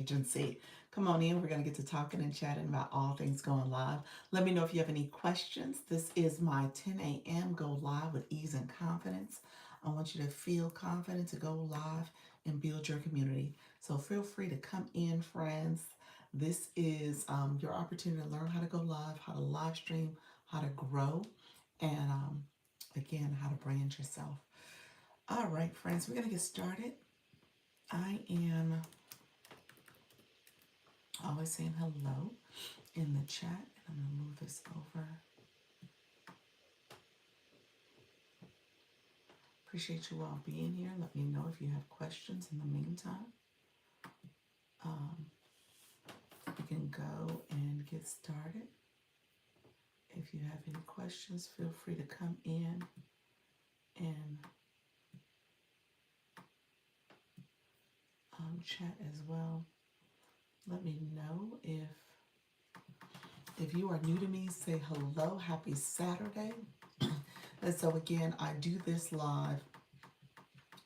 Agency. Come on in. We're going to get to talking and chatting about all things going live. Let me know if you have any questions. This is my 10 a.m. Go Live with Ease and Confidence. I want you to feel confident to go live and build your community. So feel free to come in, friends. This is your opportunity to learn how to go live, how to live stream, how to grow, and again, how to brand yourself. All right, friends, we're going to get started. I am always saying hello in the chat, and I'm going to move this over. Appreciate you all being here. Let me know if you have questions in the meantime. Um, we can go and get started. If you have any questions, feel free to come in and chat as well. Let me know if you are new to me, say hello, happy Saturday. And so again, I do this live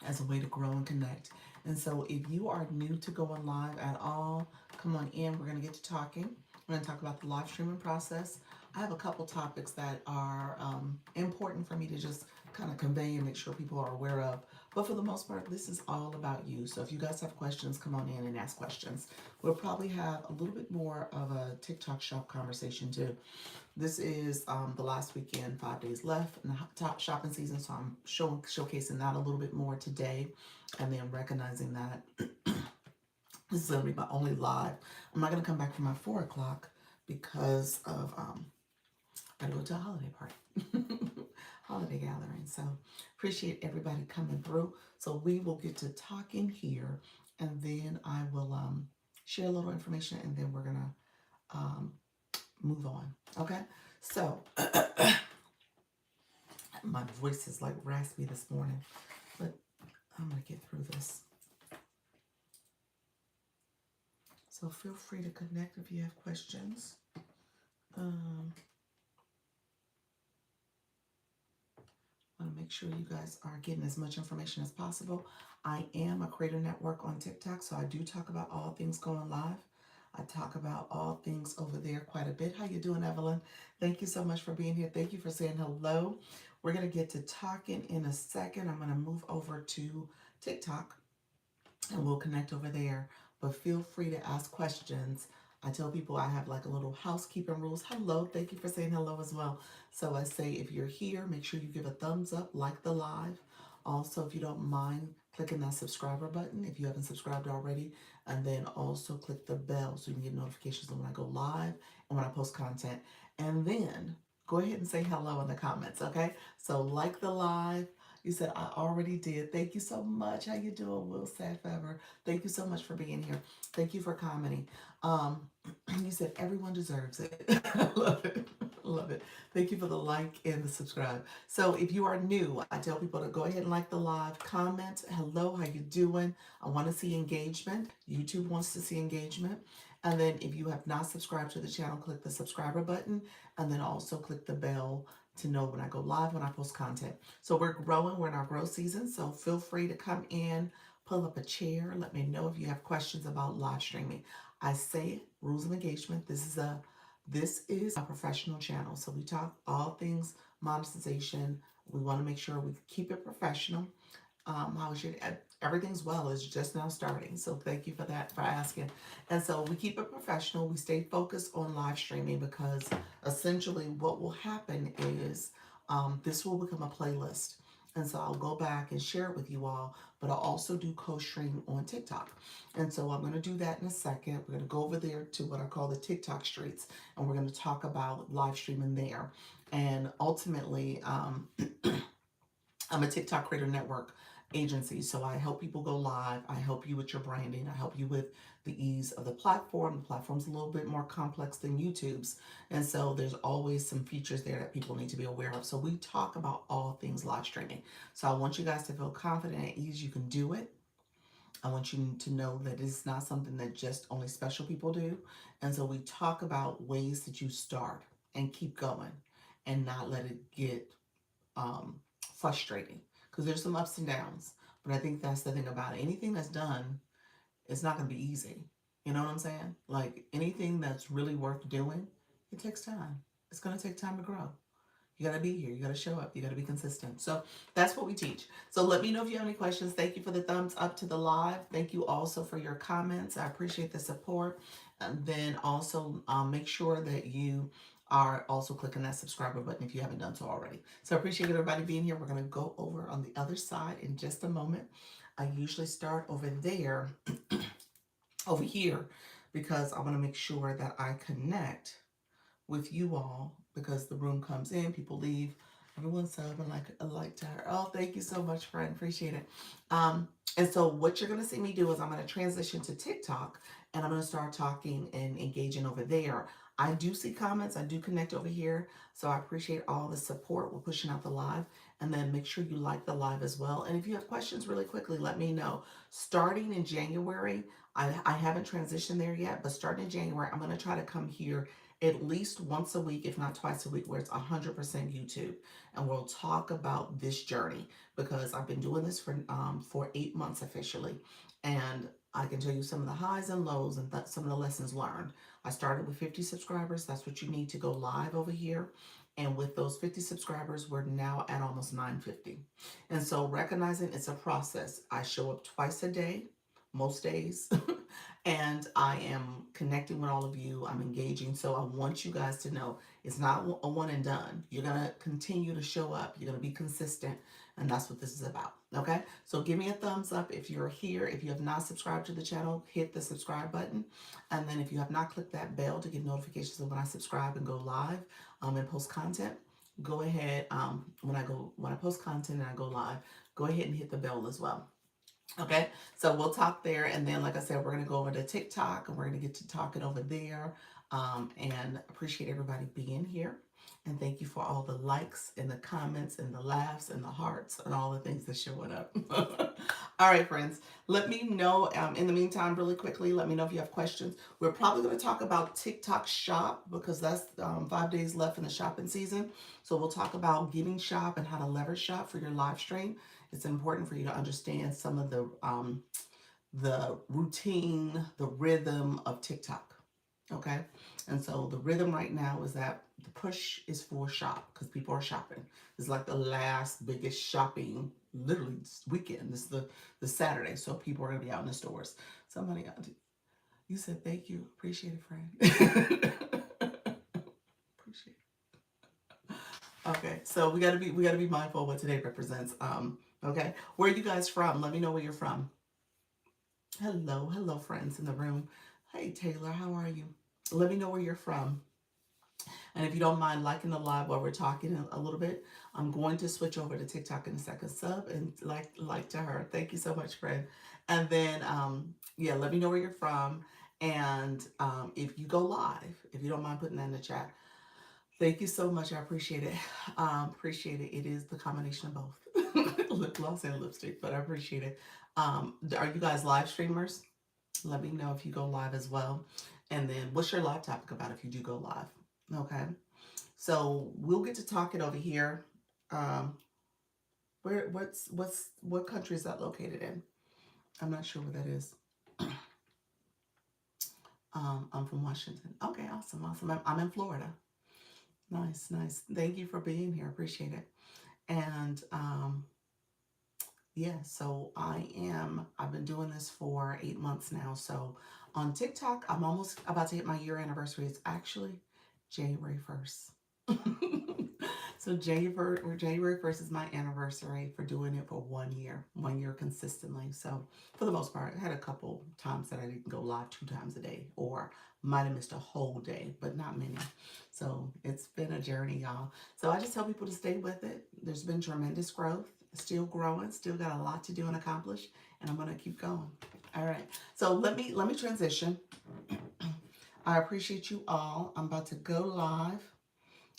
as a way to grow and connect. And so if you are new to going live at all, come on in. We're going to get to talking. We're going to talk about the live streaming process. I have a couple topics that are important for me to just kind of convey and make sure people are aware of. But for the most part, this is all about you. So if you guys have questions, come on in and ask questions. We'll probably have a little bit more of a TikTok shop conversation too. This is the last weekend, 5 days left in the top shopping season, so I'm showcasing that a little bit more today, and then recognizing that this is going to be my only live. I'm not going to come back for my 4 o'clock because of I go to a holiday party, holiday gathering. So appreciate everybody coming through. So we will get to talking here, and then I will share a little information, and then we're gonna um, move on. Okay, so my voice is like raspy this morning, but I'm gonna get through this. So feel free to connect if you have questions. Want to make sure you guys are getting as much information as possible. I am a creator network on TikTok, so I do talk about all things going live. I talk about all things over there quite a bit. How you doing, Evelyn? Thank you so much for being here. Thank you for saying hello. We're going to get to talking in a second. I'm going to move over to TikTok and we'll connect over there. But feel free to ask questions. I tell people I have like a little housekeeping rules. Hello, thank you for saying hello as well. So I say if you're here, make sure you give a thumbs up, like the live. Also, if you don't mind clicking that subscriber button if you haven't subscribed already, and then also click the bell so you can get notifications when I go live and when I post content. And then go ahead and say hello in the comments, okay? So like the live, you said, I already did. Thank you so much. How you doing, Will Safever? Thank you so much for being here. Thank you for commenting. You said everyone deserves it. I love it. Love it. Thank you for the like and the subscribe. So if you are new, I tell people to go ahead and like the live, comment, hello, how you doing? I want to see engagement. YouTube wants to see engagement. And then if you have not subscribed to the channel, click the subscriber button and then also click the bell to know when I go live, when I post content. So we're growing, we're in our growth season. So feel free to come in, pull up a chair. Let me know if you have questions about live streaming. I say rules of engagement. This is a professional channel. So we talk all things monetization. We want to make sure we keep it professional. How is your everything's well, it's just now starting. So thank you for that, for asking. And so we keep it professional. We stay focused on live streaming because essentially what will happen is this will become a playlist. And so I'll go back and share it with you all, but I'll also do co-stream on TikTok. And so I'm going to do that in a second. We're going to go over there to what I call the TikTok streets, and we're going to talk about live streaming there. And ultimately, I'm a TikTok Creator Network agency, so I help people go live. I help you with your branding. I help you with the ease of the platform. The platform's a little bit more complex than YouTube's, and so there's always some features there that people need to be aware of. So we talk about all things live streaming. So I want you guys to feel confident and at ease. You can do it. I want you to know that it's not something that just only special people do. And so we talk about ways that you start and keep going and not let it get frustrating because there's some ups and downs. But I think that's the thing about it. Anything that's done, it's not going to be easy. You know what I'm saying? Like anything that's really worth doing, it takes time. It's going to take time to grow. You got to be here. You got to show up. You got to be consistent. So that's what we teach. So let me know if you have any questions. Thank you for the thumbs up to the live. Thank you also for your comments. I appreciate the support. And then also make sure that you are also clicking that subscriber button if you haven't done so already. So I appreciate everybody being here. We're going to go over on the other side in just a moment. I usually start over there, over here, because I want to make sure that I connect with you all because the room comes in, people leave, everyone's sub and like a like to her. Oh, thank you so much, friend. Appreciate it. And so what you're gonna see me do is I'm gonna transition to TikTok and I'm gonna start talking and engaging over there. I do see comments, I do connect over here. So I appreciate all the support. We're pushing out the live. And then make sure you like the live as well. And if you have questions really quickly, let me know. Starting in January, I haven't transitioned there yet, but starting in January, I'm gonna try to come here at least once a week, if not twice a week, where it's 100% YouTube. And we'll talk about this journey because I've been doing this for 8 months officially. And I can tell you some of the highs and lows and some of the lessons learned. I started with 50 subscribers. That's what you need to go live over here. And with those 50 subscribers, we're now at almost 950. And so recognizing it's a process. I show up twice a day, most days. And I am connecting with all of you. I'm engaging. So I want you guys to know it's not a one and done. You're going to continue to show up. You're going to be consistent. And that's what this is about. Okay. So give me a thumbs up if you're here. If you have not subscribed to the channel, hit the subscribe button. And then if you have not clicked that bell to get notifications of when I subscribe and go live and post content, go ahead. When I post content and I go live, go ahead and hit the bell as well. Okay, so we'll talk there, and then like I said, we're going to go over to TikTok, and we're going to get to talking over there, and appreciate everybody being here, and thank you for all the likes, and the comments, and the laughs, and the hearts, and all the things that showing up. All right, friends, let me know, in the meantime, really quickly, let me know if you have questions. We're probably going to talk about TikTok Shop, because that's 5 days left in the shopping season, so we'll talk about getting shop and how to leverage shop for your live stream. It's important for you to understand some of the routine, the rhythm of TikTok. Okay, and so the rhythm right now is that the push is for shop because people are shopping. It's like the last biggest shopping, literally this weekend. This is the Saturday, so people are gonna be out in the stores. Somebody, you said thank you, appreciate it, friend. Appreciate it. Okay, so we gotta be mindful of what today represents. Okay, where are you guys from? Let me know where you're from. Hello, hello, friends in the room. Hey, Taylor, how are you? Let me know where you're from. And if you don't mind liking the live while we're talking a little bit, I'm going to switch over to TikTok in a second. Sub and like to her. Thank you so much, friend. And then, yeah, let me know where you're from. And if you go live, if you don't mind putting that in the chat, thank you so much. I appreciate it. Appreciate it. It is the combination of both lip gloss and lipstick, but I appreciate it. Are you guys live streamers? Let me know if you go live as well. And then what's your live topic about if you do go live? Okay. So we'll get to talking over here. Um, what country is that located in? I'm not sure where that is. I'm from Washington. Okay, awesome, awesome. I'm in Florida. Nice, nice. Thank you for being here. Appreciate it. And yeah, so I've been doing this for 8 months now. So on TikTok, I'm almost about to hit my year anniversary. It's actually January 1st. So January 1st is my anniversary for doing it for 1 year consistently. So for the most part, I had a couple times that I didn't go live 2 times a day or might have missed a whole day, but not many. So it's been a journey, y'all. So I just tell people to stay with it. There's been tremendous growth, still growing, still got a lot to do and accomplish, and I'm gonna keep going. All right. So let me transition. I appreciate you all. I'm about to go live.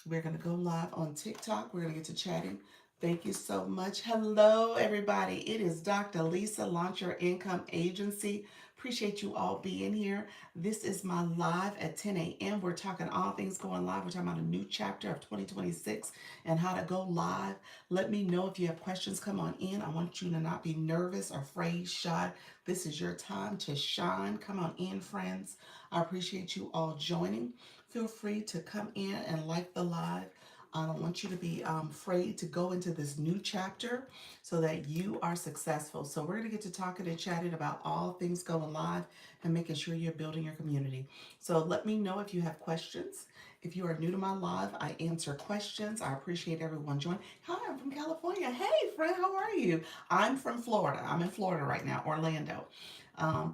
We're going to go live on TikTok. We're going to get to chatting. Thank you so much. Hello, everybody. It is Dr. Lisa, Launch Your Income Agency. Appreciate you all being here. This is my live at 10 a.m. We're talking all things going live. We're talking about a new chapter of 2026 and how to go live. Let me know if you have questions. Come on in. I want you to not be nervous or afraid, shy. This is your time to shine. Come on in, friends. I appreciate you all joining. Feel free to come in and like the live. I don't want you to be afraid to go into this new chapter so that you are successful. So we're going to get to talking and chatting about all things going live and making sure you're building your community. So let me know if you have questions. If you are new to my live, I answer questions. I appreciate everyone joining. Hi, I'm from California. Hey, friend, how are you? I'm from Florida. I'm in Florida right now, Orlando.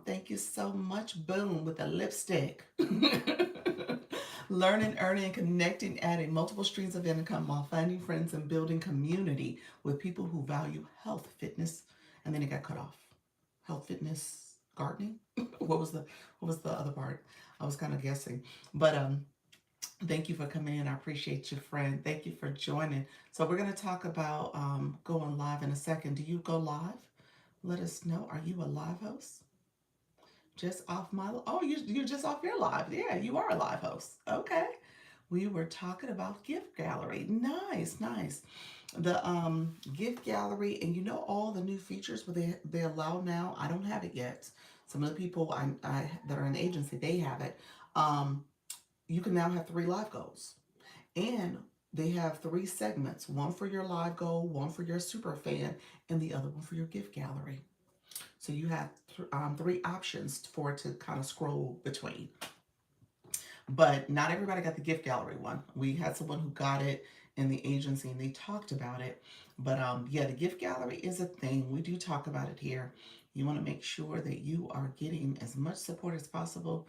Thank you so much. Boom, with the lipstick. Learning, earning, connecting, adding multiple streams of income while finding friends and building community with people who value health, fitness, and then it got cut off. Health, fitness, gardening. What was the other part? I was kind of guessing, but thank you for coming in. I appreciate you, friend. Thank you for joining. So we're gonna talk about going live in a second. Do you go live? Let us know. Are you a live host? Just off my, oh, you're just off your live. Yeah, you are a live host. Okay. We were talking about gift gallery. Nice, nice. The gift gallery, and you know all the new features where they allow now. I don't have it yet. Some of the people I that are in the agency, they have it. Um, you can now have 3 live goals, and they have 3 segments: one for your live goal, one for your super fan, and the other one for your gift gallery. So you have 3 options for it to kind of scroll between. But not everybody got the gift gallery one. We had someone who got it in the agency and they talked about it. But yeah, the gift gallery is a thing. We do talk about it here. You want to make sure that you are getting as much support as possible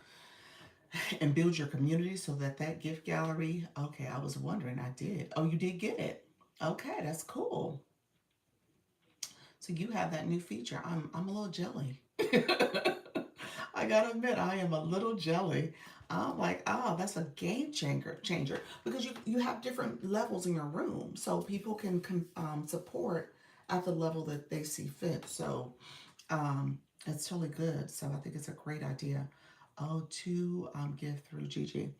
and build your community so that that gift gallery. Okay, I was wondering. I did. Oh, you did get it. Okay, that's cool. So you have that new feature. I'm a little jelly. I gotta admit, I am a little jelly. I'm like, oh, that's a game changer because you have different levels in your room, so people can support at the level that they see fit. So it's totally good. So I think it's a great idea. Oh, to give through Gigi.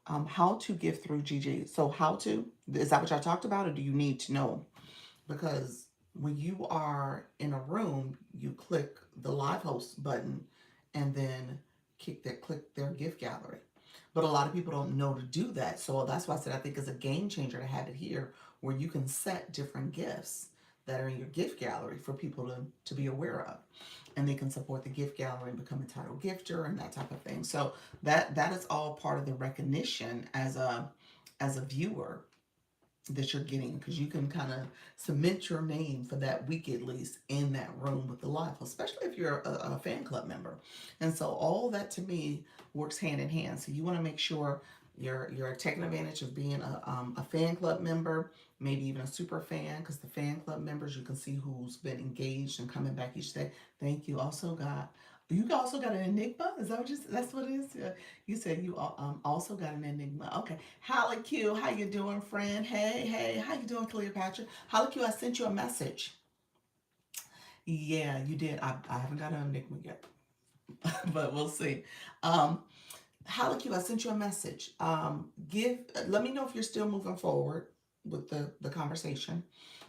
How to give through Gigi. So how to, is that what y'all talked about, or do you need to know? Because when you are in a room, you click the live host button and then click their gift gallery. But a lot of people don't know to do that. So that's why I said I think it's a game changer to have it here where you can set different gifts that are in your gift gallery for people to be aware of. And they can support the gift gallery and become a title gifter and that type of thing. So that is all part of the recognition as a viewer that you're getting, because you can kind of submit your name for that week at least in that room with the live, especially if you're a fan club member. And so all that to me works hand in hand. So you want to make sure you're taking advantage of being a fan club member, maybe even a super fan, because the fan club members, you can see who's been engaged and coming back each day. Thank you. Also got, you also got an enigma. Is that what that's what it is? Yeah. You said you also got an enigma. Okay. Holly Q, how you doing, friend? Hey, hey, how you doing, Cleopatra? Holly Q, I sent you a message. Yeah, you did. I haven't got an enigma yet, but we'll see. Um, Holly Q, I sent you a message. Let me know if you're still moving forward with the conversation.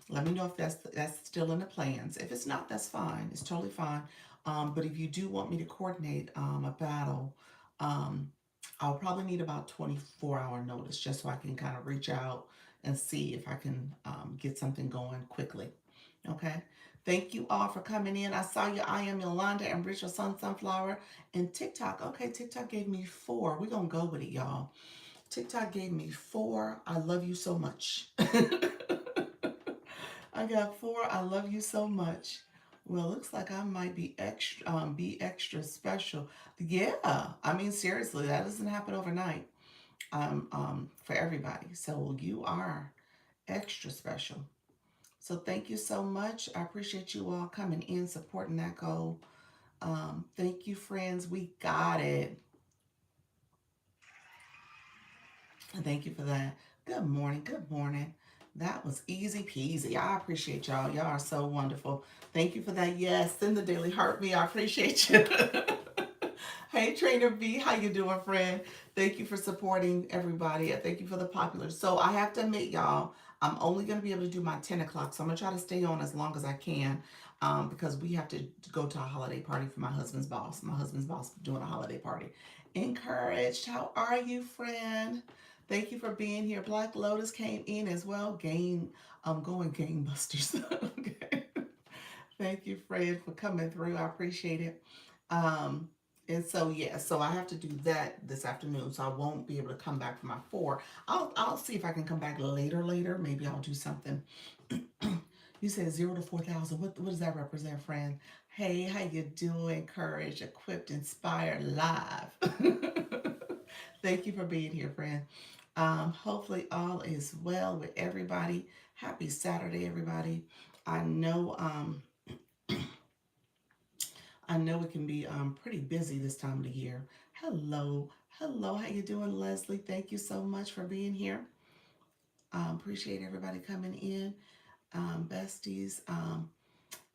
Let me know if that's still in the plans. If it's not, that's fine. It's totally fine. But if you do want me to coordinate a battle, um, I'll probably need about 24-hour notice just so I can kind of reach out and see if I can get something going quickly. Okay. Thank you all for coming in. I saw you. I am Yolanda and Rachel Sunflower and TikTok. Okay, TikTok gave me 4. We're going to go with it, y'all. TikTok gave me 4. I love you so much. I got 4. I love you so much. Well, looks like I might be extra special. Yeah, I mean seriously, that doesn't happen overnight. For everybody. So you are extra special. So thank you so much. I appreciate you all coming in, supporting that goal. Thank you, friends. We got it. Thank you for that. Good morning. Good morning. That was easy peasy. I appreciate y'all. Y'all are so wonderful. Thank you for that. Yes, send the Daily Heartbeat. I appreciate you. Hey, Trainer B, how you doing, friend? Thank you for supporting everybody. And thank you for the popular. So I have to admit, y'all, I'm only going to be able to do my 10 o'clock. So I'm going to try to stay on as long as I can because we have to go to a holiday party for my husband's boss. My husband's boss doing a holiday party. Encouraged. How are you, friend? Thank you for being here. Black Lotus came in as well. Going gangbusters. Okay. Thank you, Fred, for coming through. I appreciate it. Um, and so yeah, so I have to do that this afternoon. So I won't be able to come back for my 4. I'll see if I can come back later. Maybe I'll do something. You said 0 to 4,000. What does that represent, friend? Hey, how you doing? Courage, equipped, inspired, live. Thank you for being here, friend. Hopefully all is well with everybody. Happy Saturday, everybody. I know I know it can be pretty busy this time of the year. Hello, how you doing, Leslie? Thank you so much for being here. Appreciate everybody coming in, besties.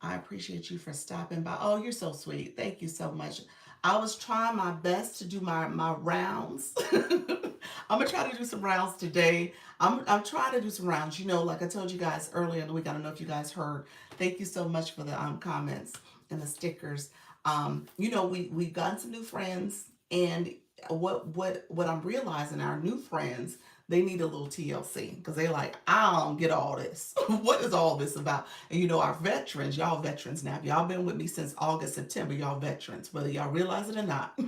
I appreciate you for stopping by. Oh, you're so sweet. Thank you so much. I was trying my best to do my rounds. I'm gonna try to do some rounds today. I'm trying to do some rounds. You know, like I told you guys earlier in the week. I don't know if you guys heard. Thank you so much for the comments and the stickers. You know, we've gotten some new friends, and what I'm realizing, our new friends, they need a little TLC because they're like, I don't get all this. What is all this about? And you know, our veterans, y'all veterans now. If y'all been with me since August, September, y'all veterans, whether y'all realize it or not.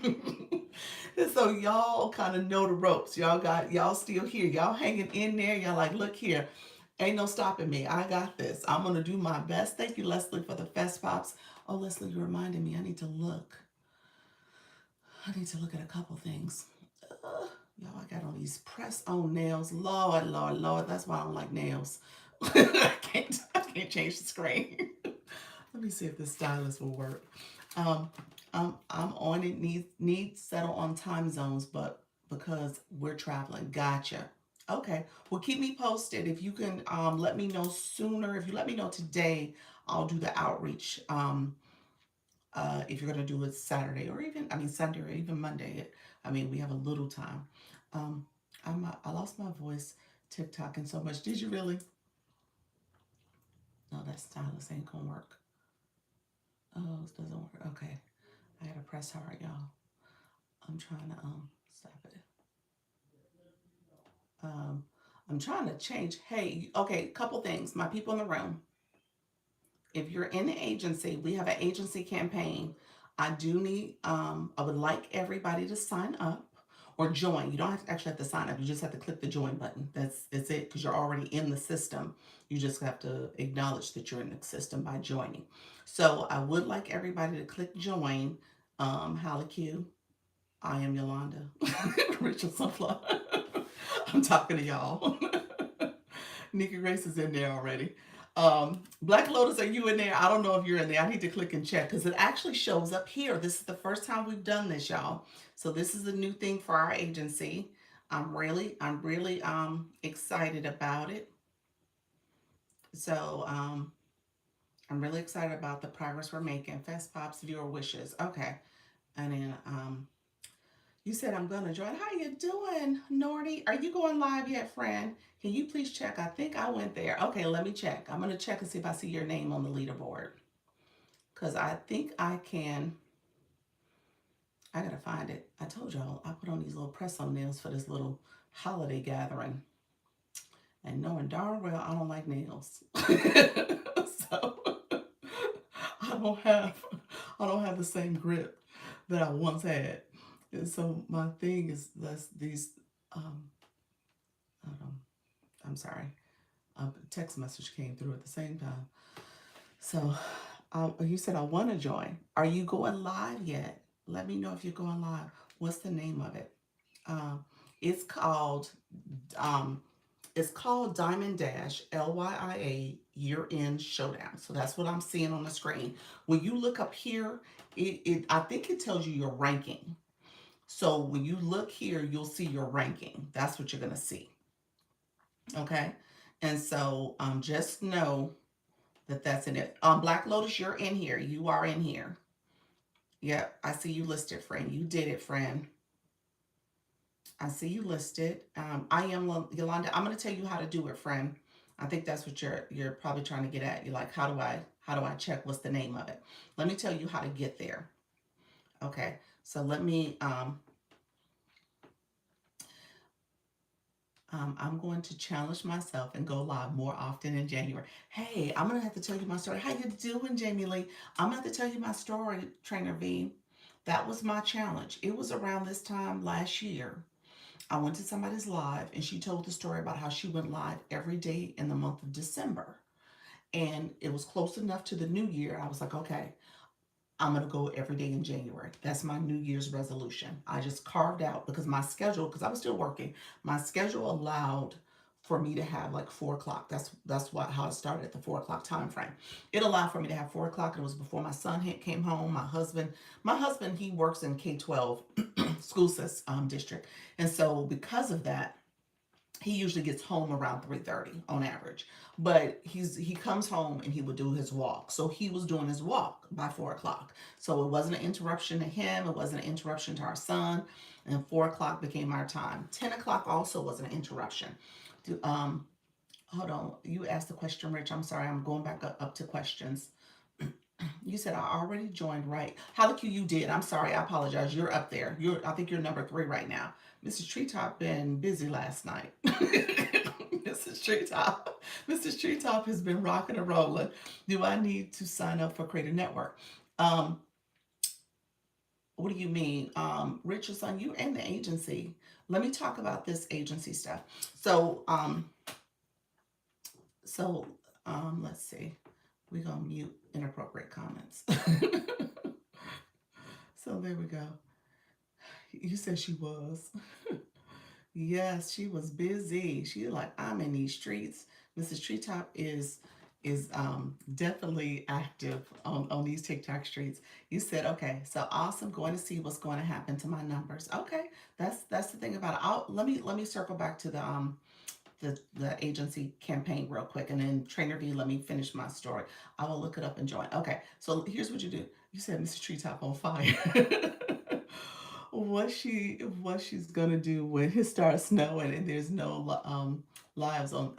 And so y'all kind of know the ropes. Y'all still here. Y'all hanging in there. Y'all like, look here. Ain't no stopping me. I got this. I'm gonna do my best. Thank you, Leslie, for the fest pops. Oh, Leslie, you reminded me. I need to look. I need to look at a couple things. Y'all, I got on these press-on nails. Lord, Lord, Lord. That's why I don't like nails. I can't change the screen. Let me see if this stylus will work. Um, I'm on it. Need settle on time zones, but because we're traveling. Gotcha. Okay. Well, keep me posted. If you can let me know sooner. If you let me know today, I'll do the outreach. If you're gonna do it Saturday or even Sunday or even Monday. We have a little time. Um, I lost my voice TikToking so much. Did you really? No, that stylus ain't gonna work. Oh, it doesn't work. Okay. I gotta press hard, y'all. I'm trying to stop it. Um, I'm trying to change. Hey, okay, couple things. My people in the room. If you're in the agency, we have an agency campaign. I would like everybody to sign up or join. You don't actually have to sign up. You just have to click the join button. That's it, because you're already in the system. You just have to acknowledge that you're in the system by joining. So I would like everybody to click join. Holly Q, I am Yolanda. Rachel Sunflower. I'm talking to y'all. Nikki Grace is in there already. Black Lotus, are you in there? I don't know if you're in there. I need to click and check because it actually shows up here. This is the first time we've done this, y'all. So this is a new thing for our agency. I'm really excited about it. So I'm really excited about the progress we're making. Fest Pops, viewer wishes. Okay. And then you said I'm gonna join. How you doing, Nordy? Are you going live yet, friend? Can you please check? I think I went there. Okay, let me check. I'm gonna check and see if I see your name on the leaderboard. Cause I think I can. I gotta find it. I told y'all I put on these little press-on nails for this little holiday gathering. And knowing darn well I don't like nails. So I don't have the same grip that I once had. And so my thing is these um I'm sorry. A text message came through at the same time. So you said I want to join. Are you going live yet? Let me know if you're going live. What's the name of it? Um, it's called um, Diamond Dash LYIA Year End Showdown. So that's what I'm seeing on the screen. When you look up here, I think it tells you your ranking. So when you look here, you'll see your ranking. That's what you're gonna see. Okay, and so just know that's in it. Black Lotus, you're in here. You are in here. Yep, I see you listed, friend. You did it, friend. I see you listed. I am Yolanda. I'm going to tell you how to do it, friend. I think that's what you're probably trying to get at. You're like, how do I check what's the name of it? Let me tell you how to get there. Okay. So let me I'm going to challenge myself and go live more often in January. Hey, I'm gonna have to tell you my story. How you doing, Jamie Lee? I'm gonna have to tell you my story, Trainer V. That was my challenge. It was around this time last year. I went to somebody's live and she told the story about how she went live every day in the month of December. And it was close enough to the new year. I was like, okay, I'm going to go every day in January. That's my New Year's resolution. I just carved out because my schedule, because I was still working, my schedule allowed for me to have like 4 o'clock. That's what how it started at the 4 o'clock time frame. It allowed for me to have 4 o'clock. It was before my son came home. My husband, he works in K-12 school system district, and so because of that, he usually gets home around 3:30 on average, but he comes home and he would do his walk, so he was doing his walk by 4 o'clock, so it wasn't an interruption to him, it wasn't an interruption to our son, and 4 o'clock became our time. 10 o'clock also was an interruption. Hold on, you asked the question, Rich. I'm sorry, I'm going back up to questions. You said I already joined, right? Halaku, you did. I'm sorry. I apologize. You're up there. I think you're number 3 right now. Mrs. Treetop been busy last night. Mrs. Treetop. Mrs. Treetop has been rocking and rolling. Do I need to sign up for Creator Network? Um, what do you mean? Richardson, you and the agency. Let me talk about this agency stuff. So, so let's see. We're gonna mute inappropriate comments. So there we go. You said she was. Yes, she was busy. She like, I'm in these streets. Mrs. Treetop is definitely active on these TikTok streets. You said, okay, so awesome. Going to see what's going to happen to my numbers. Okay, that's the thing about it. Let me circle back to the agency campaign real quick, and then Trainer V, let me finish my story. I will look it up and join. Okay, so here's what you do. You said Mrs. Treetop on fire. What she's gonna do when it starts snowing and there's no lives on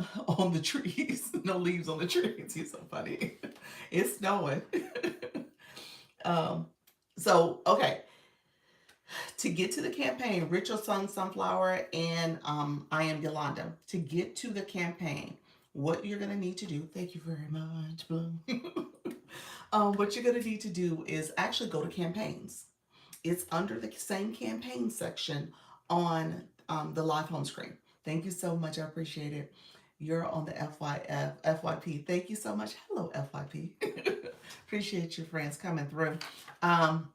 the trees, no leaves on the trees. You're so funny. It's snowing. um, so okay, to get to the campaign, Ritual Sun Sunflower and I Am Yolanda. To get to the campaign, what you're gonna need to do. Thank you very much, Bloom. What you're gonna need to do is actually go to campaigns. It's under the same campaign section on the live home screen. Thank you so much. I appreciate it. You're on the FYP. Thank you so much. Hello, FYP. Appreciate your friends coming through. Um,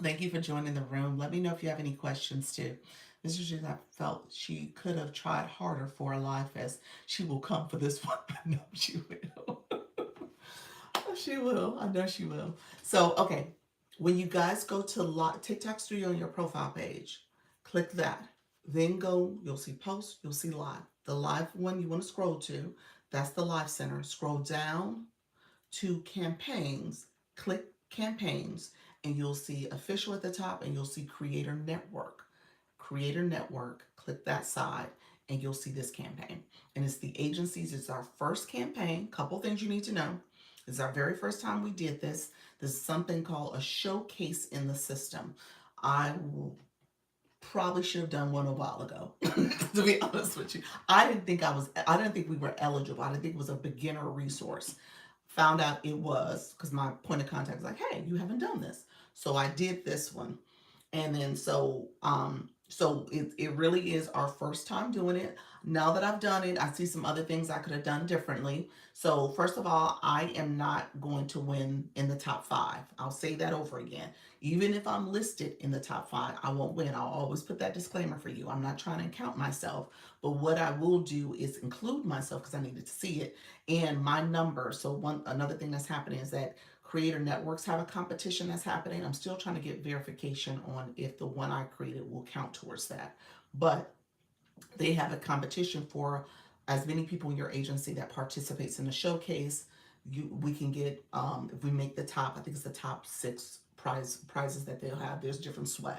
Thank you for joining the room. Let me know if you have any questions too. This is just, I felt she could have tried harder for a live fest. She will come for this one. I know she will. She will. I know she will. So, okay. When you guys go to TikTok Studio on your profile page, click that. Then go, you'll see post, you'll see live. The live one you want to scroll to, that's the live center. Scroll down to campaigns, click campaigns, and you'll see official at the top and you'll see creator network. Creator network, click that side and you'll see this campaign. And it's the agencies, it's our first campaign. Couple things you need to know. This is our very first time we did this. This is something called a showcase in the system. I probably should have done one a while ago, to be honest with you. I didn't think we were eligible. I didn't think it was a beginner resource. Found out it was because my point of contact was like, hey, you haven't done this. So I did this one. And then so it really is our first time doing it. Now that I've done it, I see some other things I could have done differently. So first of all, I am not going to win in the top 5. I'll say that over again. Even if I'm listed in the top 5, I won't win. I'll always put that disclaimer for you. I'm not trying to count myself, but what I will do is include myself because I needed to see it and my number. So another thing that's happening is that creator networks have a competition that's happening. I'm still trying to get verification on if the one I created will count towards that. But they have a competition for as many people in your agency that participates in the showcase. We can get if we make the top, I think it's the top 6 prizes that they'll have. There's different swag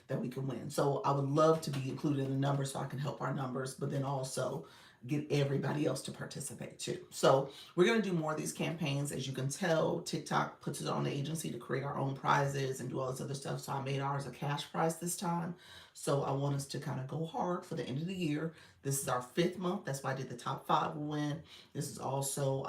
that we can win. So I would love to be included in the numbers so I can help our numbers, but then also get everybody else to participate too. So we're going to do more of these campaigns. As you can tell, TikTok puts it on the agency to create our own prizes and do all this other stuff. So I made ours a cash prize this time. So I want us to kind of go hard for the end of the year. This is our 5th month. That's why I did the top 5 will win. This is also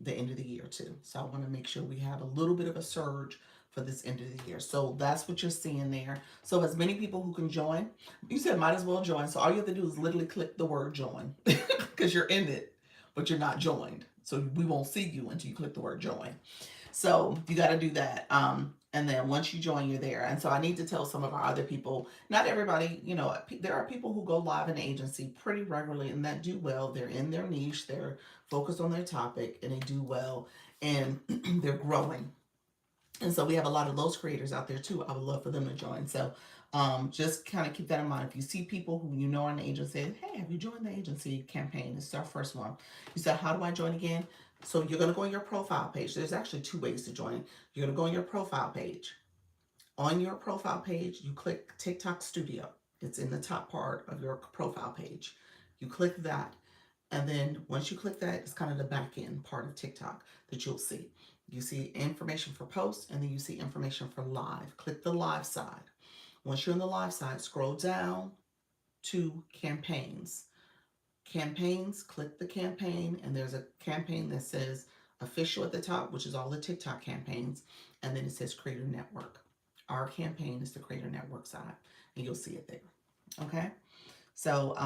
the end of the year too. So I want to make sure we have a little bit of a surge for this end of the year. So that's what you're seeing there. So as many people who can join, you said might as well join. So all you have to do is literally click the word join because you're in it, but you're not joined. So we won't see you until you click the word join. So you got to do that. And then once you join, you're there. And so I need to tell some of our other people, not everybody, you know, there are people who go live in the agency pretty regularly and that do well. They're in their niche, they're focused on their topic, and they do well, and they're growing. And so we have a lot of those creators out there too. I would love for them to join. So just kind of keep that in mind. If you see people who you know are in the agency, hey, have you joined the agency campaign? This is our first one. You said, how do I join again? So you're going to go on your profile page. There's actually 2 ways to join. You're going to go on your profile page. On your profile page, you click TikTok Studio. It's in the top part of your profile page. You click that. And then once you click that, it's kind of the back end part of TikTok that you'll see. You see information for posts, and then you see information for live. Click the live side. Once you're on the live side, scroll down to campaigns. Campaigns, click the campaign, and there's a campaign that says official at the top, which is all the TikTok campaigns, and then it says Creator Network. Our campaign is the Creator Network side, and you'll see it there. Okay? So,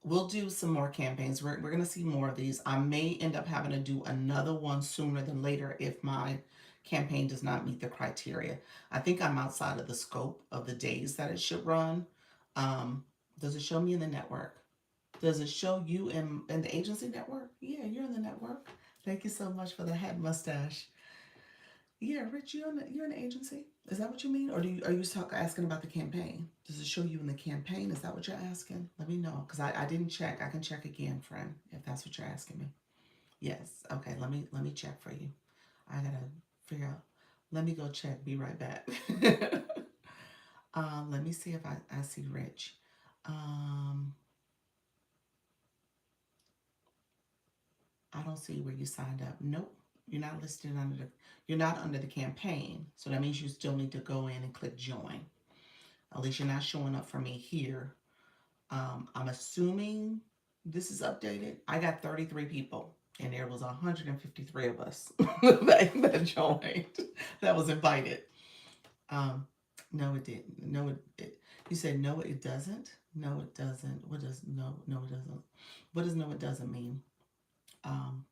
we'll do some more campaigns. We're going to see more of these. I may end up having to do another one sooner than later if my campaign does not meet the criteria. I think I'm outside of the scope of the days that it should run. Does it show me in the network? Does it show you in the agency network? Yeah, you're in the network. Thank you so much for the hat mustache. Yeah, Rich, you're in the agency. Is that what you mean, or are you asking about the campaign? Does it show you in the campaign? Is that what you're asking? Let me know, because I didn't check. I can check again, friend, if that's what you're asking me. Yes. Okay. Let me check for you. I gotta figure out. Let me go check. Be right back. Let me see if I see Rich. I don't see where you signed up. Nope. You're not listed under you're not under the campaign. So that means you still need to go in and click join. At least you're not showing up for me here. I'm assuming this is updated. I got 33 people, and there was 153 of us that joined, that was invited. No, it didn't. No, you said no, it doesn't. No, it doesn't. What does no? No, it doesn't. What does no, it doesn't mean? Um,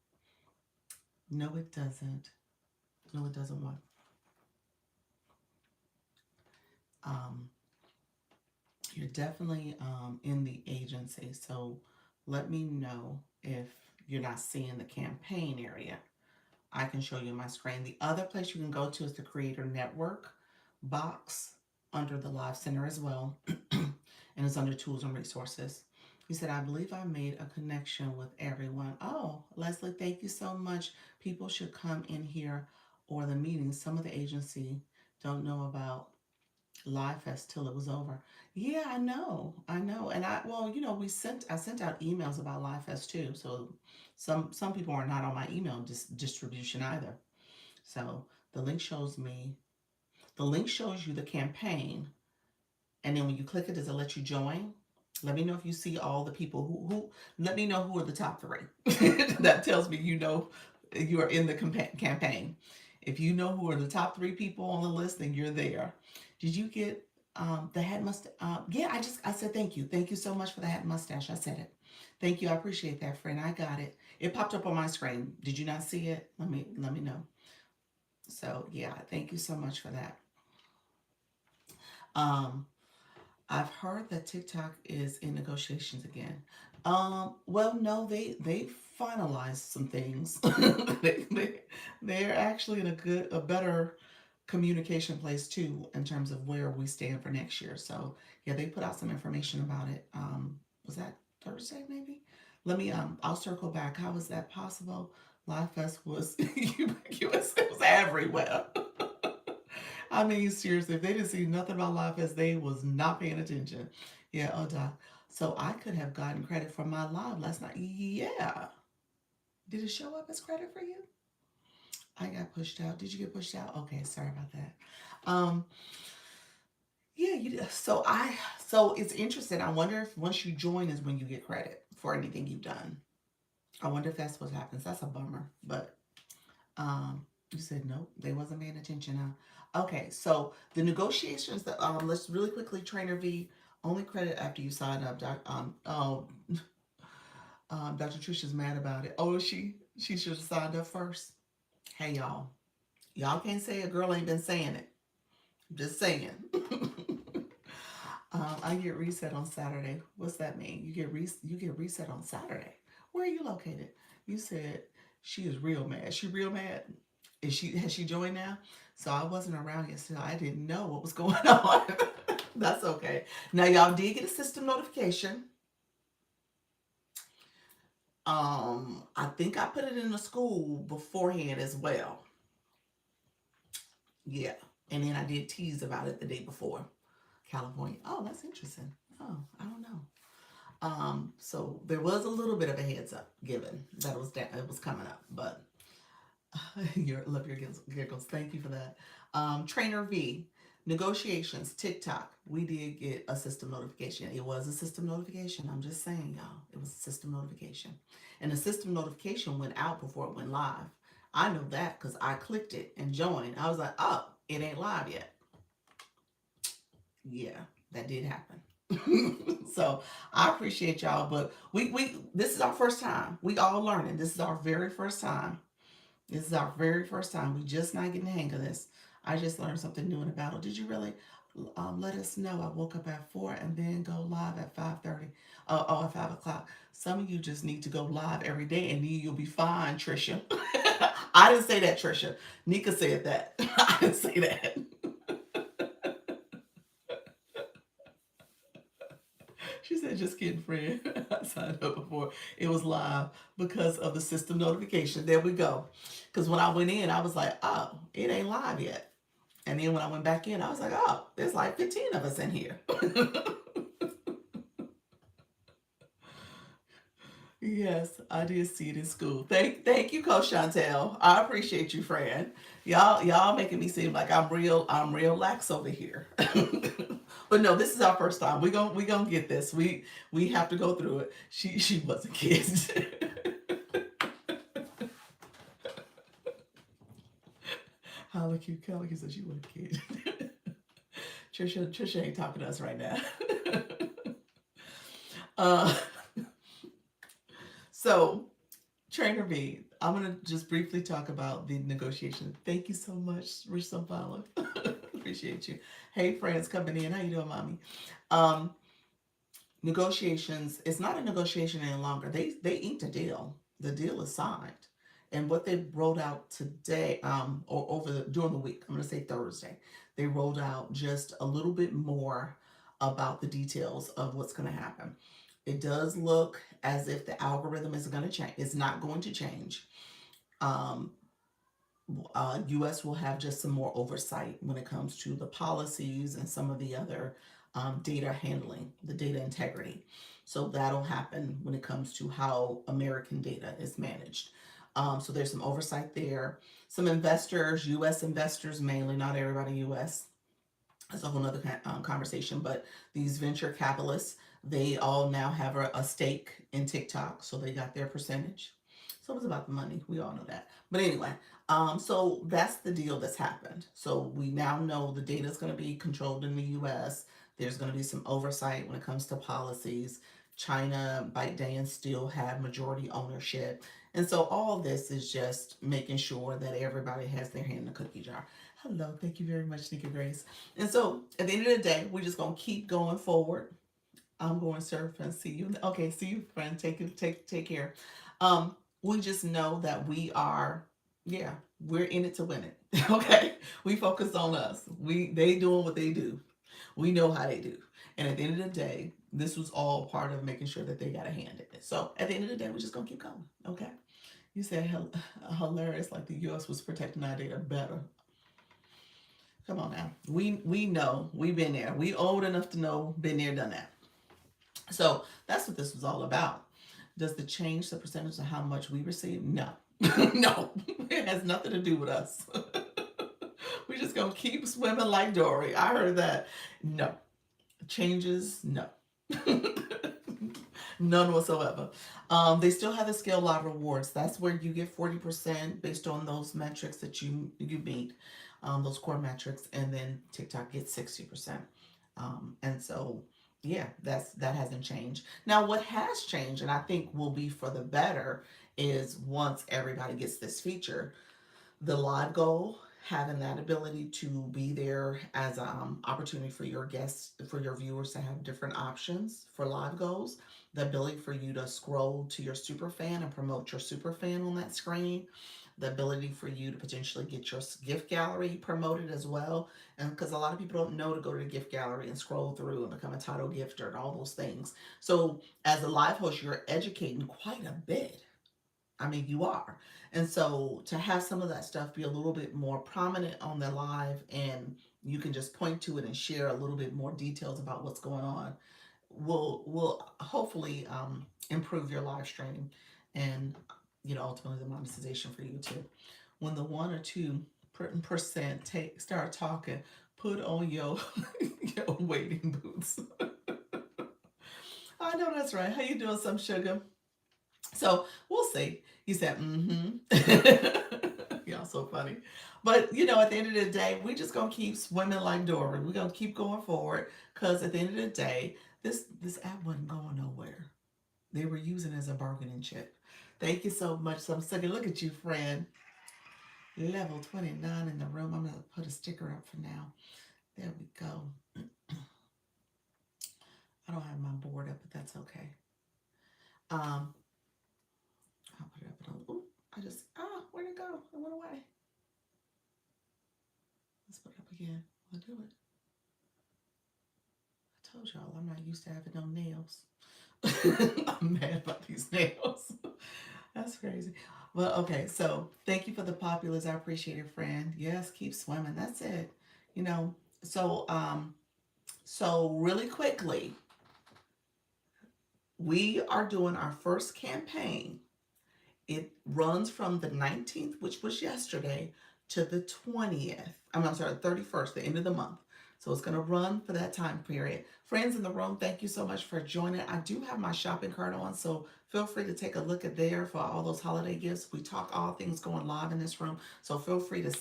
no, it doesn't. No, it doesn't. What? Um, you're definitely in the agency. So let me know if you're not seeing the campaign area. I can show you my screen. The other place you can go to is the Creator Network box under the Live Center as well. And it's under Tools and Resources. He said, I believe I made a connection with everyone. Oh, Leslie, thank you so much. People should come in here or the meetings. Some of the agency don't know about Live Fest till it was over. Yeah, I know. And well, you know, I sent out emails about Live Fest too. So some people are not on my email distribution either. So the link shows you the campaign, and then when you click it, does it let you join? Let me know if you see all the people who let me know who are the top 3. That tells me you know you are in the campaign. If you know who are the top 3 people on the list, then you're there. Did you get the hat mustache? Yeah, I said thank you. Thank you so much for the hat mustache. I said it. Thank you. I appreciate that, friend. I got it. It popped up on my screen. Did you not see it? Let me know. So yeah, thank you so much for that. Um, I've heard that TikTok is in negotiations again. Well, no, they finalized some things. They're actually in a better communication place too in terms of where we stand for next year. So yeah, they put out some information about it. Was that Thursday maybe? Let me I'll circle back. How was that possible? Live Fest was it was everywhere. I mean, seriously, if they didn't see nothing about life as they was not paying attention. Yeah, oh, Doc. So I could have gotten credit for my live last night. Yeah. Did it show up as credit for you? I got pushed out. Did you get pushed out? Okay, sorry about that. Um, yeah, you did. So it's interesting. I wonder if once you join is when you get credit for anything you've done. I wonder if that's what happens. That's a bummer. But you said nope, they wasn't paying attention. Okay, so the negotiations that let's really quickly, Trainer V, only credit after you sign up. Dr. Trisha's mad about it. Oh, she should have signed up first. Hey y'all can't say a girl ain't been saying it. I'm just saying. I get reset on Saturday. What's that mean? You get reset on Saturday. Where are you located? You said she is real mad. She real mad. Has she joined now? So I wasn't around yesterday. I didn't know what was going on. That's okay. Now y'all did get a system notification. I think I put it in the school beforehand as well. Yeah. And then I did tease about it the day before. California. Oh, that's interesting. Oh, I don't know. So there was a little bit of a heads up given that it was coming up, but love your giggles. Thank you for that. Trainer V, negotiations, TikTok. We did get a system notification. It was a system notification. I'm just saying, y'all, it was a system notification, and the system notification went out before it went live. I know that because I clicked it and joined. I was like, oh, it ain't live yet. Yeah, that did happen. So I appreciate y'all, but we this is our first time. We all learning. This is our very first time. This is our very first time. We just not getting the hang of this. I just learned something new in the battle. Did you really let us know? I woke up at 4 and then go live at 5:30. At 5 o'clock. Some of you just need to go live every day, and you'll be fine, Trisha. I didn't say that, Trisha. Nika said that. I didn't say that. She said, just kidding, friend. I signed up before it was live because of the system notification. There we go. Because when I went in, I was like, oh, it ain't live yet. And then when I went back in, I was like, oh, there's like 15 of us in here. Yes, I did see it in school. Thank you, Coach Chantel. I appreciate you, friend. Y'all making me seem like I'm real lax over here. But no, this is our first time. We gonna get this. We have to go through it. She was a kid. Calico said she was a kid. Trisha ain't talking to us right now. uh, so Trainer B, I'm gonna just briefly talk about the negotiation. Thank you so much, Rich Sampala. Appreciate you. Hey, friends coming in. How you doing, mommy? Um, Negotiations. It's not a negotiation any longer. They inked a deal. The deal is signed, and what they rolled out today, or during the week. I'm gonna say Thursday. They rolled out just a little bit more about the details of what's gonna happen. It does look as if the algorithm is going to change. It's not going to change. Um, U.S. will have just some more oversight when it comes to the policies and some of the other data handling, the data integrity. So that'll happen when it comes to how American data is managed. So there's some oversight there. Some investors, U.S. investors mainly, not everybody U.S. That's a whole other conversation, but these venture capitalists, they all now have a stake in TikTok, so they got their percentage. So it's about the money. We all know that. But anyway, so that's the deal that's happened. So we now know the data is going to be controlled in the U.S. There's going to be some oversight when it comes to policies. China, ByteDance still have majority ownership. And so all this is just making sure that everybody has their hand in the cookie jar. Hello, thank you very much, Nika Grace. And so at the end of the day, we're just gonna keep going forward. I'm going surf and see you. Okay, see you, friend. Take care. Um, we just know that yeah, we're in it to win it. Okay, we focus on us. They doing what they do. We know how they do. And at the end of the day, this was all part of making sure that they got a hand in it. So at the end of the day, we're just gonna keep going. Okay. You said hilarious, like the U.S. was protecting our data better. Come on now. We know. We've been there. We old enough to know, been there, done that. So that's what this was all about. Does it change the percentage of how much we receive? No. No. It has nothing to do with us. We're just gonna keep swimming like Dory. I heard that. No. Changes? No. None whatsoever. They still have the scale live rewards. That's where you get 40% based on those metrics that you meet, those core metrics, and then TikTok gets 60%. And so, yeah, that hasn't changed. Now, what has changed, and I think will be for the better, is once everybody gets this feature, the live goal, having that ability to be there as an opportunity for your guests, for your viewers to have different options for live goals, the ability for you to scroll to your super fan and promote your super fan on that screen, the ability for you to potentially get your gift gallery promoted as well. And because a lot of people don't know to go to the gift gallery and scroll through and become a title gifter and all those things. So as a live host, you're educating quite a bit. I mean, you are. And so to have some of that stuff be a little bit more prominent on the live, and you can just point to it and share a little bit more details about what's going on, will hopefully improve your live stream, and ultimately the monetization for YouTube. When the 1 or 2% start talking, put on your your wading boots. I know that's right. How you doing, some sugar? So we'll see. He said, Y'all so funny. But at the end of the day, we just gonna keep swimming like Dory. We're gonna keep going forward because at the end of the day, this app wasn't going nowhere. They were using it as a bargaining chip. Thank you so much. So I'm saying, look at you, friend. Level 29 in the room. I'm gonna put a sticker up for now. There we go. I don't have my board up, but that's okay. Um, I'll put it up in a. Ooh, where'd it go? It went away. Let's put it up again. I'll do it. I told y'all I'm not used to having no nails. I'm mad about these nails. That's crazy. Well, okay, so thank you for the populars. I appreciate it, friend. Yes, keep swimming. That's it. You know, so really quickly, we are doing our first campaign. It runs from the 19th, which was yesterday, to the 20th. I'm sorry, the 31st, the end of the month. So it's going to run for that time period. Friends in the room, thank you so much for joining. I do have my shopping cart on, so feel free to take a look at there for all those holiday gifts. We talk all things going live in this room, so feel free to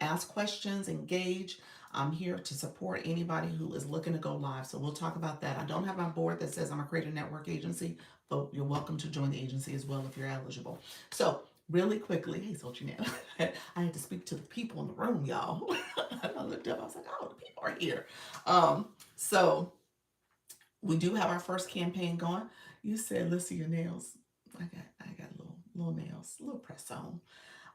ask questions, engage. I'm here to support anybody who is looking to go live. So we'll talk about that. I don't have my board that says I'm a creator network agency, but you're welcome to join the agency as well if you're eligible. So really quickly, hey, Solchina, I had to speak to the people in the room, y'all. I looked up, I was like, oh, the people are here. So we do have our first campaign going. You said, let's see your nails. I got little nails, a little press on.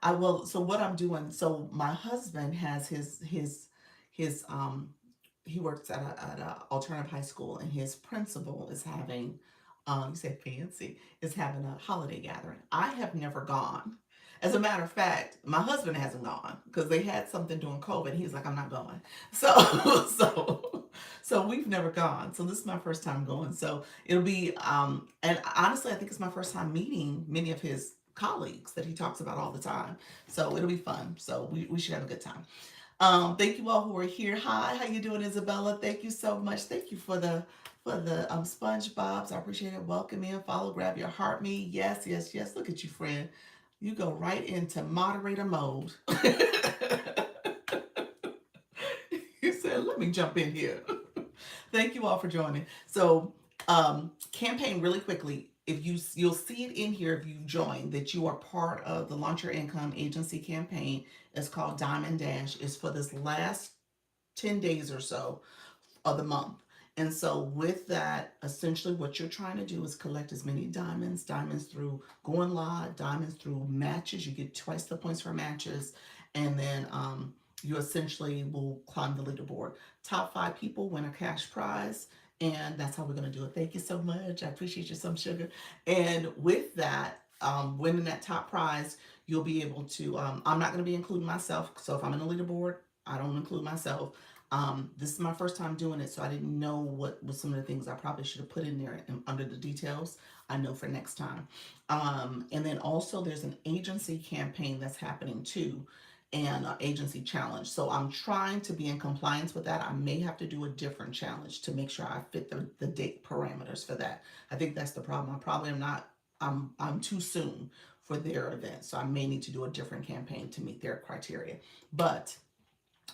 I will. So what I'm doing. So my husband has his he works at a alternative high school, and his principal is having you said fancy is having a holiday gathering. I have never gone. As a matter of fact, my husband hasn't gone because they had something during COVID. He's like, I'm not going. So so we've never gone. So this is my first time going. So it'll be and honestly, I think it's my first time meeting many of his colleagues that he talks about all the time. So it'll be fun. So we should have a good time. Thank you all who are here. Hi, how you doing, Isabella? Thank you so much. Thank you for the SpongeBob's. I appreciate it. Welcome in, follow, grab your heart me. Yes, yes, yes. Look at you, friend. You go right into moderator mode. You said, let me jump in here. Thank you all for joining. So, campaign really quickly. If you'll see it in here if you join that you are part of the Launch Your Income Agency campaign. It's called Diamond Dash. It's for this last 10 days or so of the month. And so with that, essentially what you're trying to do is collect as many diamonds through going live, diamonds through matches. You get twice the points for matches. And then you essentially will climb the leaderboard. Top 5 people win a cash prize. And that's how we're going to do it. Thank you so much. I appreciate you, some sugar. And with that, winning that top prize, you'll be able to, I'm not going to be including myself. So if I'm in the leaderboard, I don't include myself. This is my first time doing it, so I didn't know what was some of the things I probably should have put in there under the details. I know for next time. And then also there's an agency campaign that's happening too, and an agency challenge. So I'm trying to be in compliance with that. I may have to do a different challenge to make sure I fit the date parameters for that. I think that's the problem. I probably am not, I'm too soon for their event. So I may need to do a different campaign to meet their criteria. But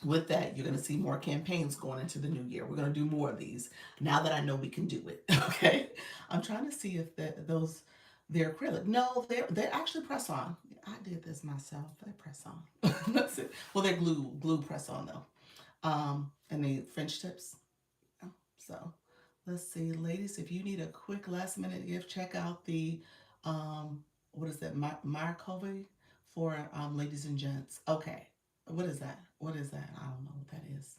with that, you're going to see more campaigns going into the new year. We're going to do more of these now that I know we can do it. Okay. I'm trying to see if they're acrylic. No, they're actually press on. I did this myself. They press on. That's it. Well, they're glue press on though. And the French tips. Oh, so let's see, ladies, if you need a quick last minute gift, check out the what is that? Markovi for ladies and gents. Okay. What is that? What is that? I don't know what that is.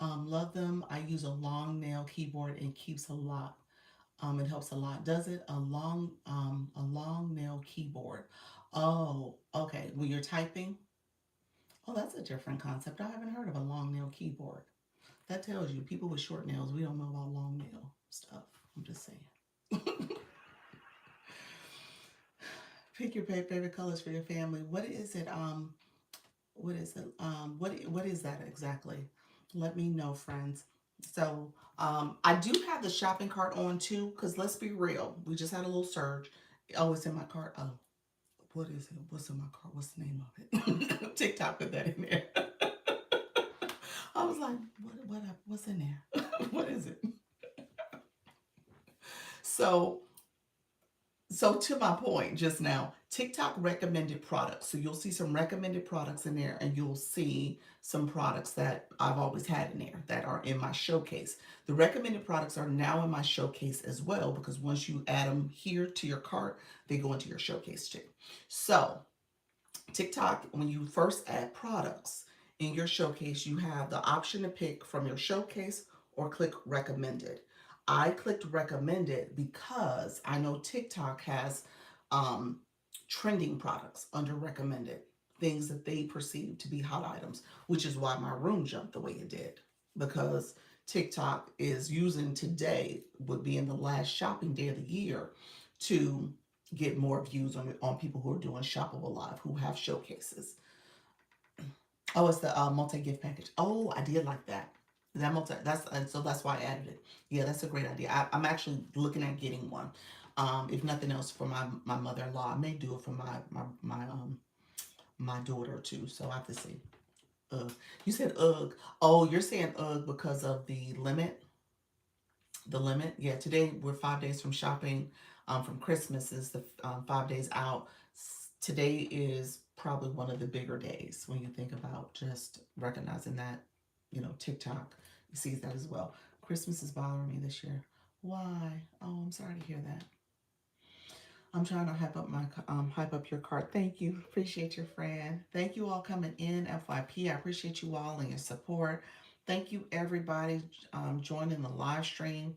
Love them. I use a long nail keyboard and keeps a lot. It helps a lot. Does it? A long nail keyboard. Oh, okay. When you're typing, oh, that's a different concept. I haven't heard of a long nail keyboard. That tells you people with short nails, we don't know about long nail stuff. I'm just saying. Pick your favorite colors for your family. What is it? What is it? What is that exactly? Let me know, friends. So I do have the shopping cart on too, because let's be real, we just had a little surge. Oh, it's in my cart. Oh, what is it? What's in my cart? What's the name of it? TikTok put that in there. I was like, what's in there? What is it? So So to my point just now, TikTok recommended products. So you'll see some recommended products in there, and you'll see some products that I've always had in there that are in my showcase. The recommended products are now in my showcase as well, because once you add them here to your cart, they go into your showcase too. So TikTok, when you first add products in your showcase, you have the option to pick from your showcase or click recommended. I clicked recommended because I know TikTok has um, trending products under recommended, things that they perceive to be hot items, which is why my room jumped the way it did. Because TikTok is using today, would be in the last shopping day of the year, to get more views on people who are doing shoppable live, who have showcases. Oh, it's the multi gift package. Oh, I did like that. That multi, that's and so that's why I added it. Yeah, that's a great idea. I'm actually looking at getting one. If nothing else, for my mother in law, I may do it for my daughter too. So I have to see. Ugh. You said ugh. Oh, you're saying ugh because of the limit. The limit. Yeah, today we're 5 days from shopping. From Christmas is the 5 days out. Today is probably one of the bigger days when you think about just recognizing that, TikTok sees that as well. Christmas is bothering me this year. Why? Oh, I'm sorry to hear that. I'm trying to hype up your cart. Thank you. Appreciate your friend. Thank you all coming in, FYP. I appreciate you all and your support. Thank you everybody joining the live stream.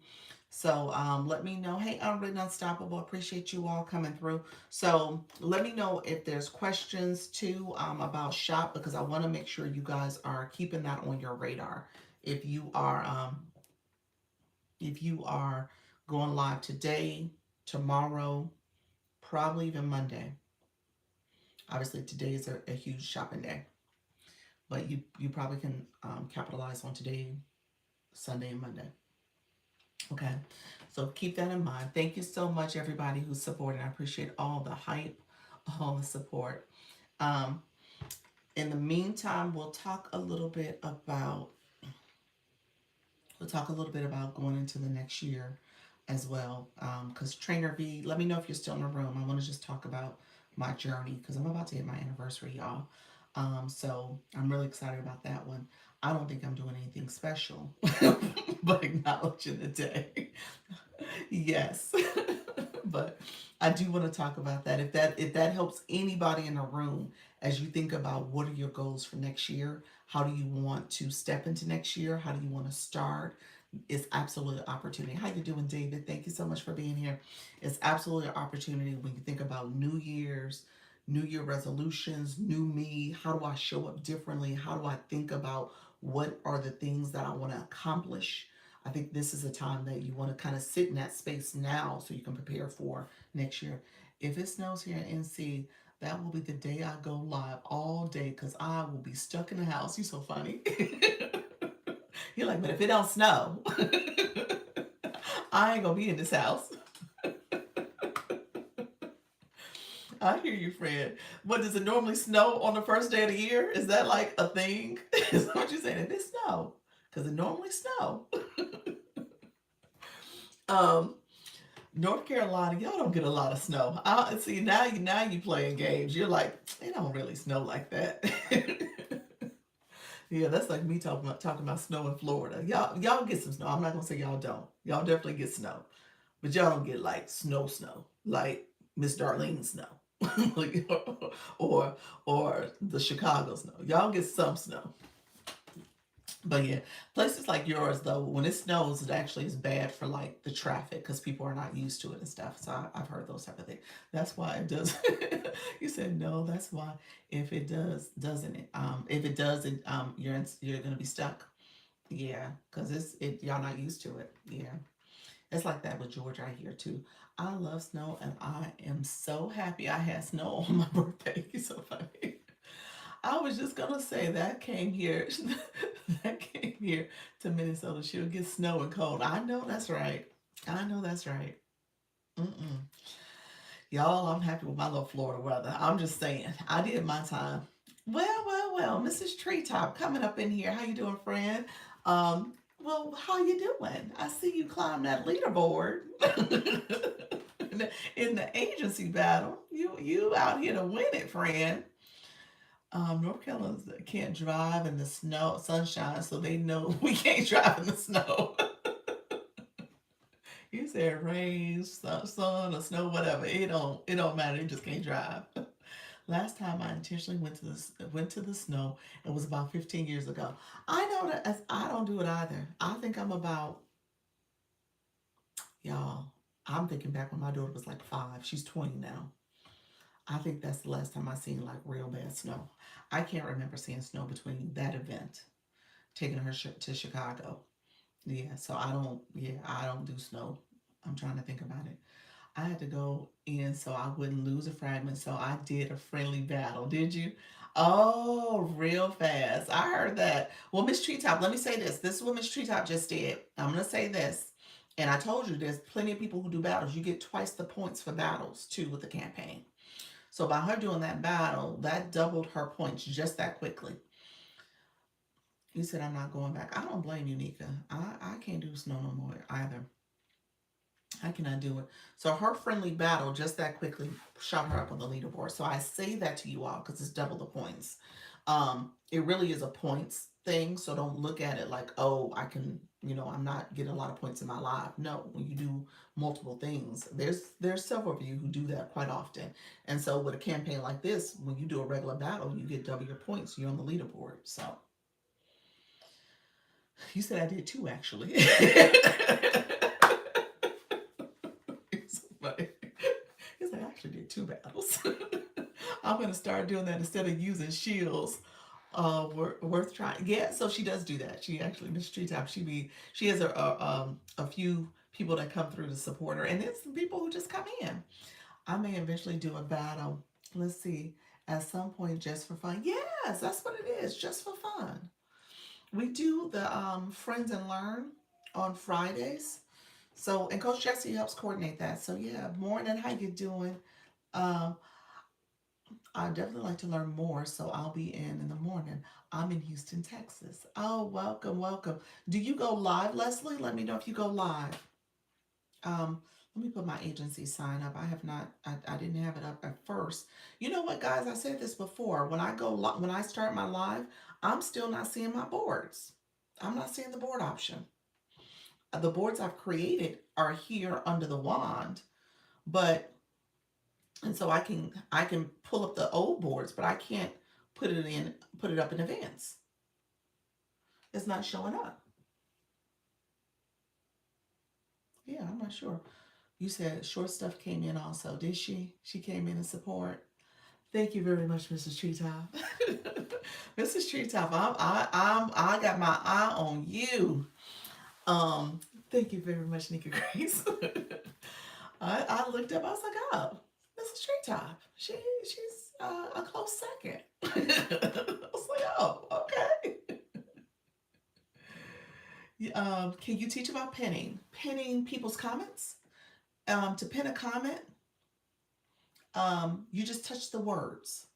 So let me know. Hey, Unwritten Unstoppable. Appreciate you all coming through. So let me know if there's questions too about shop, because I want to make sure you guys are keeping that on your radar. If you are going live today, tomorrow, probably even Monday. Obviously, today is a huge shopping day, but you probably can capitalize on today, Sunday, and Monday. Okay, so keep that in mind. Thank you so much, everybody who's supporting. I appreciate all the hype, all the support. Um, in the meantime, we'll talk a little bit about going into the next year as well. Because Trainer V, let me know if you're still in the room. I want to just talk about my journey, because I'm about to hit my anniversary, y'all. So I'm really excited about that one. I don't think I'm doing anything special, but acknowledging the day. Yes. But I do want to talk about that. If that helps anybody in the room as you think about what are your goals for next year, how do you want to step into next year, how do you want to start? It's absolutely an opportunity. How you doing, David? Thank you so much for being here. It's absolutely an opportunity when you think about New Year's, New Year resolutions, new me. How do I show up differently? How do I think about what are the things that I want to accomplish? I think this is a time that you want to kind of sit in that space now so you can prepare for next year. If it snows here in NC, that will be the day I go live all day because I will be stuck in the house. You're so funny. You're like, but if it don't snow, I ain't gonna be in this house. I hear you, friend. What does it normally snow on the first day of the year? Is that like a thing? Is that what you're saying? If it snow, because it normally snow. um, North Carolina, y'all don't get a lot of snow. I see now you playing games. You're like, it don't really snow like that. Yeah, that's like me talking about snow in Florida. Y'all get some snow. I'm not gonna say y'all don't. Y'all definitely get snow, but y'all don't get like snow like Miss Darlene snow, like, or the Chicago snow. Y'all get some snow, but yeah, places like yours though, when it snows, it actually is bad for like the traffic because people are not used to it and stuff. So I've heard those type of things. That's why it does. You said no. That's why if it doesn't it? If it doesn't, you're gonna be stuck. Yeah, because y'all not used to it. Yeah, it's like that with Georgia. I hear too. I love snow, and I am so happy I had snow on my birthday. It's so funny. I was just gonna say that came here, that came here to Minnesota. She'll get snow and cold. I know that's right. I know that's right. Mm-mm. Y'all, I'm happy with my little Florida weather. I'm just saying, I did my time. Well, Mrs. Treetop coming up in here. How you doing, friend? Well, how you doing? I see you climb that leaderboard in the agency battle. You out here to win it, friend. North Carolina can't drive in the snow, sunshine, so they know we can't drive in the snow. You said rain, sun, or snow, whatever. It don't matter. You just can't drive. Last time I intentionally went to the snow, it was about 15 years ago. I know that I don't do it either. I think I'm about y'all. I'm thinking back when my daughter was like 5. She's 20 now. I think that's the last time I seen like real bad snow. I can't remember seeing snow between that event, taking her to Chicago. Yeah, so I don't do snow. I'm trying to think about it. I had to go in so I wouldn't lose a fragment. So I did a friendly battle. Did you? Oh, real fast. I heard that. Well, Miss Treetop, let me say this. This is what Miss Treetop just did. I'm going to say this. And I told you there's plenty of people who do battles. You get twice the points for battles too with the campaign. So by her doing that battle, that doubled her points just that quickly. You said I'm not going back. I don't blame you, Nika. I can't do snow no more either. I cannot do it. So her friendly battle just that quickly shot her up on the leaderboard. So I say that to you all because it's double the points. It really is a points thing. So don't look at it like, oh, I'm not getting a lot of points in my life. No, when you do multiple things, there's several of you who do that quite often. And so with a campaign like this, when you do a regular battle, you get double your points. You're on the leaderboard. So you said I did too, actually. It's funny. He's like, I actually did 2 battles. I'm gonna start doing that instead of using shields. Worth trying. Yeah, so she does do that. She actually, Miss Treetop, she has a few people that come through to support her, and it's people who just come in. I may eventually do a battle. Let's see, at some point, just for fun. Yes, that's what it is, just for fun. We do the Friends and Learn on Fridays. So, and Coach Jesse helps coordinate that. So, yeah, morning, how you doing? Um, I definitely like to learn more, so I'll be in the morning. I'm in Houston, Texas. Oh, welcome, welcome. Do you go live, Leslie? Let me know if you go live. Let me put my agency sign up. I have not. I didn't have it up at first. You know what, guys? I said this before. When I start my live, I'm still not seeing my boards. I'm not seeing the board option. The boards I've created are here under the wand, but and so I can pull up the old boards, but I can't put it up in advance. It's not showing up. Yeah, I'm not sure. You said short stuff came in also. Did she? She came in and support. Thank you very much, Mrs. Treetop. Mrs. Treetop, I got my eye on you. Um, Thank you very much, Nikki Grace. I looked up. I was like, oh, Mrs. Treetop. She's a close second. I was like, oh, okay. Can you teach about pinning? Pinning people's comments. To pin a comment, you just touch the words,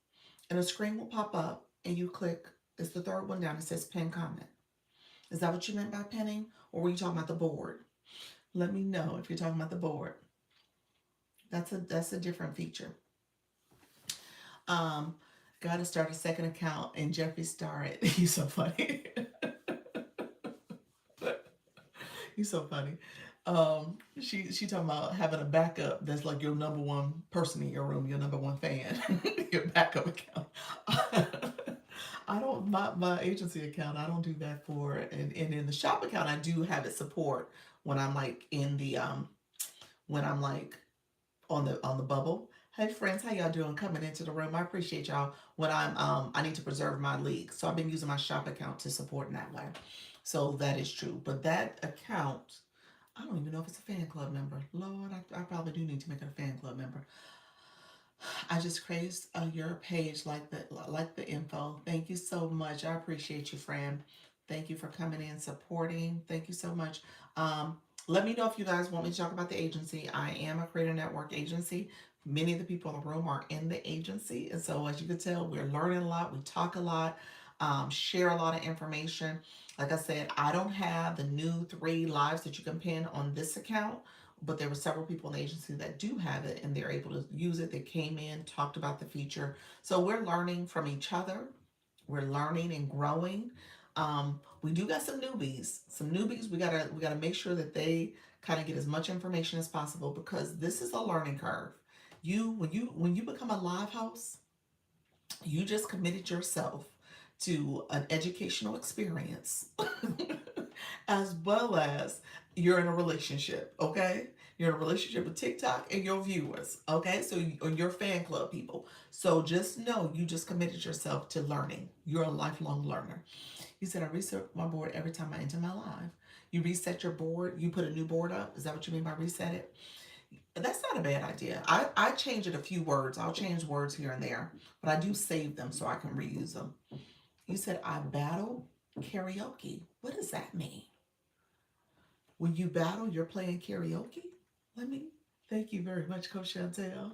and a screen will pop up, and you click. It's the third one down. It says pin comment. Is that what you meant by pinning, or were you talking about the board? Let me know if you're talking about the board. That's a different feature. Um, Got to start a second account, and Jeffrey started. He's so funny. He's so funny. She talking about having a backup that's like your number one person in your room, your number one fan, your backup account. I don't my agency account. I don't do that for, and in the shop account I do have it support when I'm like in the when I'm like on the bubble. Hey friends, how y'all doing? Coming into the room. I appreciate y'all. When I need to preserve my league. So I've been using my shop account to support in that way. So that is true. But that account, I don't even know if it's a fan club member. Lord, I probably do need to make it a fan club member. I just crazed your page like the info. Thank you so much. I appreciate you, friend. Thank you for coming in, supporting. Thank you so much. Let me know if you guys want me to talk about the agency. I am a Creator Network agency. Many of the people in the room are in the agency. And so, as you can tell, we're learning a lot. We talk a lot, share a lot of information. Like I said, I don't have the new 3 lives that you can pin on this account, but there were several people in the agency that do have it and they're able to use it. They came in, talked about the feature. So we're learning from each other. We're learning and growing. We do got some newbies. Some newbies. We gotta make sure that they kind of get as much information as possible because this is a learning curve. When you become a live host, you just committed yourself to an educational experience as well as you're in a relationship, okay? You're in a relationship with TikTok and your viewers, okay? So, or your fan club people. So just know you just committed yourself to learning. You're a lifelong learner. You said, I reset my board every time I enter my live. You reset your board, you put a new board up. Is that what you mean by reset it? That's not a bad idea. I change it a few words. I'll change words here and there, but I do save them so I can reuse them. You said, I battle karaoke. What does that mean? When you battle, you're playing karaoke? Let me thank you very much, Coach Chantel.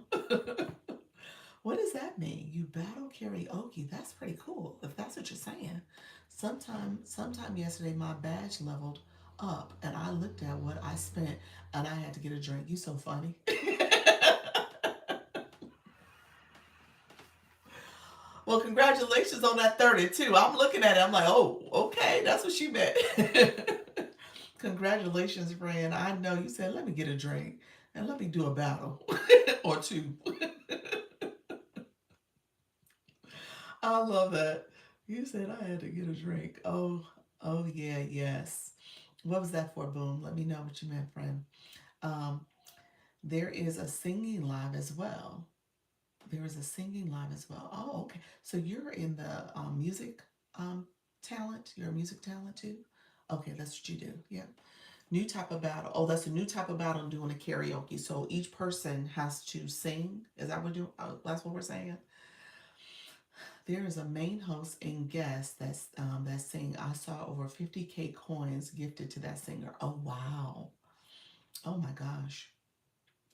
What does that mean? You battle karaoke. That's pretty cool, if that's what you're saying. Sometime yesterday my badge leveled up and I looked at what I spent and I had to get a drink. You so funny. Well, congratulations on that 32. I'm looking at it. I'm like, oh, okay, that's what she meant. Congratulations, friend. I know you said, let me get a drink and let me do a battle or two. I love that. You said I had to get a drink. Oh yeah, yes. What was that for, Boom? Let me know what you meant, friend. Um, there is a singing live as well. There is a singing live as well. Oh, okay. So you're in the music talent. You're a music talent too. Okay, that's what you do. Yeah. New type of battle. Oh, that's a new type of battle doing a karaoke. So each person has to sing. Is that what you? Oh, that's what we're saying. There is a main host and guest that's saying I saw over 50K coins gifted to that singer. Oh wow. Oh my gosh.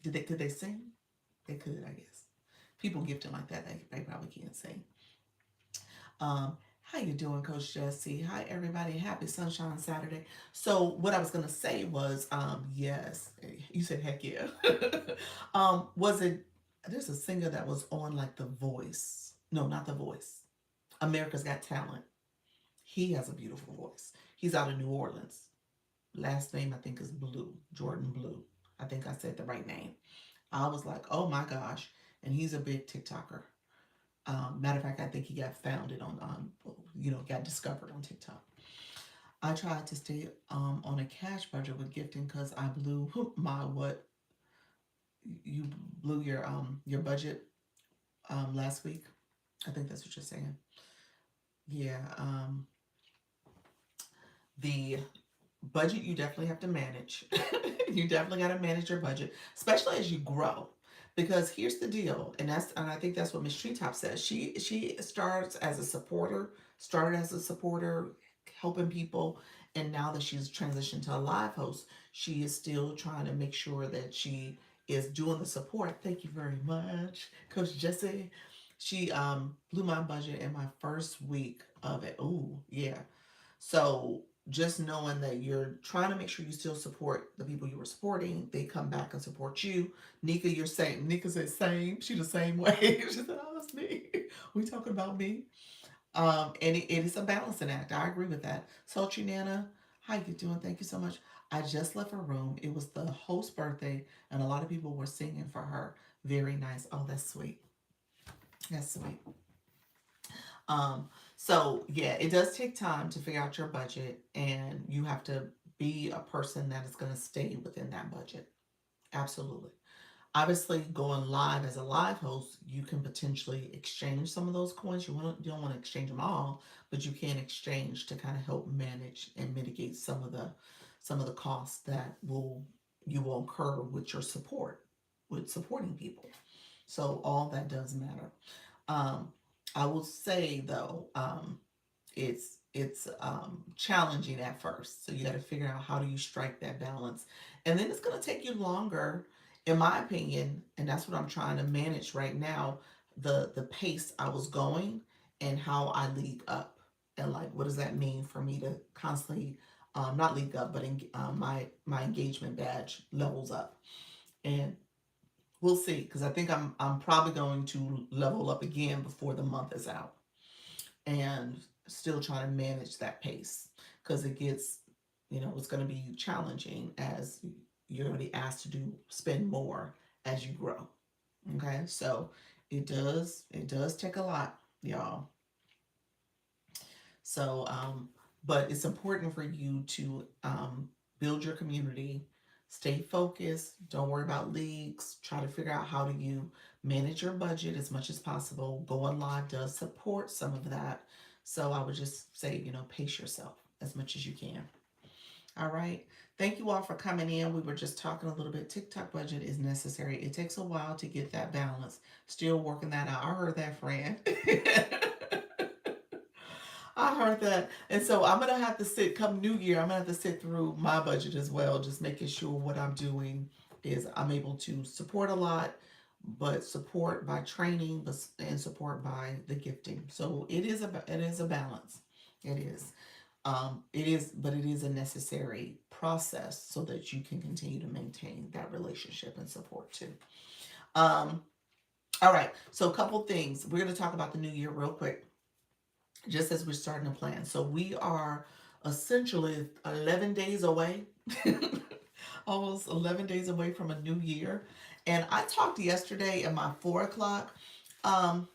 Could they sing? They could, I guess. People gifting like that, they probably can't sing. How you doing, Coach Jesse? Hi everybody. Happy Sunshine Saturday. So what I was gonna say was, yes, you said heck yeah. Was it there's a singer that was on like The Voice. No, not The Voice. America's Got Talent. He has a beautiful voice. He's out of New Orleans. Last name I think is Blue, Jordan Blue. I think I said the right name. I was like, oh my gosh. And he's a big TikToker. Matter of fact, I think he got founded got discovered on TikTok. I tried to stay on a cash budget with gifting because I blew my what? You blew your budget last week. I think that's what you're saying. Yeah. The budget you definitely have to manage. You definitely got to manage your budget, especially as you grow. Because here's the deal, and I think that's what Miss Treetop says. She starts as a supporter, started as a supporter, helping people, and now that she's transitioned to a live host, she is still trying to make sure that she is doing the support. Thank you very much, Coach Jesse. She blew my budget in my first week of it. Oh yeah, so just knowing that you're trying to make sure you still support the people you were supporting, they come back and support you. Nika, you're same. Nika said same. She the same way. She said, "Oh, it's me. We talking about me." And it is a balancing act. I agree with that. Sultry Nana, how you doing? Thank you so much. I just left her room. It was the host's birthday, and a lot of people were singing for her. Very nice. Oh, that's sweet. That's sweet. Um, so yeah, it does take time to figure out your budget, and you have to be a person that is going to stay within that budget. Absolutely. Obviously, going live as a live host, you can potentially exchange some of those coins. You don't want to exchange them all, but you can exchange to kind of help manage and mitigate some of the costs that will you will incur with your support, with supporting people. So all that does matter. Um, I will say though, it's challenging at first. So you got to figure out how do you strike that balance, and then it's going to take you longer, in my opinion. And that's what I'm trying to manage right now. The pace I was going and how I league up, and like what does that mean for me to constantly not league up, but my engagement badge levels up, and we'll see because I think I'm probably going to level up again before the month is out, and still trying to manage that pace because it gets, it's going to be challenging as you're going to be asked to do spend more as you grow. Okay, so it does take a lot, y'all. So but it's important for you to build your community, stay focused, don't worry about leagues, try to figure out how do you manage your budget as much as possible. Going live does support some of that. So I would just say, pace yourself as much as you can. All right. Thank you all for coming in. We were just talking a little bit. TikTok budget is necessary. It takes a while to get that balance. Still working that out. I heard that, friend. I heard that. And so I'm going to have to come New Year, I'm going to have to sit through my budget as well, just making sure what I'm doing is I'm able to support a lot, but support by training, and support by the gifting. So it is a balance. It is. But it is a necessary process so that you can continue to maintain that relationship and support too. Um, all right. So a couple things. We're going to talk about the new year real quick just as we're starting to plan. So we are essentially 11 days away, almost 11 days away from a new year. And I talked yesterday at my 4 o'clock. Um,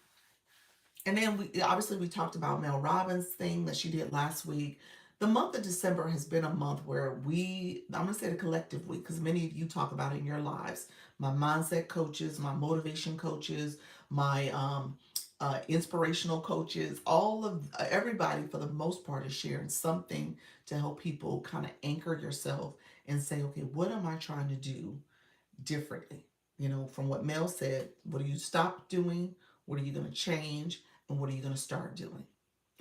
and then we talked about Mel Robbins' thing that she did last week. The month of December has been a month where I'm going to say the collective week, because many of you talk about it in your lives. My mindset coaches, my motivation coaches, my inspirational coaches, all of everybody for the most part is sharing something to help people kind of anchor yourself and say, okay, what am I trying to do differently? From what Mel said, what do you stop doing? What are you going to change? And what are you going to start doing?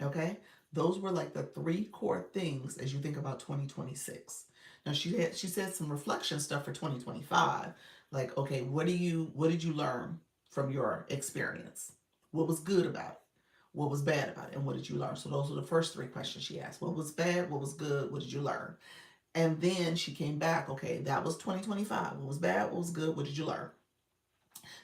Okay? Those were like the three core things as you think about 2026. Now she said some reflection stuff for 2025. Like, okay, what did you learn from your experience? What was good about it? What was bad about it? And what did you learn? So those were the first three questions she asked. What was bad? What was good? What did you learn? And then she came back, okay, that was 2025. What was bad? What was good? What did you learn?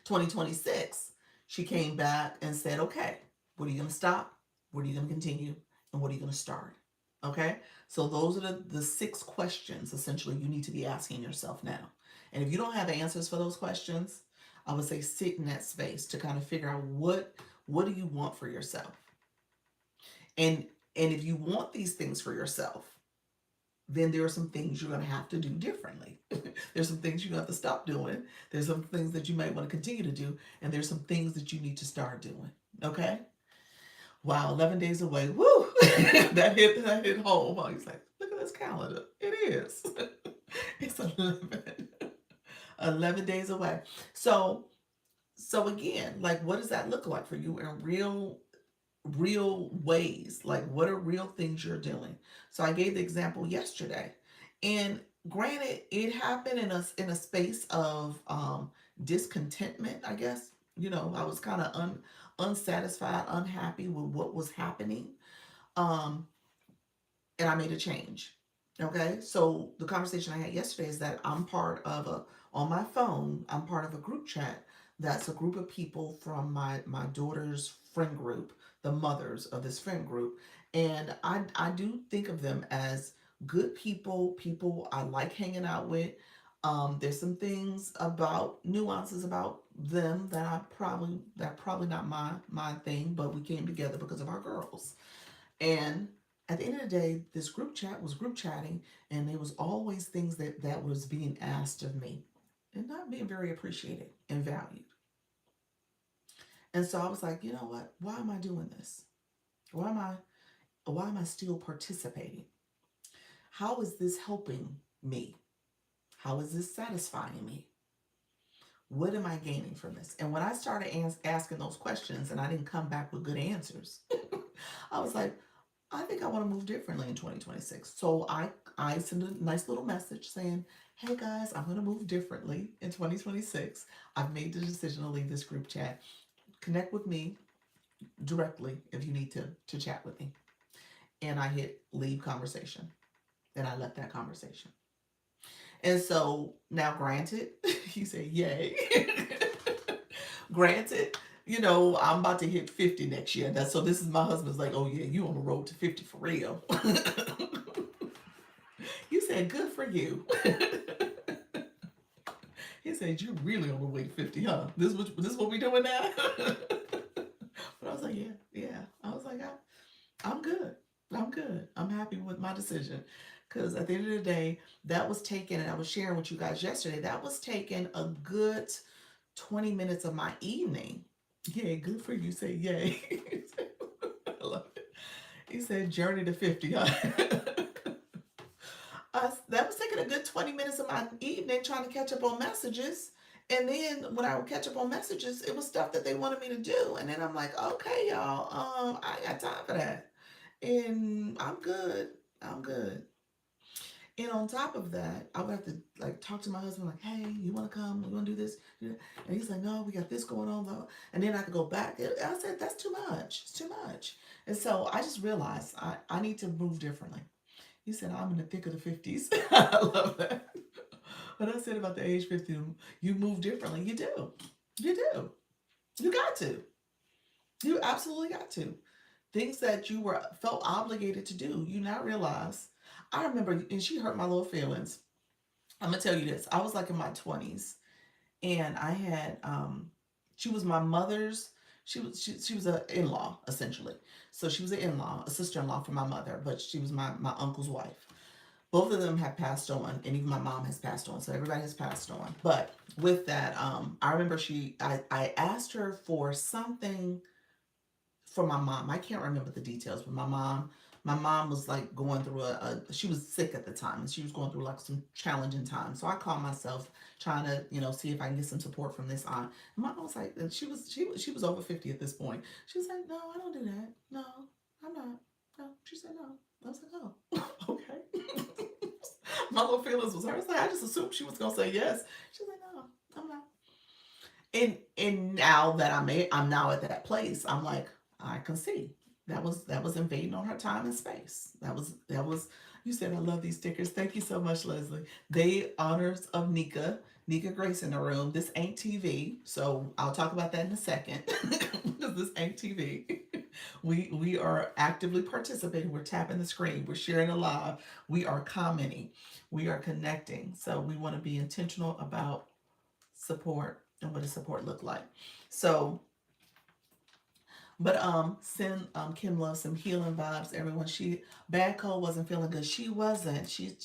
2026, she came back and said, okay, what are you going to stop? What are you going to continue? And what are you going to start? Okay, so those are the six questions essentially you need to be asking yourself now. And if you don't have answers for those questions, I would say sit in that space to kind of figure out what do you want for yourself. And if you want these things for yourself, then there are some things you're going to have to do differently. There's some things you have to stop doing. There's some things that you might want to continue to do, and there's some things that you need to start doing. Okay? Wow, 11 days away. Woo! that hit home. I was like, look at this calendar. It is. It's 11 days away. So again, like what does that look like for you in real ways? Like what are real things you're doing? So I gave the example yesterday. And granted, it happened in a space of discontentment, I guess. I was kind of unsatisfied, unhappy with what was happening. Um, and I made a change. Okay, so the conversation I had yesterday is that on my phone, I'm part of a group chat that's a group of people from my daughter's friend group, the mothers of this friend group. And I do think of them as good people I like hanging out with. There's some things about nuances about them that probably not my thing, but we came together because of our girls. And at the end of the day, this group chat was group chatting, and there was always things that was being asked of me and not being very appreciated and valued. And so I was like, you know what? Why am I doing this? Why am I why am I still participating? How is this helping me? How is this satisfying me? What am I gaining from this? And when I started asking those questions and I didn't come back with good answers, I was like, I think I want to move differently in 2026. So I sent a nice little message saying, hey guys, I'm going to move differently in 2026. I've made the decision to leave this group chat. Connect with me directly if you need to chat with me. And I hit leave conversation. Then I left that conversation. And so now, granted, he said, yay. Granted, I'm about to hit 50 next year. So this is my husband's like, oh yeah, you on the road to 50 for real. You said, good for you. He said, you really on the way to 50, huh? This what we doing now? But I was like, yeah. I was like, I'm good. I'm good. I'm happy with my decision. Because at the end of the day, that was taken, and I was sharing with you guys yesterday, that was taken a good 20 minutes of my evening. Yeah, good for you. Say yay. I love it. He said, journey to 50. That was taking a good 20 minutes of my evening trying to catch up on messages. And then when I would catch up on messages, it was stuff that they wanted me to do. And then I'm like, okay, y'all, I ain't got time for that. And I'm good. I'm good. And on top of that, I would have to like talk to my husband, like, hey, you want to come? You want to do this? And he's like, no, we got this going on, though. And then I could go back. I said, that's too much. It's too much. And so I just realized I need to move differently. He said, I'm in the thick of the 50s. I love that. But I said about the age 50, you move differently. You do. You do. You got to. You absolutely got to. Things that you were felt obligated to do, you now realize. I remember, and she hurt my little feelings. I'm gonna tell you this. I was like in my 20s, and I had she was my mother's. She was an in-law essentially. So she was an in-law, a sister-in-law for my mother, but she was my uncle's wife. Both of them have passed on, and even my mom has passed on. So everybody has passed on. But with that, I remember I asked her for something for my mom. I can't remember the details, but my mom was like going through she was sick at the time, and she was going through like some challenging times. So I called myself trying to, see if I can get some support from this aunt. And my mom was like, and she was over 50 at this point. She was like, no, I don't do that. No, I'm not. No. She said no. I was like, oh, okay. My little feelings was hurt. I was like, I just assumed she was gonna say yes. She was like, no, I'm not. And now that I'm now at that place, I'm like, I can see that was invading on her time and space. That was you said I love these stickers. Thank you so much, Leslie. They honors of Nika Grace in the room. This ain't TV, so I'll talk about that in a second. Because this ain't TV. We are actively participating. We're tapping the screen. We're sharing a live. We are commenting. We are connecting. So we want to be intentional about support and what does support look like. So But send Kim Love some healing vibes, everyone. Bad Cole wasn't feeling good. She wasn't. She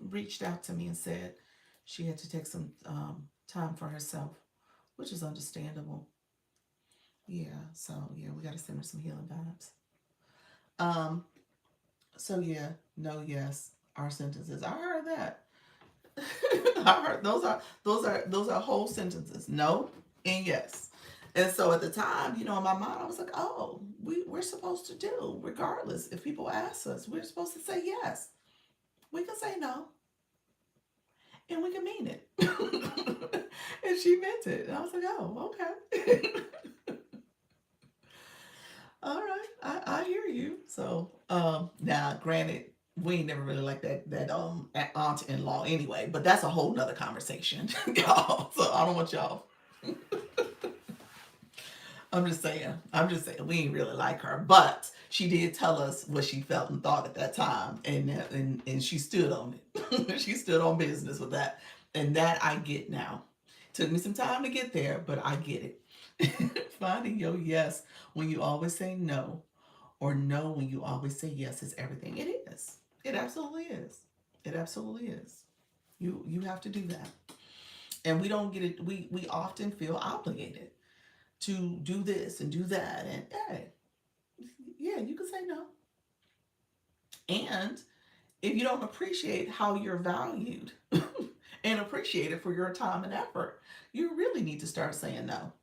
reached out to me and said she had to take some time for herself, which is understandable. Yeah, so yeah, we gotta send her some healing vibes. Um, so yeah, no, yes, our sentences. I heard that. I heard those are whole sentences. No and yes. And so at the time, in my mind, I was like, oh, we're supposed to do, regardless. If people ask us, we're supposed to say yes. We can say no, and we can mean it. And she meant it. And I was like, oh, okay. All right. I hear you. So now granted, we ain't never really like that aunt in law anyway, but that's a whole nother conversation, y'all. So I don't want y'all. I'm just saying we ain't really like her, but she did tell us what she felt and thought at that time, and she stood on it. She stood on business with that, and that I get now. Took me some time to get there, but I get it. Finding your yes when you always say no, or no when you always say yes is everything. It is. It absolutely is. It absolutely is. You have to do that, and we don't get it. We often feel obligated to do this and do that. And hey, yeah, you can say no. And if you don't appreciate how you're valued and appreciate it for your time and effort, you really need to start saying no.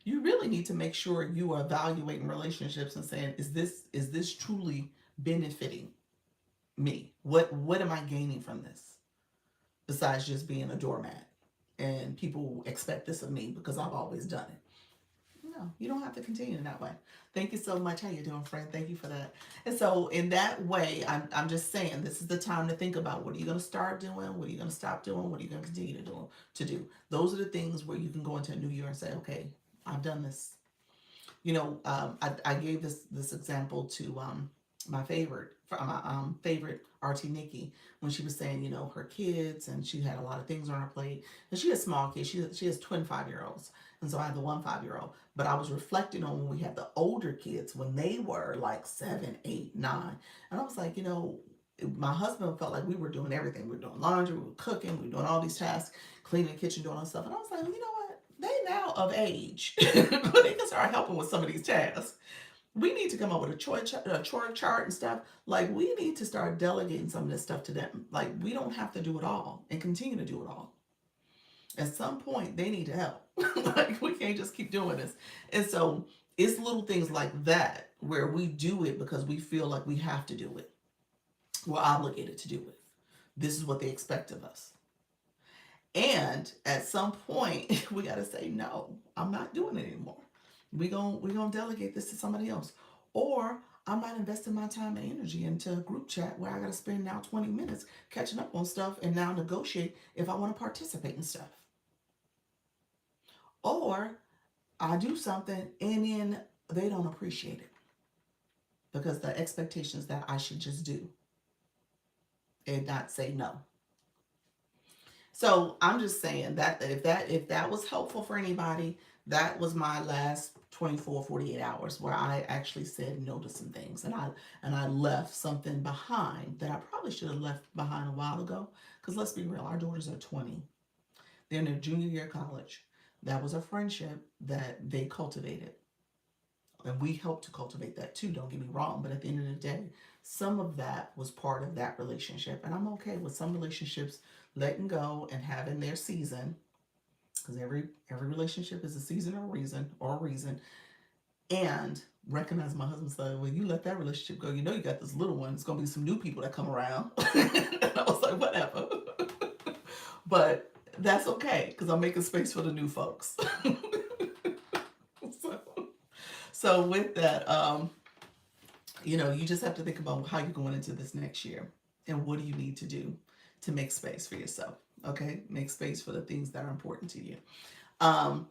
You really need to make sure you are evaluating relationships and saying, is this truly benefiting me? What am I gaining from this besides just being a doormat? And people expect this of me because I've always done it. No, you don't have to continue in that way. Thank you so much. How you doing, friend? Thank you for that. And so in that way, I'm just saying this is the time to think about what are you going to start doing, what are you going to stop doing, what are you going to continue to do. Those are the things where you can go into a new year and say, okay, I've done this. I gave this example to my favorite RT Nikki when she was saying, her kids, and she had a lot of things on her plate, and she has small kids. She has twin 5 year olds, and so I have the one 5 year old. But I was reflecting on when we had the older kids when they were like 7, 8, 9, and I was like, my husband felt like we were doing everything. We were doing laundry, we were cooking, we were doing all these tasks, cleaning the kitchen, doing all stuff, and I was like, you know what? They now of age, but they can start helping with some of these tasks. We need to come up with a chore chart and stuff. Like we need to start delegating some of this stuff to them. Like we don't have to do it all and continue to do it all. At some point, they need help. Like we can't just keep doing this. And so it's little things like that where we do it because we feel like we have to do it. We're obligated to do it. This is what they expect of us. And at some point, we got to say, no, I'm not doing it anymore. We gonna delegate this to somebody else, or I'm not investing my time and energy into a group chat where I got to spend now 20 minutes catching up on stuff and now negotiate if I want to participate in stuff. Or I do something and then they don't appreciate it because the expectations that I should just do and not say no. So I'm just saying that if that was helpful for anybody, that was my last 24, 48 hours where I actually said no to some things, and I left something behind that I probably should have left behind a while ago. Because let's be real, our daughters are 20. They're in their junior year of college. That was a friendship that they cultivated. And we helped to cultivate that too, don't get me wrong. But at the end of the day, some of that was part of that relationship. And I'm okay with some relationships letting go and having their season. Because every relationship is a season or a reason. And recognize my husband said, well, you let that relationship go, you got this little one. It's gonna be some new people that come around. And I was like, whatever. But that's okay, because I'm making space for the new folks. so, so with that, you just have to think about how you're going into this next year and what do you need to do to make space for yourself. Okay, make space for the things that are important to you. Um,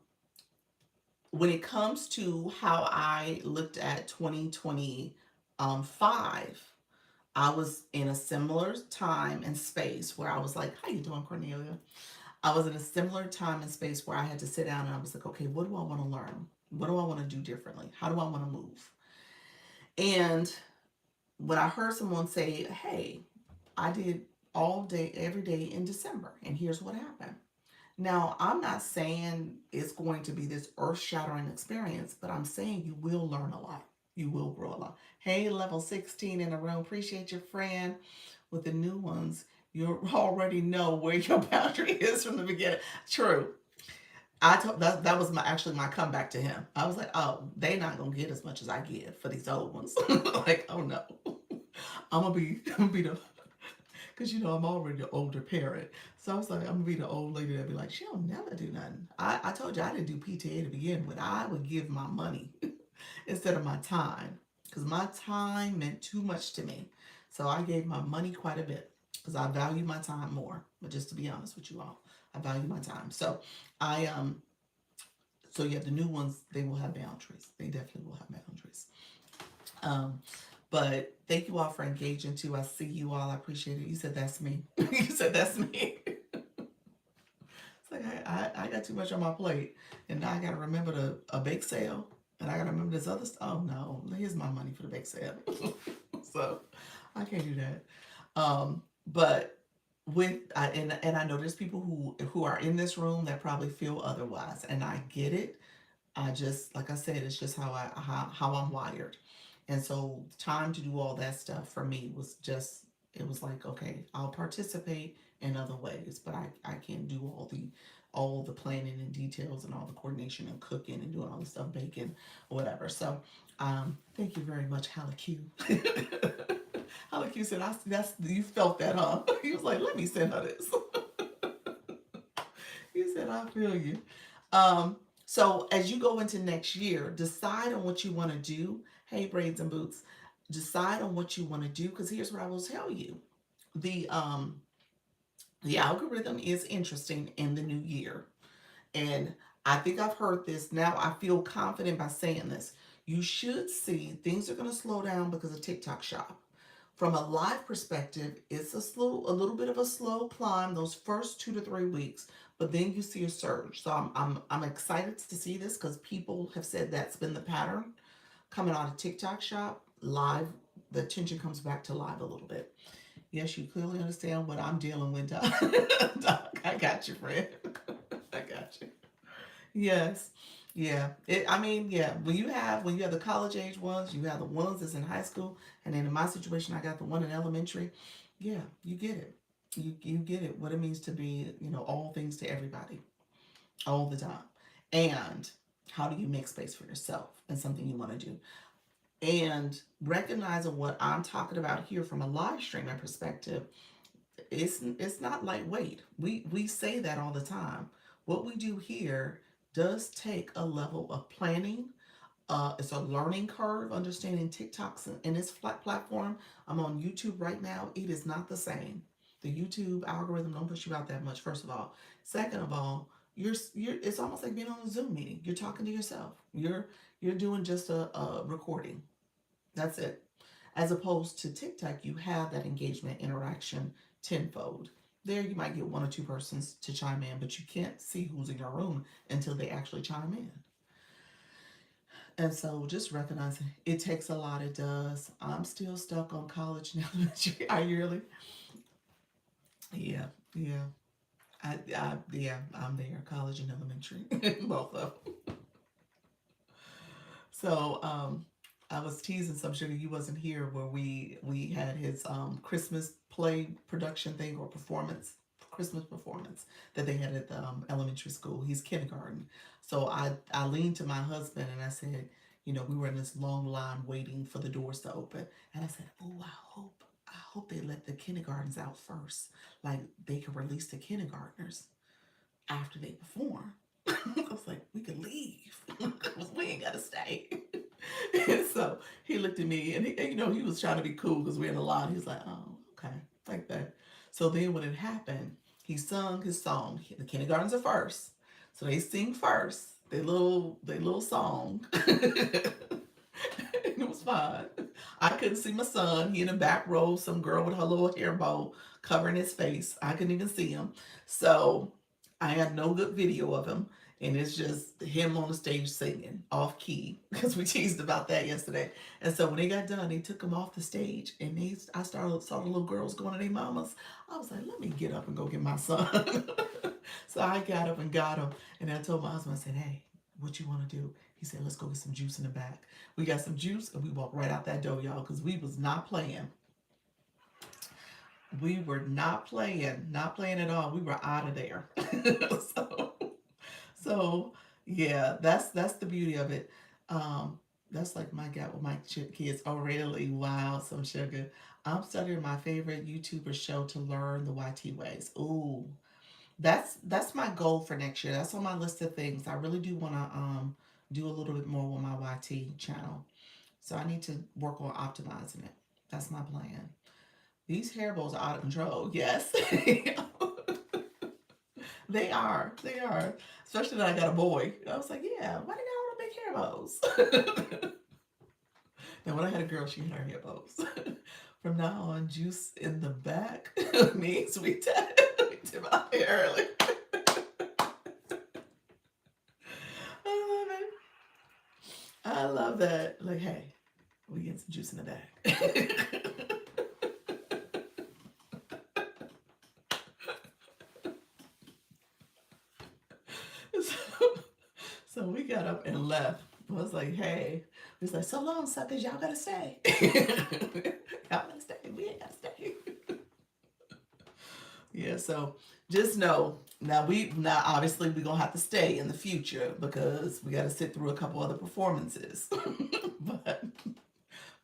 when it comes to how I looked at 2025, I was in a similar time and space where I was like, how you doing, Cornelia? I was in a similar time and space where I had to sit down and I was like, okay, what do I want to learn? What do I want to do differently? How do I want to move? And when I heard someone say, hey, I did all day, every day in December, and here's what happened. Now, I'm not saying it's going to be this earth shattering experience, but I'm saying you will learn a lot. You will grow a lot. Hey, level 16 in the room. Appreciate your friend. With the new ones, you already know where your boundary is from the beginning. True. I told that was my actually my comeback to him. I was like, oh, they not gonna get as much as I get for these old ones. Like, oh no, I'm gonna be the because I'm already the older parent. So I was like, I'm gonna be the old lady that be like, she'll never do nothing. I told you I didn't do PTA to begin with. I would give my money instead of my time because my time meant too much to me. So I gave my money quite a bit because I value my time more. But just to be honest with you all, I value my time. So I so yeah, the new ones they will have boundaries. They definitely will have boundaries. Um, but thank you all for engaging too. I see you all. I appreciate it. You said that's me. You said that's me. It's like I got too much on my plate, and now I got to remember a bake sale, and I got to remember this other stuff. Oh no, here's my money for the bake sale. So I can't do that. But and I know there's people who are in this room that probably feel otherwise, and I get it. I just like I said, it's just how I'm wired. And so time to do all that stuff for me was just it was like, okay, I'll participate in other ways, but I can't do all the planning and details and all the coordination and cooking and doing all the stuff, baking or whatever. So thank you very much, Halaku. Halaku said, that's you felt that, huh? He was like, let me send her this. He said, I feel you. Um, so as you go into next year, decide on what you want to do. Hey, braids and boots, decide on what you want to do. Because here's what I will tell you: the um, the algorithm is interesting in the new year, and I think I've heard this. Now I feel confident by saying this. You should see things are going to slow down because of TikTok Shop. From a live perspective, it's a little bit of a slow climb those first 2 to 3 weeks, but then you see a surge. So I'm excited to see this because people have said that's been the pattern coming out of TikTok Shop. Live, the attention comes back to live a little bit. Yes, you clearly understand what I'm dealing with, Doc. Doc, I got you, friend. I got you. Yes. Yeah. I mean, yeah. When you have the college age ones, you have the ones that's in high school, and then in my situation, I got the one in elementary. Yeah, you get it. You get it. What it means to be, all things to everybody, all the time, and how do you make space for yourself and something you want to do, and recognizing what I'm talking about here from a live streaming perspective. It's not lightweight. We say that all the time. What we do here does take a level of planning. It's a learning curve, understanding TikToks and its flat platform. I'm on YouTube right now. It is not the same. The YouTube algorithm don't push you out that much. First of all, second of all, you're it's almost like being on a Zoom meeting. You're talking to yourself. You're doing just a recording. That's it. As opposed to TikTok, you have that engagement interaction tenfold. There, you might get one or two persons to chime in, but you can't see who's in your room until they actually chime in. And so just recognizing it takes a lot, it does. I'm still stuck on college now. Are you really? Yeah, yeah. Yeah, I'm there, college and elementary, both of them. So, I was teasing some sugar you wasn't here where we had his Christmas play production thing or performance, Christmas performance that they had at the elementary school. He's kindergarten. So I leaned to my husband and I said, we were in this long line waiting for the doors to open. And I said, oh, I hope they let the kindergartens out first. Like they could release the kindergartners after they perform. I was like, we could leave. We ain't gotta stay. And so he looked at me and he was trying to be cool because we're in a line. He's like, oh, okay, like that. So then when it happened, he sung his song. The kindergartens are first. So they sing first, their little song. It was fine. I couldn't see my son. He in the back row, some girl with her little hair bow covering his face. I couldn't even see him. So I had no good video of him. and it's just him on the stage singing off key because we teased about that yesterday. And so when they got done, they took him off the stage, and I started saw the little girls going to their mamas. I was like, let me get up and go get my son. So I got up and got him, and I told my husband, I said, hey, what you want to do? He said, let's go get some juice in the back. We got some juice, and we walked right out that door, y'all, because we was not playing. We were not playing at all. We were out of there. so, so yeah, that's the beauty of it. Um, that's like my gap with my kids. Oh, really? Wow, some sugar. I'm studying my favorite YouTuber show to learn the YT ways. Ooh, that's my goal for next year. That's on my list of things. I really do want to do a little bit more with my YT channel. So I need to work on optimizing it. That's my plan. These hair bows are out of control. Yes. They are. They are. Especially that I got a boy. I was like, yeah, why did I want to make hair bows? Now, when I had a girl, she had her hair bows. From now on, juice in the back means we did my hair early. I love it. I love that. Like, hey, we get some juice in the back. so, so we got up and left. I was like, hey, we was like, so long, suckers, y'all gotta stay. Y'all gotta stay. We ain't gotta stay. Yeah, so just know now obviously we're gonna have to stay in the future because we gotta sit through a couple other performances. But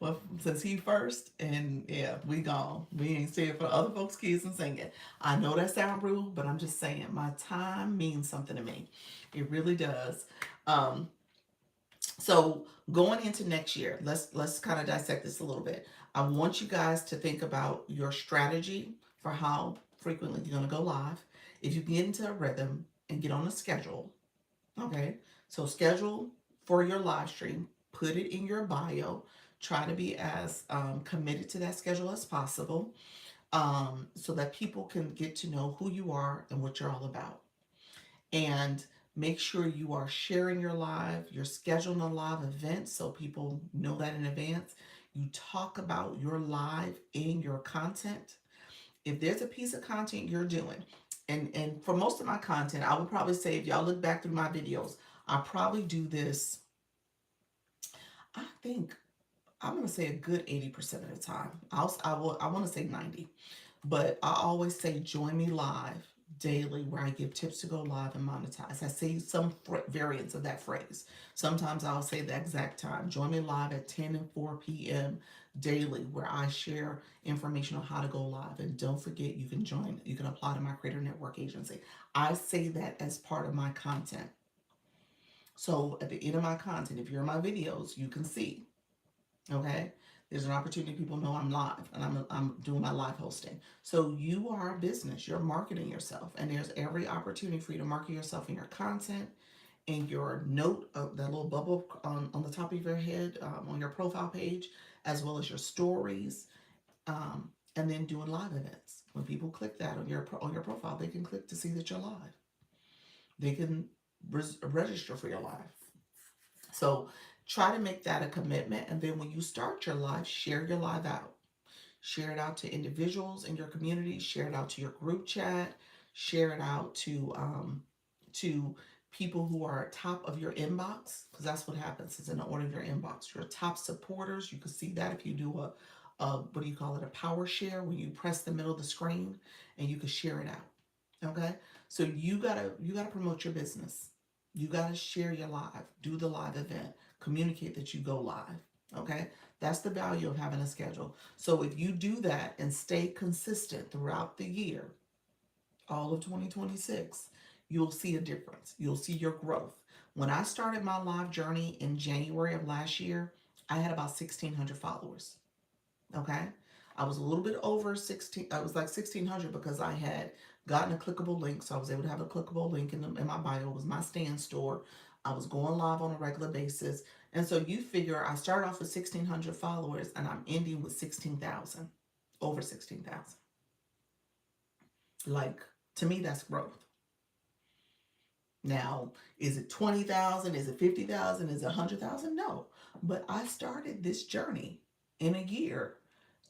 well, since he first, and yeah, we gone. We ain't staying for other folks' kids and singing. I know that sound rude, but I'm just saying my time means something to me. It really does. Um, so going into next year, let's kind of dissect this a little bit. I want you guys to think about your strategy for how frequently you're going to go live. If you get into a rhythm and get on a schedule, okay? So schedule for your live stream, put it in your bio. Try to be as committed to that schedule as possible, so that people can get to know who you are and what you're all about. And make sure you are sharing your live, you're scheduling a live event so people know that in advance. You talk about your live in your content. If there's a piece of content you're doing, and for most of my content, I would probably say if y'all look back through my videos, I probably do this, I think I'm gonna say a good 80% of the time. I want to say 90, but I always say join me live daily, where I give tips to go live and monetize. I say some variants of that phrase. Sometimes I'll say the exact time. Join me live at 10 and 4 p.m. daily, where I share information on how to go live. And don't forget, you can join. You can apply to my Creator Network agency. I say that as part of my content. So at the end of my content, if you're in my videos, you can see. Okay, there's an opportunity. People know I'm live, and I'm doing my live hosting. So you are a business. You're marketing yourself, and there's every opportunity for you to market yourself in your content, in your note of that little bubble on the top of your head, on your profile page, as well as your stories, and then doing live events. When people click that on your profile, they can click to see that you're live. They can register for your live. So try to make that a commitment. And then when you start your live, share your live out. Share it out to individuals in your community. Share it out to your group chat. Share it out to people who are top of your inbox, because that's what happens. It's in the order of your inbox. Your top supporters. You can see that if you do a what do you call it? A power share, when you press the middle of the screen and you can share it out. Okay, so you gotta promote your business. You gotta share your live, do the live event, communicate that you go live. Okay, that's the value of having a schedule. So if you do that and stay consistent throughout the year, all of 2026, you'll see a difference. You'll see your growth. When I started my live journey in January of last year, I had about 1,600 followers. Okay, I was a little bit over 16. I was like 1,600 because I had gotten a clickable link, so I was able to have a clickable link in my bio. It was my stand store. I was going live on a regular basis, and so you figure I started off with 1,600 followers, and I'm ending with 16,000, over 16,000. Like, to me, that's growth. Now, is it 20,000? Is it 50,000? Is it 100,000? No. But I started this journey in a year,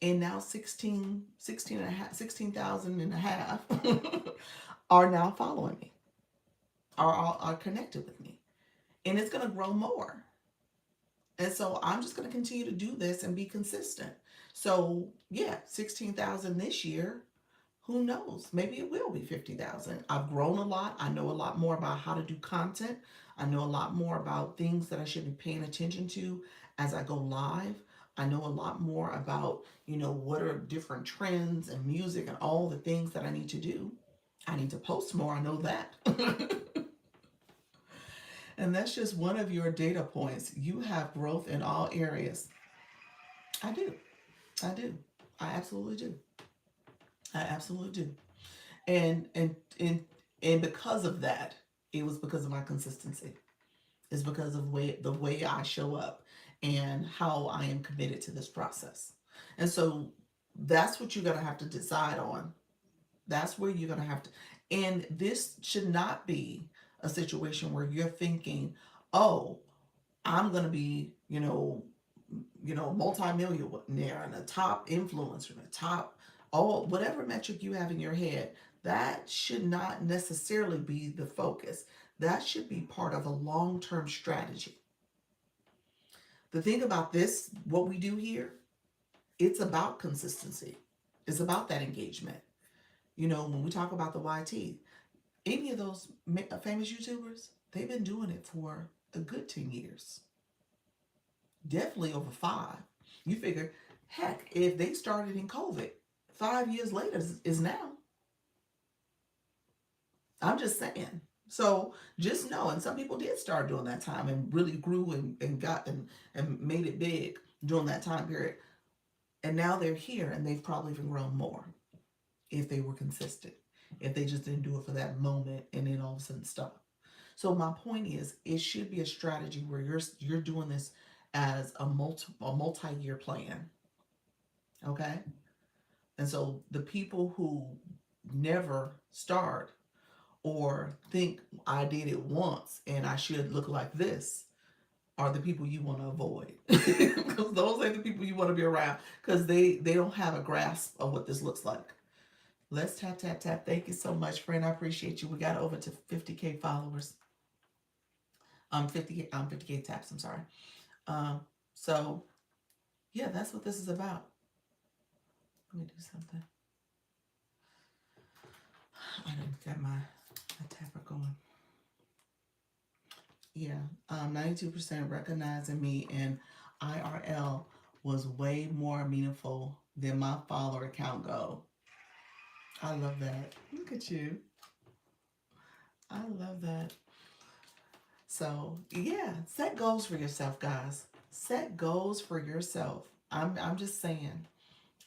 and now 16,000 and a half are now following me, are connected with me. And it's going to grow more. And so I'm just going to continue to do this and be consistent. So, yeah, 16,000 this year. Who knows? Maybe it will be 50,000. I've grown a lot. I know a lot more about how to do content. I know a lot more about things that I should be paying attention to as I go live. I know a lot more about, what are different trends and music and all the things that I need to do. I need to post more. I know that. And that's just one of your data points. You have growth in all areas. I do. I do. I absolutely do. I absolutely do. And because of that, it was because of my consistency. It's because of the way I show up and how I am committed to this process. And so that's what you're gonna have to decide on. That's where you're gonna have to. And this should not be a situation where you're thinking, oh, I'm gonna be, multi-millionaire and a top influencer and a top, all whatever metric you have in your head. That should not necessarily be the focus. That should be part of a long-term strategy. The thing about this, what we do here, it's about consistency. It's about that engagement. When we talk about the YT, any of those famous YouTubers, they've been doing it for a good 10 years, definitely over 5. You figure, heck, if they started in COVID, 5 years later is now. I'm just saying. So just know, and some people did start during that time and really grew and got and made it big during that time period. And now they're here and they've probably even grown more if they were consistent, if they just didn't do it for that moment and then all of a sudden stop. So my point is, it should be a strategy where you're doing this as a multi-year plan. Okay? And so the people who never start or think I did it once and I should look like this are the people you want to avoid. Because those are the people you want to be around, because they don't have a grasp of what this looks like. Let's tap, tap, tap. Thank you so much, friend. I appreciate you. We got over to 50K followers. 50K taps, I'm sorry. Um, so yeah, that's what this is about. Let me do something. I done got my tapper going. Yeah, 92% recognizing me in IRL was way more meaningful than my follower count goal. I love that. Look at you. I love that. So yeah, set goals for yourself, guys. Set goals for yourself. I'm just saying,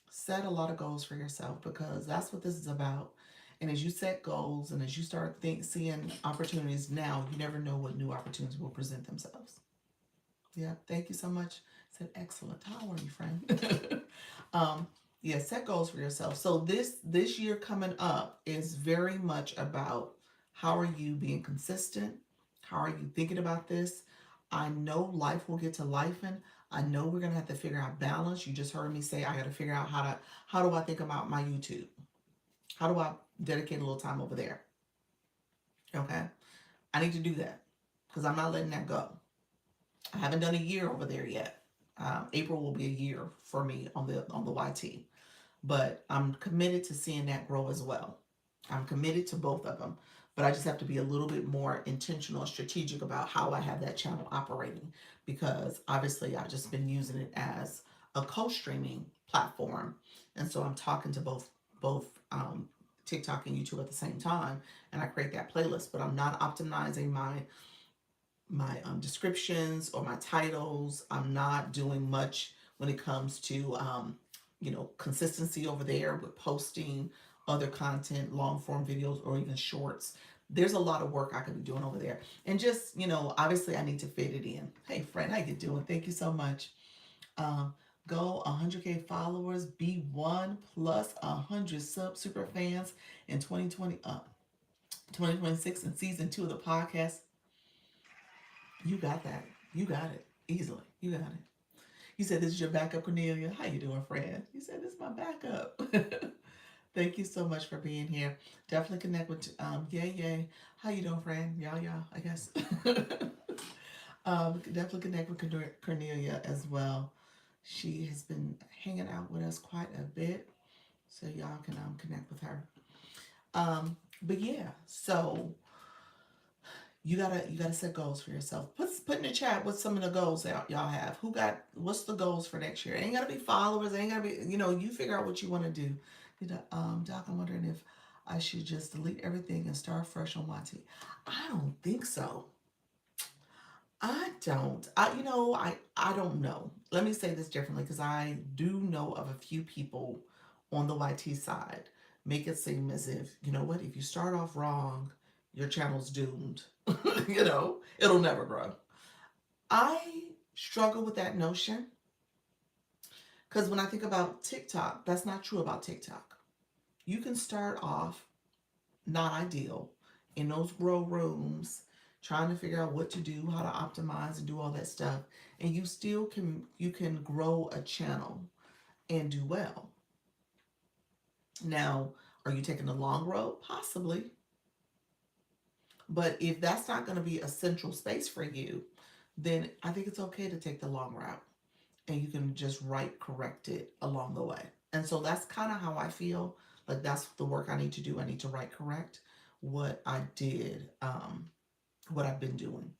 set a lot of goals for yourself, because that's what this is about. And as you set goals and as you start seeing opportunities now, you never know what new opportunities will present themselves. Yeah, thank you so much. Said excellent. How are you, friend? Yeah, set goals for yourself. So this year coming up is very much about how are you being consistent? How are you thinking about this? I know life will get to life, and I know we're gonna have to figure out balance. You just heard me say I got to figure out how do I think about my YouTube? How do I dedicate a little time over there? Okay, I need to do that because I'm not letting that go. I haven't done a year over there yet. April will be a year for me on the YT, but I'm committed to seeing that grow as well. I'm committed to both of them, but I just have to be a little bit more intentional and strategic about how I have that channel operating, because obviously I've just been using it as a co-streaming platform, and so I'm talking to both TikTok and YouTube at the same time, and I create that playlist, but I'm not optimizing my descriptions or my titles. I'm not doing much when it comes to consistency over there with posting other content, long form videos, or even shorts. There's a lot of work I could be doing over there. And just, obviously I need to fit it in. Hey friend, how you doing? Thank you so much. Go 100K followers, be one plus 100 super fans in 2020. 2026 and season 2 of the podcast. You got that. You got it easily. You got it. You said this is your backup, Cornelia. How you doing, friend? You said this is my backup. Thank you so much for being here. Definitely connect with Yay Yay. How you doing, friend? Y'all, I guess. Definitely connect with Cornelia as well. She has been hanging out with us quite a bit, so y'all can connect with her. But yeah, so you gotta set goals for yourself. Put in the chat what some of the goals that y'all have. What's the goals for next year? It ain't gotta be followers. It ain't gotta be you figure out what you want to do. Doc, I'm wondering if I should just delete everything and start fresh on YT. I don't think so. I don't. I don't know. Let me say this differently because I do know of a few people on the YT side make it seem as if, you know what, if you start off wrong, your channel's doomed. It'll never grow. I struggle with that notion because when I think about TikTok, that's not true about TikTok. You can start off not ideal in those grow rooms trying to figure out what to do, how to optimize and do all that stuff, and you can grow a channel and do well. Now, are you taking the long road? Possibly. But if that's not going to be a central space for you, then I think it's okay to take the long route and you can just correct it along the way. And so that's kind of how I feel. Like that's the work I need to do. I need to correct what I did, what I've been doing,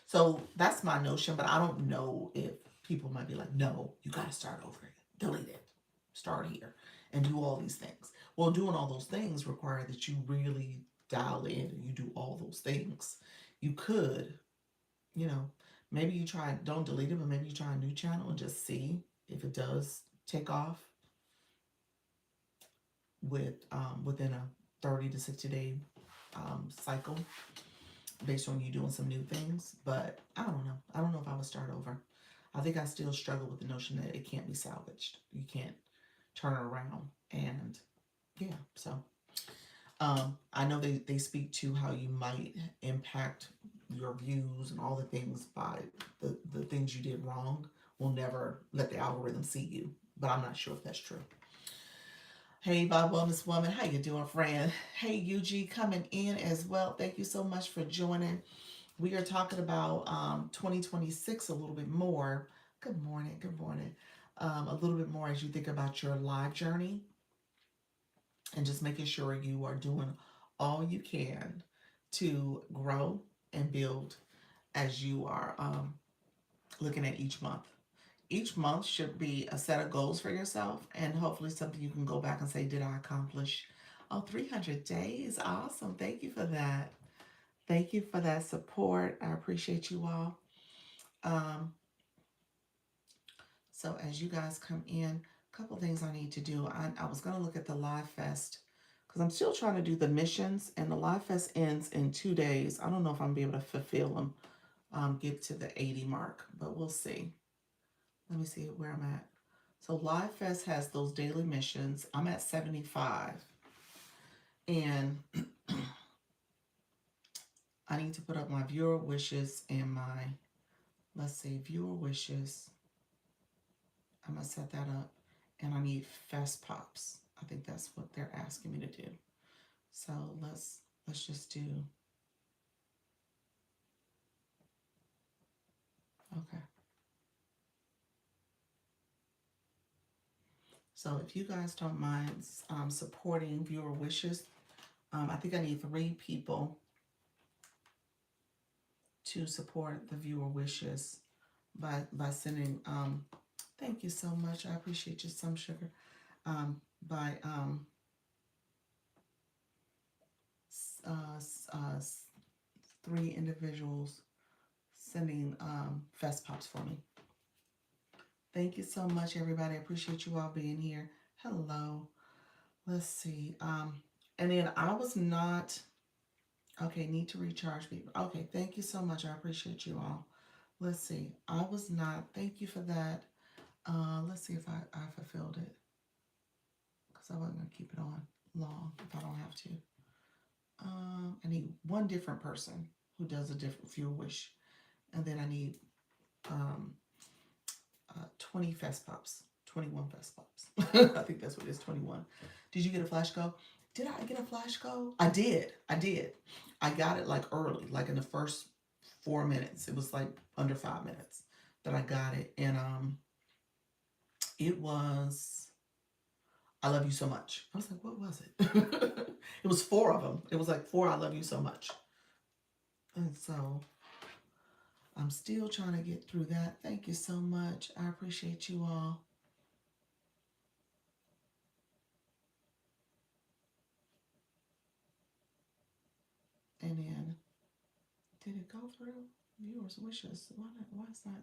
So that's my notion, but I don't know if people might be like, no, you got to start over, delete it, start here, and do all these things. Well, doing all those things require that you really dial in and you do all those things. You could, you know, maybe you try, don't delete it, but maybe you try a new channel and just see if it does take off within a 30 to 60 day cycle based on you doing some new things. But I don't know. I don't know if I would start over. I think I still struggle with the notion that it can't be salvaged. You can't turn it around. And yeah, so I know they speak to how you might impact your views and all the things by the things you did wrong. Will never let the algorithm see you. But I'm not sure if that's true. Hey, Bob Wellness Woman, how you doing, friend? Hey, UG, coming in as well. Thank you so much for joining. We are talking about 2026 a little bit more. Good morning, good morning. A little bit more as you think about your life journey and just making sure you are doing all you can to grow and build as you are looking at each month. Each month should be a set of goals for yourself and hopefully something you can go back and say, did I accomplish? Oh, 300 days. Awesome. Thank you for that. Thank you for that support. I appreciate you all. Um, so as you guys come in, a couple things I need to do. I was going to look at the Live Fest because I'm still trying to do the missions, and the Live Fest ends in 2 days. I don't know if I'm going to be able to fulfill them, get to the 80 mark, but we'll see. Let me see where I'm at. So Live Fest has those daily missions. I'm at 75. And I need to put up my viewer wishes and my, let's see, viewer wishes. I'm going to set that up. And I need Fest Pops. I think that's what they're asking me to do. So let's just do, okay. So if you guys don't mind supporting viewer wishes, I think I need 3 people to support the viewer wishes by sending, thank you so much. I appreciate you some sugar. By 3 individuals sending Fest Pops for me. Thank you so much, everybody. I appreciate you all being here. Hello. Let's see. And then I was not, okay, need to recharge people. Okay, thank you so much. I appreciate you all. Let's see. I was not, thank you for that. Let's see if I fulfilled it. Because I wasn't going to keep it on long if I don't have to. one different person who does a different fuel wish. And then I need um, 20 fest pops, 21 fest pops. I think that's what it is, 21. Did you get a flash go? Did I get a flash go? I did. I did. I got it like early, like in the first 4 minutes. It was like under 5 minutes that I got it. And it was I love you so much. I was like, what was it? It was four of them. It was like four I love you so much. And so I'm still trying to get through that. Thank you so much. I appreciate you all. And then, did it go through? Viewers' wishes. Why is that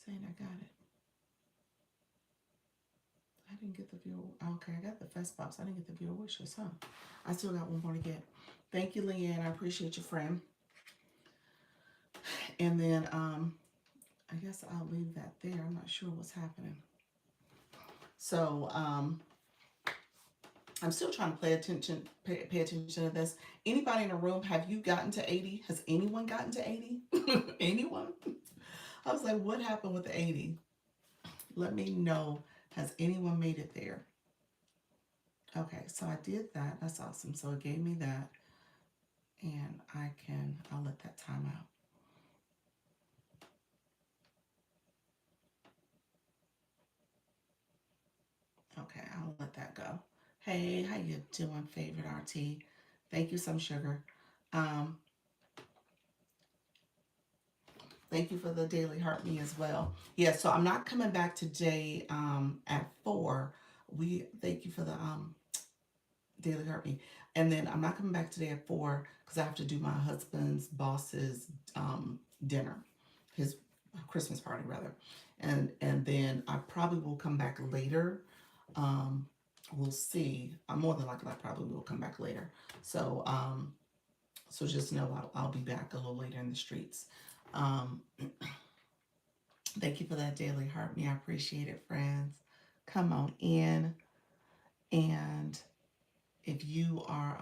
saying I got it? I didn't get the viewer. Okay, I got the fest box. I didn't get the viewer wishes, huh? I still got one more to get. Thank you, Leanne. I appreciate you, friend. And then, I guess I'll leave that there. I'm not sure what's happening. So, I'm still trying to pay attention to this. Anybody in the room, have you gotten to 80? Has anyone gotten to 80? Anyone? I was like, what happened with the 80? Let me know. Has anyone made it there? Okay, so I did that. That's awesome. So it gave me that. And I'll let that time out. Okay, I'll let that go. Hey, how you doing, favorite RT? Thank you, some sugar. Um, Thank you for the daily heart me as well. Yeah, so I'm not coming back today at 4. We thank you for the daily heart me. And then I'm not coming back today at 4 because I have to do my husband's boss's dinner, his Christmas party rather. And then I probably will come back later. We'll see. I'm more than likely I probably will come back later. So so just know I'll be back a little later in the streets. Um, Thank you for that daily heart me. I appreciate it, friends. Come on in. And if you are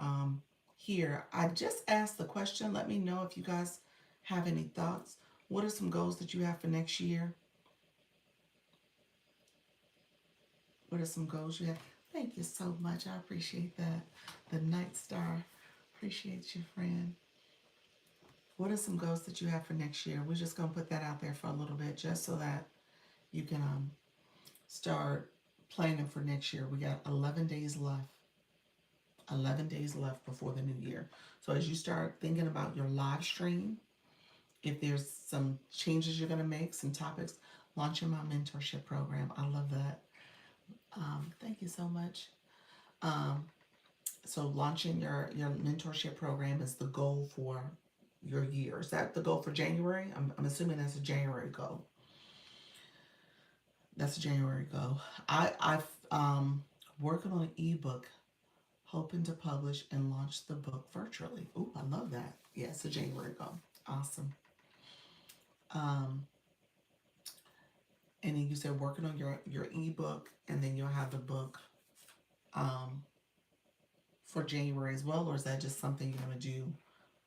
here, I just asked the question. Let me know if you guys have any thoughts. What are some goals that you have for next year? What are some goals you have? Thank you so much. I appreciate that. The Night Star. Appreciate you, friend. What are some goals that you have for next year? We're just going to put that out there for a little bit just so that you can start planning for next year. We got 11 days left. 11 days left before the new year. So as you start thinking about your live stream, if there's some changes you're going to make, some topics, launching my mentorship program. I love that. Thank you so much. So launching your mentorship program is the goal for your year. Is that the goal for January? I'm assuming that's a January goal. That's a January goal. I've working on an ebook, hoping to publish and launch the book virtually. Ooh, I love that. Yeah, it's a January goal. Awesome. And then you said working on your ebook, and then you'll have the book for January as well, or is that just something you're going to do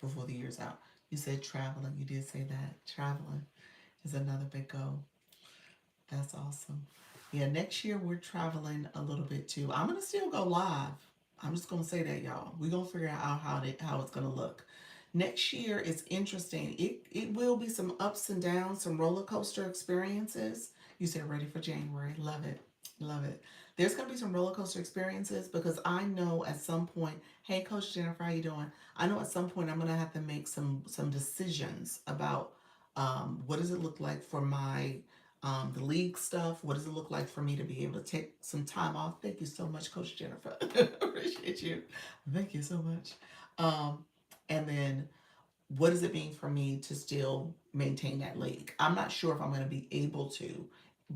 before the year's out? You said traveling. You did say that. Traveling is another big goal. That's awesome. Yeah, next year we're traveling a little bit too. I'm going to still go live. I'm just going to say that, y'all. We're going to figure out how it's going to look. Next year is interesting. It will be some ups and downs, some roller coaster experiences. You said ready for January. Love it. Love it. There's going to be some roller coaster experiences because I know at some point, hey, Coach Jennifer, how you doing? I know at some point I'm going to have to make some decisions about what does it look like for my the league stuff. What does it look like for me to be able to take some time off? Thank you so much, Coach Jennifer. Appreciate you. Thank you so much. And then what does it mean for me to still maintain that league? I'm not sure if I'm going to be able to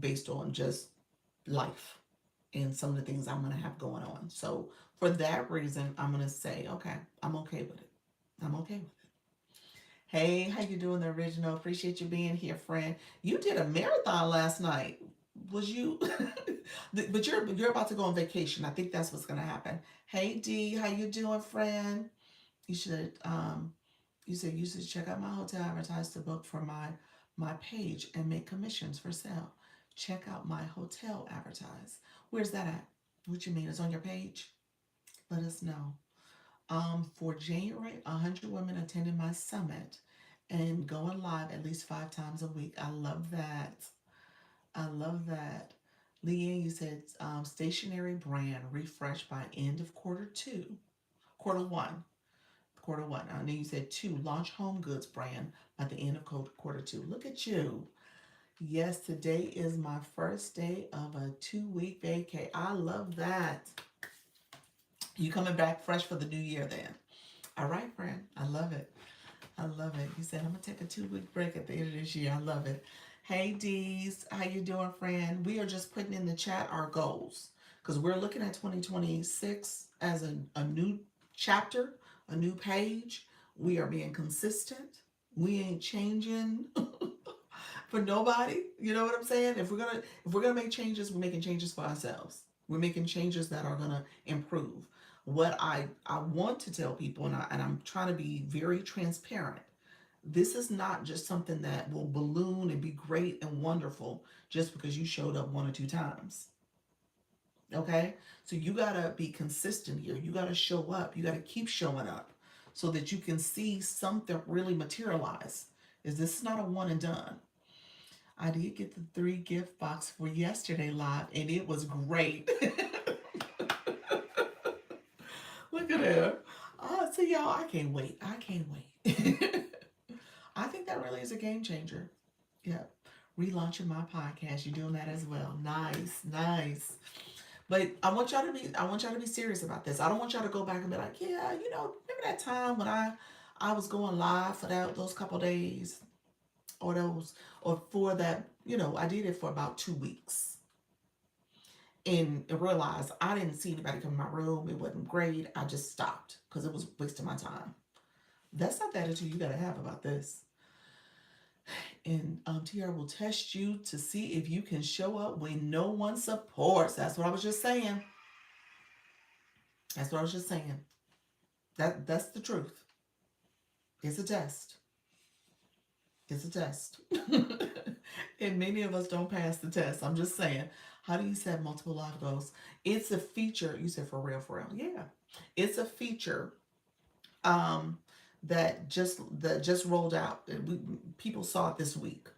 based on just life and some of the things I'm going to have going on. So for that reason, I'm going to say, okay, I'm okay with it. I'm okay with it. Hey, how you doing, the original? Appreciate you being here, friend. You did a marathon last night. Was you? But you're about to go on vacation. I think that's what's going to happen. Hey, D, how you doing, friend? You should you should check out my hotel, advertise to book for my page and make commissions for sale. Check out my hotel, advertise. Where's that at? What you mean? It's on your page? Let us know. For January, 100 women attending my summit and going live at least 5 times a week. I love that. I love that. Leanne, you said stationary brand refreshed by end of quarter one, quarter one. And then you said two, launch home goods brand by the end of quarter two. Look at you. Yes, today is my first day of a 2 week vacay. I love that. You coming back fresh for the new year then? All right, friend. I love it. I love it. You said I'm gonna take a 2 week break at the end of this year. I love it. Hey Dees, how you doing, friend? We are just putting in the chat our goals because we're looking at 2026 as a new chapter, a new page. We are being consistent. We ain't changing for nobody. You know what I'm saying? If we're gonna make changes, we're making changes for ourselves. We're making changes that are gonna improve. What I want to tell people, and I'm trying to be very transparent. This is not just something that will balloon and be great and wonderful just because you showed up 1 or 2 times. Okay? So you gotta be consistent here. You gotta show up. You gotta keep showing up so that you can see something really materialize. Is this not a one and done? I did get the 3 gift box for yesterday live, and it was great. Look at her. So y'all, I can't wait. I can't wait. I think that really is a game changer. Yep. Relaunching my podcast. You're doing that as well. Nice, nice. But I want y'all to be serious about this. I don't want y'all to go back and be like, yeah, remember that time when I was going live for those couple days or for that, I did it for about 2 weeks and realized I didn't see anybody come in my room. It wasn't great. I just stopped because it was wasting my time. That's not the attitude you got to have about this. And TR will test you to see if you can show up when no one supports. That's what I was just saying. That's what I was just saying. That's the truth. It's a test. It's a test. And many of us don't pass the test. I'm just saying. How do you set multiple life goals? It's a feature. You said for real, for real. Yeah. It's a feature um, that just rolled out. People saw it this week.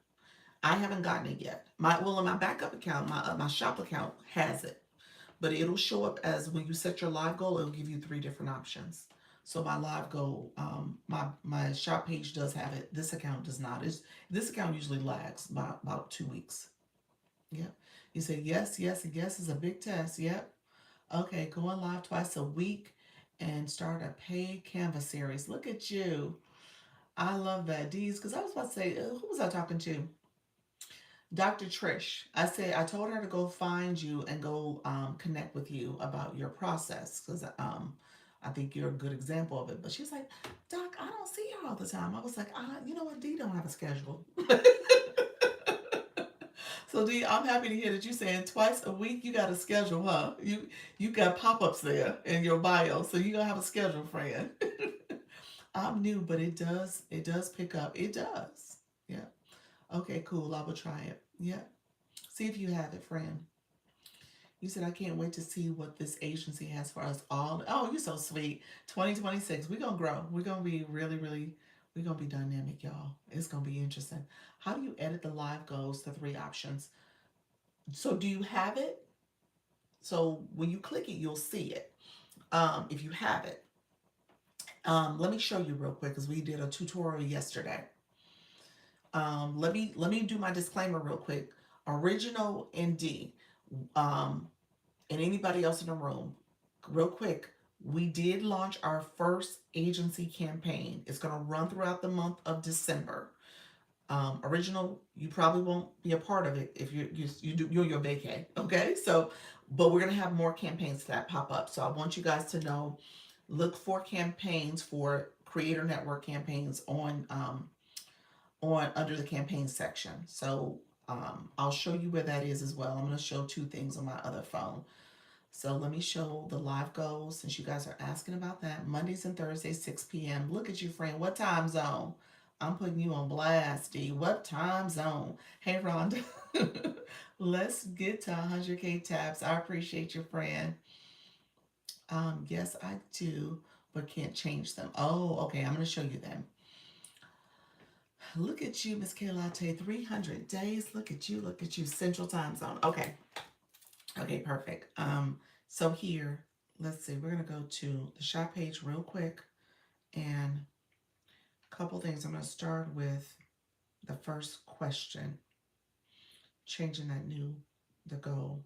I haven't gotten it yet. In my backup account, my shop account has it, but it'll show up as when you set your live goal. It'll give you 3 different options. So my live goal, my shop page does have it. This account does not. This account usually lags by about 2 weeks. Yep. You say yes, yes, and yes is a big test. Yep. Okay, going live twice a week and start a paid Canvas series. Look at you. I love that, Dees, because I was about to say, who was I talking to? Dr. Trish. I told her to go find you and go connect with you about your process because I think you're a good example of it. But she's like, Doc, I don't see her all the time. I was like, you know what, Dee don't have a schedule. So Dee, I'm happy to hear that you're saying twice a week you got a schedule, huh? You got pop-ups there in your bio, so you gonna have a schedule, friend. I'm new, but it does pick up. It does. Yeah. Okay, cool. I will try it. Yeah. See if you have it, friend. You said I can't wait to see what this agency has for us all. Oh, you're so sweet. 2026. We're gonna grow. We're gonna be really, really, we're gonna be dynamic, y'all. It's gonna be interesting. How do you edit the live goals, the 3 options? So do you have it? So when you click it, you'll see it. If you have it. Let me show you real quick because we did a tutorial yesterday. Let me do my disclaimer real quick. Original ND, and anybody else in the room, real quick. We did launch our first agency campaign. It's going to run throughout the month of December. Original, you probably won't be a part of it if you're your vacay. Okay, so but we're going to have more campaigns that pop up. So I want you guys to know, look for campaigns for Creator Network campaigns on under the campaign section. So I'll show you where that is as well. I'm going to show 2 things on my other phone. So let me show the live goals since you guys are asking about that. Mondays and Thursdays, 6 p.m. Look at you, friend. What time zone? I'm putting you on blast, D. What time zone? Hey, Rhonda. Let's get to 100K taps. I appreciate you, friend. Yes, I do, but can't change them. Oh, okay. I'm going to show you them. Look at you, Miss Kaylatte. 300 days. Look at you. Look at you. Central time zone. Okay. Okay, perfect. So here, let's see, we're gonna go to the shop page real quick, and a couple things. I'm gonna start with the first question, changing the goal,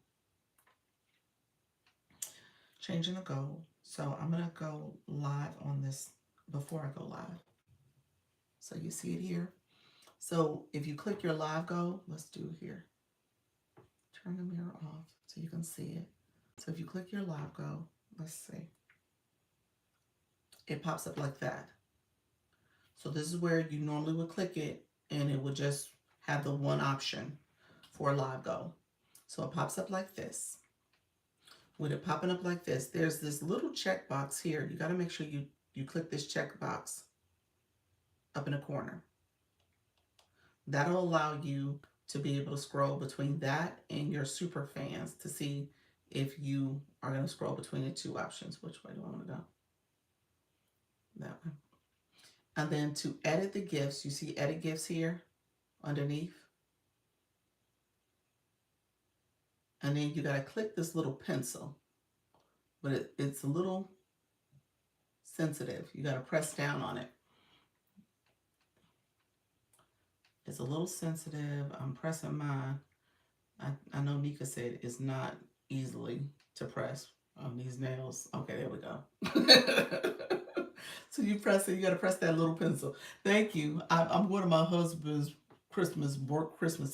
changing the goal. So I'm gonna go live on this before I go live. So you see it here. So if you click your live goal, let's do here. Turn the mirror off so you can see it. So if you click your live goal, let's see. It pops up like that. So this is where you normally would click it and it would just have the one option for a live goal. So it pops up like this. With it popping up like this, there's this little checkbox here. You got to make sure you click this checkbox up in the corner. That'll allow you to be able to scroll between that and your super fans to see if you are going to scroll between the two options. Which way do I want to go? That one. And then to edit the gifts, you see edit gifts here underneath. And then you got to click this little pencil, but it's a little sensitive. You got to press down on it. It's a little sensitive. I'm pressing mine. I know Nika said it's not easily to press on these nails. Okay, there we go. So you press it, you got to press that little pencil. Thank you. I'm one of my husband's Christmas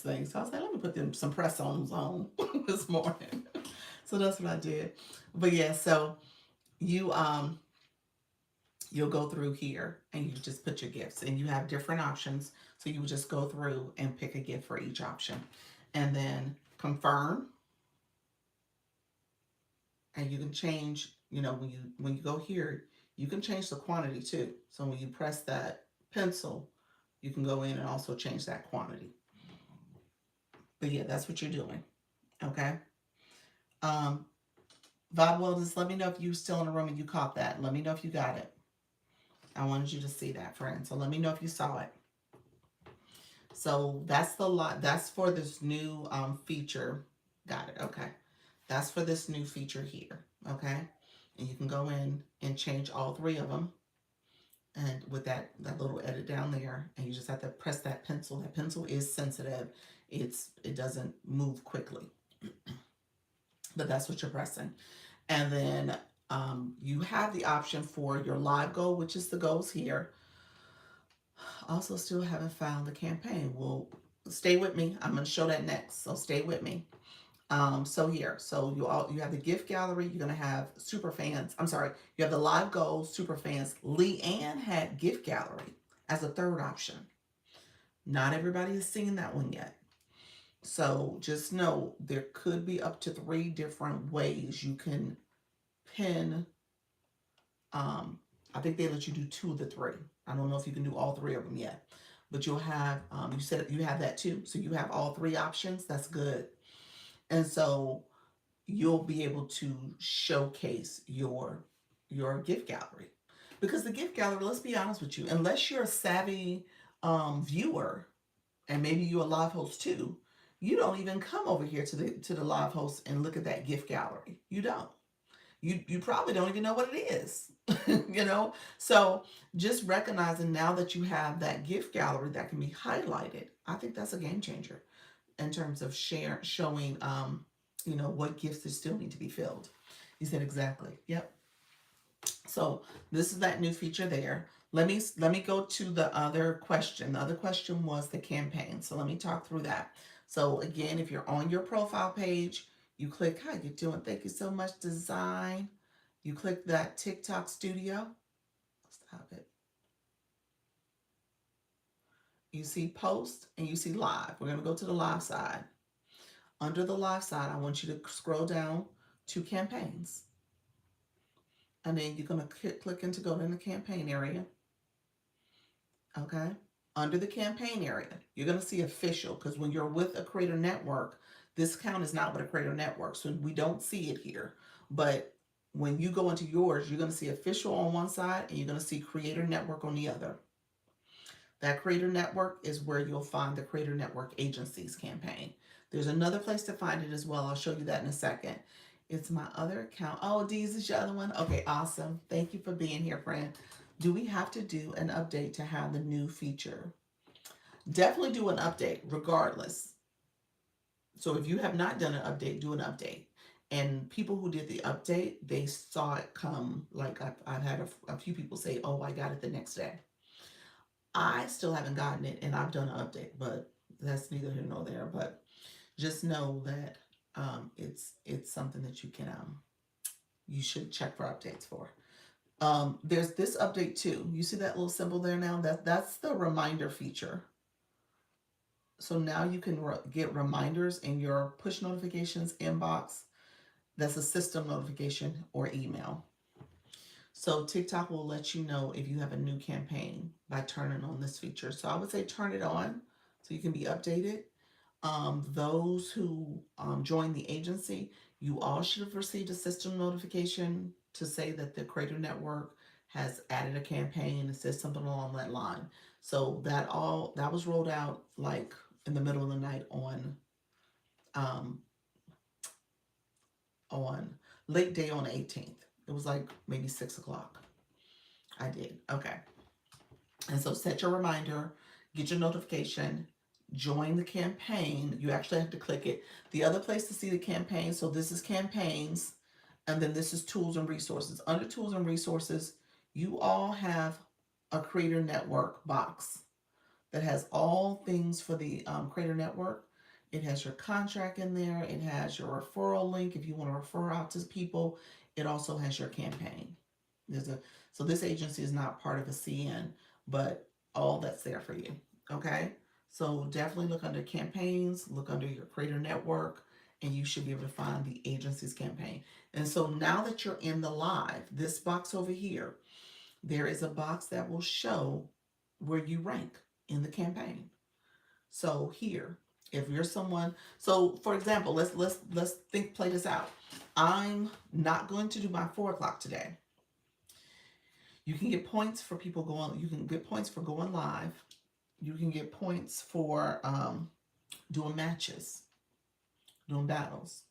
things. So I was like, let me put them some press-ons on this morning. So that's what I did. But yeah, so you you'll go through here and you just put your gifts, and you have different options. So you would just go through and pick a gift for each option, and then confirm. And you can change, when you go here, you can change the quantity too. So when you press that pencil, you can go in and also change that quantity. But yeah, that's what you're doing. Okay. Vodwell, just let me know if you're still in the room and you caught that. Let me know if you got it. I wanted you to see that, friend. So let me know if you saw it. So that's for this new feature. Got it. Okay. That's for this new feature here. Okay. And you can go in and change all three of them. And with that little edit down there, and you just have to press that pencil. That pencil is sensitive. It doesn't move quickly. But that's what you're pressing. And then you have the option for your live goal, which is the goals here. Also, still haven't found the campaign. Well, stay with me. I'm going to show that next. So stay with me. So here, you have the gift gallery. You're going to have super fans. I'm sorry. You have the live goals, super fans. Leanne had gift gallery as a third option. Not everybody has seen that one yet. So just know there could be up to 3 different ways you can pin. I think they let you do 2 of the 3. I don't know if you can do all 3 of them yet, but you'll have, you said you have that too. So you have all 3 options. That's good. And so you'll be able to showcase your gift gallery, because the gift gallery, let's be honest with you, unless you're a savvy viewer, and maybe you're a live host too, you don't even come over here to the live host and look at that gift gallery. You don't. You probably don't even know what it is. So just recognizing now that you have that gift gallery that can be highlighted, I think that's a game changer in terms of showing what gifts that still need to be filled. You said exactly. Yep. So this is that new feature there. Let me go to the other question. The other question was the campaign. So let me talk through that. So again, if you're on your profile page, you click, how you doing? Thank you so much, design. You click that TikTok studio. Stop it. You see post and you see live. We're going to go to the live side. Under the live side, I want you to scroll down to campaigns. And then you're going to click into go in the campaign area. Okay. Under the campaign area, you're going to see official, because when you're with a creator network, this account is not with a creator network. So we don't see it here. But when you go into yours, you're going to see official on one side and you're going to see creator network on the other. That creator network is where you'll find the creator network agencies campaign. There's another place to find it as well. I'll show you that in a second. It's my other account. Oh, Dee's is your other one. Okay, awesome. Thank you for being here, friend. Do we have to do an update to have the new feature? Definitely do an update regardless. So if you have not done an update, do an update. And people who did the update, they saw it come. Like I've had a few people say, oh, I got it the next day. I still haven't gotten it, and I've done an update, but that's neither here nor there. But just know that it's something that you should check for updates for. There's this update too. You see that little symbol there now? That's the reminder feature. So now you can get reminders in your push notifications inbox. That's a system notification or email. So TikTok will let you know if you have a new campaign by turning on this feature. So I would say turn it on so you can be updated. Those who join the agency, you all should have received a system notification to say that the Creator Network has added a campaign. It says something along that line. So that was rolled out like in the middle of the night on late day on the 18th. It was like maybe 6 o'clock. I did. Okay. And so set your reminder, get your notification, join the campaign. You actually have to click it. The other place to see the campaign, so this is campaigns, and then this is tools and resources. Under tools and resources, you all have a Creator Network box that has all things for the Creator Network. It has your contract in there. It has your referral link if you want to refer out to people. It also has your campaign. So this agency is not part of a CN, but all that's there for you. Okay. So definitely look under campaigns, look under your Creator Network, and you should be able to find the agency's campaign. And so now that you're in the live, this box over here, there is a box that will show where you rank in the campaign. So here, if you're someone, so for example, let's play this out. I'm not going to do my 4 o'clock today. You can get points for people going. You can get points for going live. You can get points for doing matches, doing battles.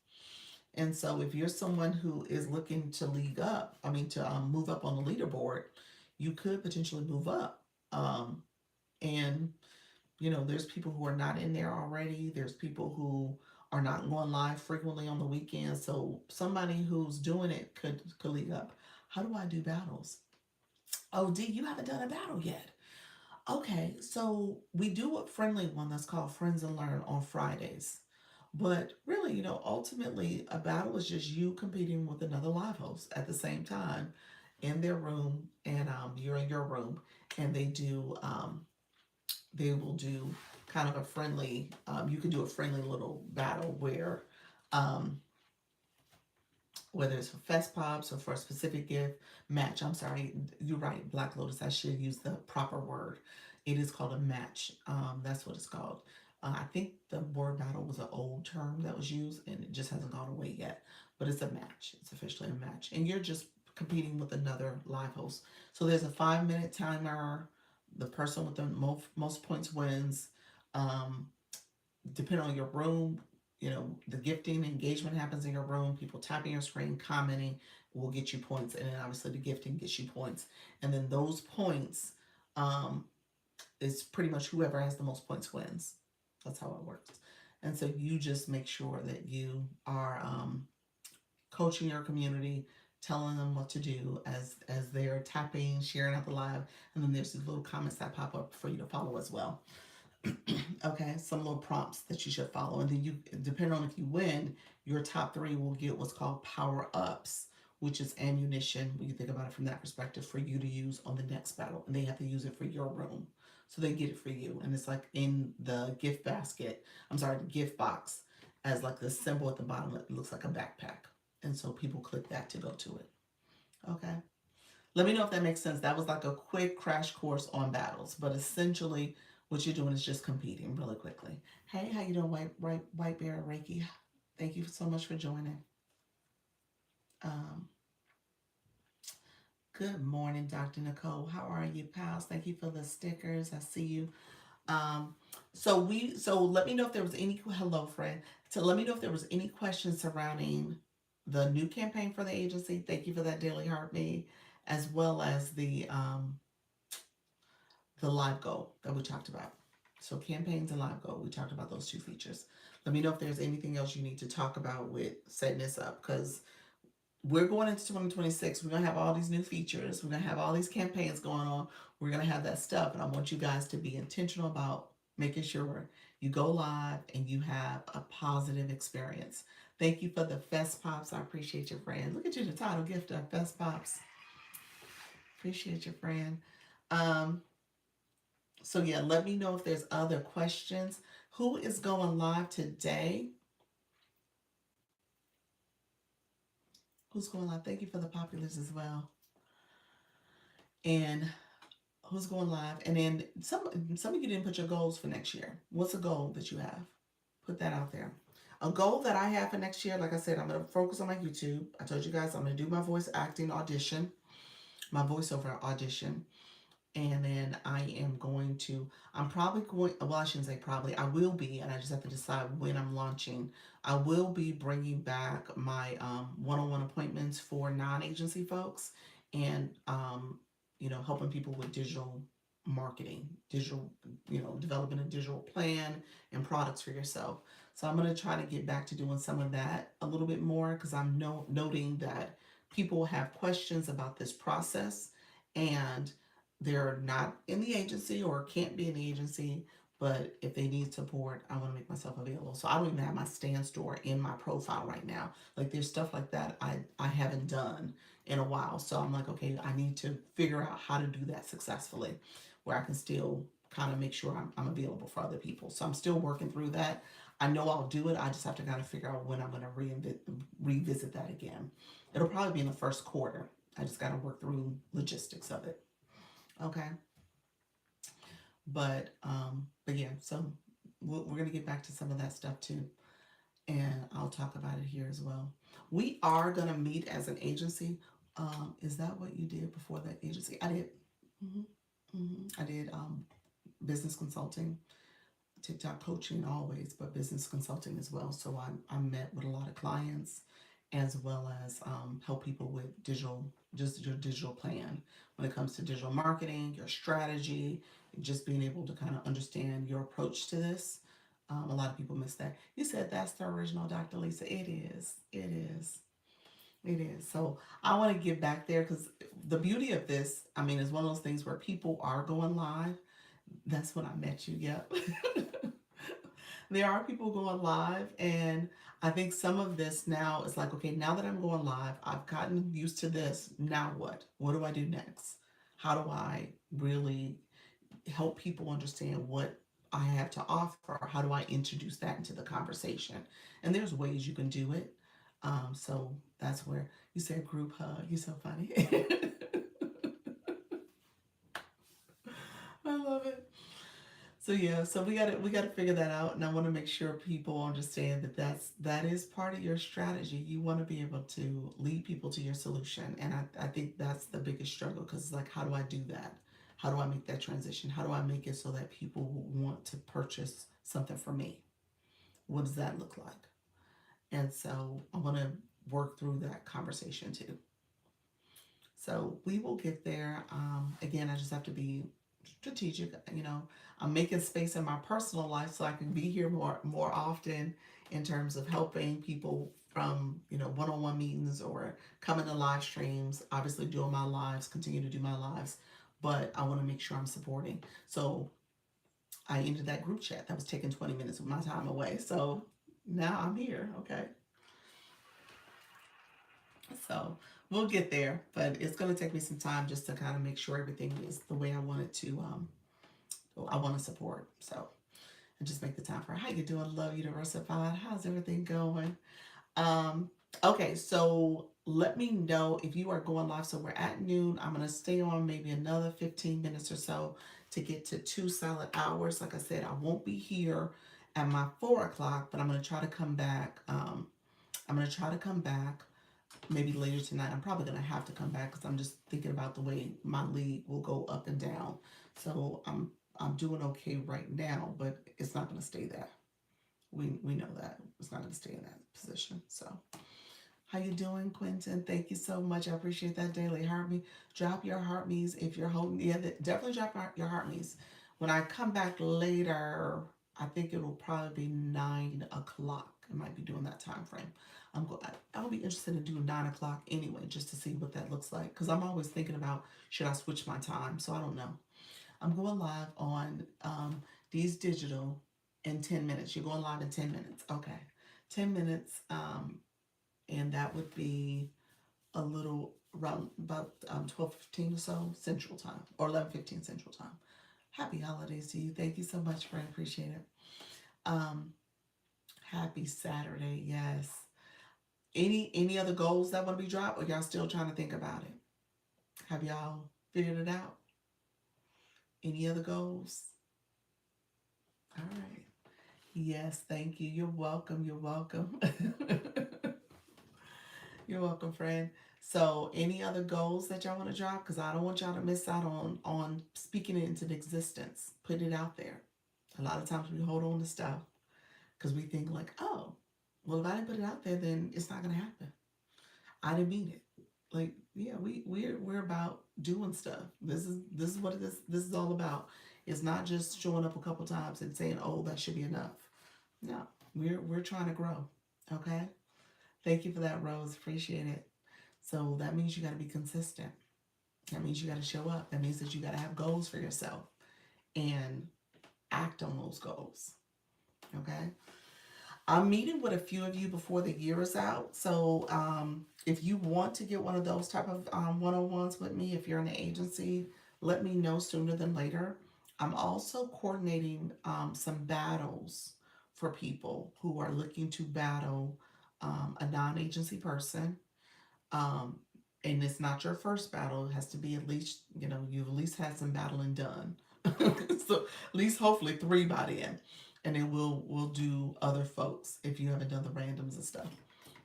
And so if you're someone who is looking to move up on the leaderboard, you could potentially move up. And there's people who are not in there already. There's people who are not going live frequently on the weekends. So somebody who's doing it could league up. How do I do battles? Oh, D, you haven't done a battle yet. Okay, so we do a friendly one that's called Friends and Learn on Fridays. But really, ultimately, a battle is just you competing with another live host at the same time in their room, and you're in your room, and they will do kind of a friendly, you can do a friendly little battle where, whether it's for Fest Pops or for a specific gift match. I'm sorry, you're right, Black Lotus. I should use the proper word. It is called a match. That's what it's called. I think the word battle was an old term that was used, and it just hasn't gone away yet. But it's a match. It's officially a match, and you're just competing with another live host. So there's a 5-minute timer. The person with the most points wins. Depending on your room, the gifting engagement happens in your room. People tapping your screen, commenting will get you points, and then obviously the gifting gets you points. And then those points is pretty much whoever has the most points wins. That's how it works. And so you just make sure that you are coaching your community, telling them what to do as they're tapping, sharing out the live, and then there's these little comments that pop up for you to follow as well. Okay, some little prompts that you should follow, and then you, depending on if you win, your top 3 will get what's called power ups, which is ammunition when you think about it from that perspective for you to use on the next battle, and they have to use it for your room, so they get it for you, and it's like in the gift basket. I'm sorry, the gift box, as like the symbol at the bottom. It looks like a backpack, And so people click that to go to it. Okay. Let me know if that makes sense. That was like a quick crash course on battles, but essentially what you're doing is just competing really quickly. Hey, how you doing, White Bear Reiki? Thank you so much for joining. Um, Good morning, Dr. Nicole. How are you, pals? Thank you for the stickers. I see you. Um, so let me know if there was any hello, friend. So let me know if there was any questions surrounding the new campaign for the agency. Thank you for that daily heartbeat, as well as the live goal that we talked about. So campaigns and live goal, we talked about those two features. Let me know if there's anything else you need to talk about with setting this up, because we're going into 2026. We're going to have all these new features. We're going to have all these campaigns going on. We're going to have that stuff. And I want you guys to be intentional about making sure you go live and you have a positive experience. Thank you for the Fest Pops. I appreciate your friend. Look at you, the title gifter, Fest Pops. Appreciate your friend. Um, so yeah, let me know if there's other questions. Who is going live today? Who's going live? Thank you for the populars as well. And who's going live? And then some of you didn't put your goals for next year. What's a goal that you have? Put that out there. A goal that I have for next year, like I said, I'm going to focus on my YouTube. I told you guys I'm going to do my voice acting audition, my voiceover audition. And then I am going to, I'm probably going, well, I shouldn't say probably, I will be, and I just have to decide when I'm launching. I will be bringing back my one-on-one appointments for non-agency folks, and, helping people with digital marketing, digital, developing a digital plan and products for yourself. So I'm going to try to get back to doing some of that a little bit more, because I'm noting that people have questions about this process, and they're not in the agency or can't be in the agency, but if they need support, I want to make myself available. So I don't even have my stand store in my profile right now. Like, there's stuff like that I haven't done in a while. So I'm like, okay, I need to figure out how to do that successfully, where I can still kind of make sure I'm available for other people. So I'm still working through that. I know I'll do it. I just have to kind of figure out when I'm going to revisit that again. It'll probably be in the first quarter. I just got to work through logistics of it. Okay. But yeah, so we're gonna get back to some of that stuff too, and I'll talk about it here as well. We are gonna meet as an agency. Is that what you did before the agency? I did. hmm I did business consulting, TikTok coaching always, but business consulting as well. So I met with a lot of clients, as well as help people with just your digital plan when it comes to digital marketing, your strategy, just being able to kind of understand your approach to this. A lot of people miss that. You said that's the original, Dr. Lisa. It is. It is. It is. So I want to get back there, because the beauty of this, I mean, is one of those things where people are going live. That's when I met you. Yep. There are people going live, and I think some of this now is like, okay, now that I'm going live, I've gotten used to this. Now what do I do next? How do I really help people understand what I have to offer? How do I introduce that into the conversation? And there's ways you can do it. So that's where you said group hug. You're so funny. I love it. So yeah, so we gotta figure that out, and I want to make sure people understand that that is part of your strategy. You want to be able to lead people to your solution, and I think that's the biggest struggle, because it's like, how do I do that? How do I make that transition? How do I make it so that people will want to purchase something from me? What does that look like? And so I want to work through that conversation too. So we will get there. Again, I just have to be strategic. I'm making space in my personal life so I can be here more often, in terms of helping people from one-on-one meetings or coming to live streams. Obviously, doing my lives, continue to do my lives, but I want to make sure I'm supporting. So I ended that group chat that was taking 20 minutes of my time away. So now I'm here. Okay. So we'll get there, but it's going to take me some time just to kind of make sure everything is the way I want it to. I want to support. So and just make the time for how you doing. Love you, Diversified. How's everything going? Okay, so let me know if you are going live. So we're at noon. I'm going to stay on maybe another 15 minutes or so to get to 2 solid hours. Like I said, I won't be here at my 4 o'clock, but I'm going to try to come back. I'm going to try to come back maybe later tonight. I'm probably going to have to come back because I'm just thinking about the way my lead will go up and down. So I'm doing okay right now, but it's not going to stay there. We know that it's not going to stay in that position. So how you doing, Quentin? Thank you so much. I appreciate that daily heart me. Drop your heart me's if you're holding. Yeah, definitely drop your heart me's. When I come back later, I think it'll probably be 9 o'clock. I might be doing that time frame. I'll be interested in doing 9 o'clock anyway, just to see what that looks like. Because I'm always thinking about should I switch my time. So I don't know. I'm going live on D's Digital in 10 minutes. You're going live in 10 minutes. Okay, 10 minutes. And that would be a little around about 12:15 or so Central Time, or 11:15 Central Time. Happy holidays to you. Thank you so much, friend. Appreciate it. Um, Happy Saturday. Yes. Any other goals that want to be dropped, or y'all still trying to think about it? Have y'all figured it out? Any other goals? All right. Yes, thank you. You're welcome. You're welcome. You're welcome, friend. So, any other goals that y'all want to drop? Because I don't want y'all to miss out on speaking it into existence. Put it out there. A lot of times we hold on to stuff because we think like, oh, well, if I didn't put it out there, then it's not gonna happen. I didn't mean it. Like, yeah, we're about doing stuff. This is what this is all about. It's not just showing up a couple times and saying, oh, that should be enough. No, we're trying to grow. Okay. Thank you for that, Rose. Appreciate it. So that means you got to be consistent. That means you got to show up. That means that you got to have goals for yourself and act on those goals. Okay. I'm meeting with a few of you before the year is out. So if you want to get one of those type of one-on-ones with me, if you're in the agency, let me know sooner than later. I'm also coordinating some battles for people who are looking to battle a non-agency person. Um, and it's not your first battle. It has to be at least, you've at least had some battling done. So at least hopefully 3 by then. And then we'll do other folks if you haven't done the randoms and stuff.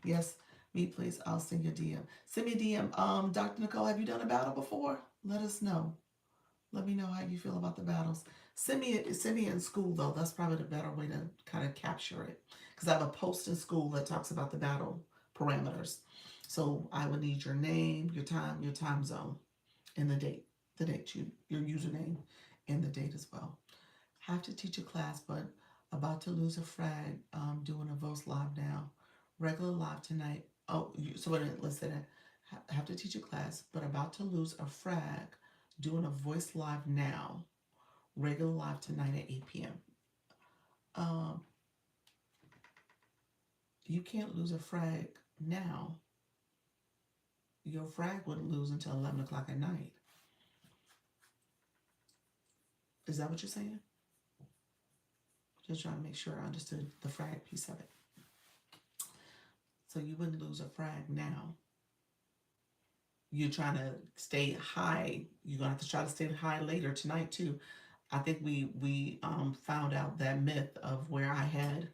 Yes, me please. I'll send you a DM. Send me a DM. Dr. Nicole, have you done a battle before? Let us know. Let me know how you feel about the battles. Send me in school though. That's probably the better way to kind of capture it. Because I have a post in school that talks about the battle parameters. So I would need your name, your time zone, and the date, your username, and the date as well. Have to teach a class, but about to lose a frag. Doing a Voice Live now. Regular live tonight. Oh, so wait a minute, let's say that. Have to teach a class, but about to lose a frag. Doing a Voice Live now. Regular live tonight at 8 p.m. Um, you can't lose a frag now. Your frag wouldn't lose until 11 o'clock at night. Is that what you're saying? Just trying to make sure I understood the frag piece of it. So you wouldn't lose a frag now. You're trying to stay high. You're gonna have to try to stay high later tonight too. I think we found out that myth of where I had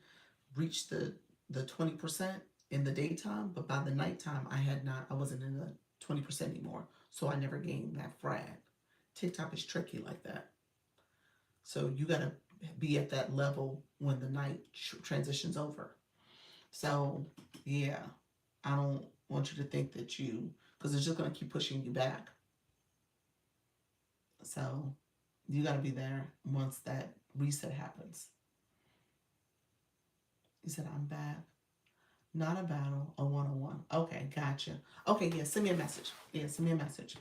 reached the 20% in the daytime, but by the nighttime I had not. I wasn't in the 20% anymore, so I never gained that frag. TikTok is tricky like that. So you gotta be at that level when the night transitions over. So yeah, I don't want you to think that because it's just gonna keep pushing you back. So you gotta be there once that reset happens. He said, I'm back. Not a battle, a one-on-one. Okay, gotcha. Okay, yeah, send me a message. Yeah, send me a message.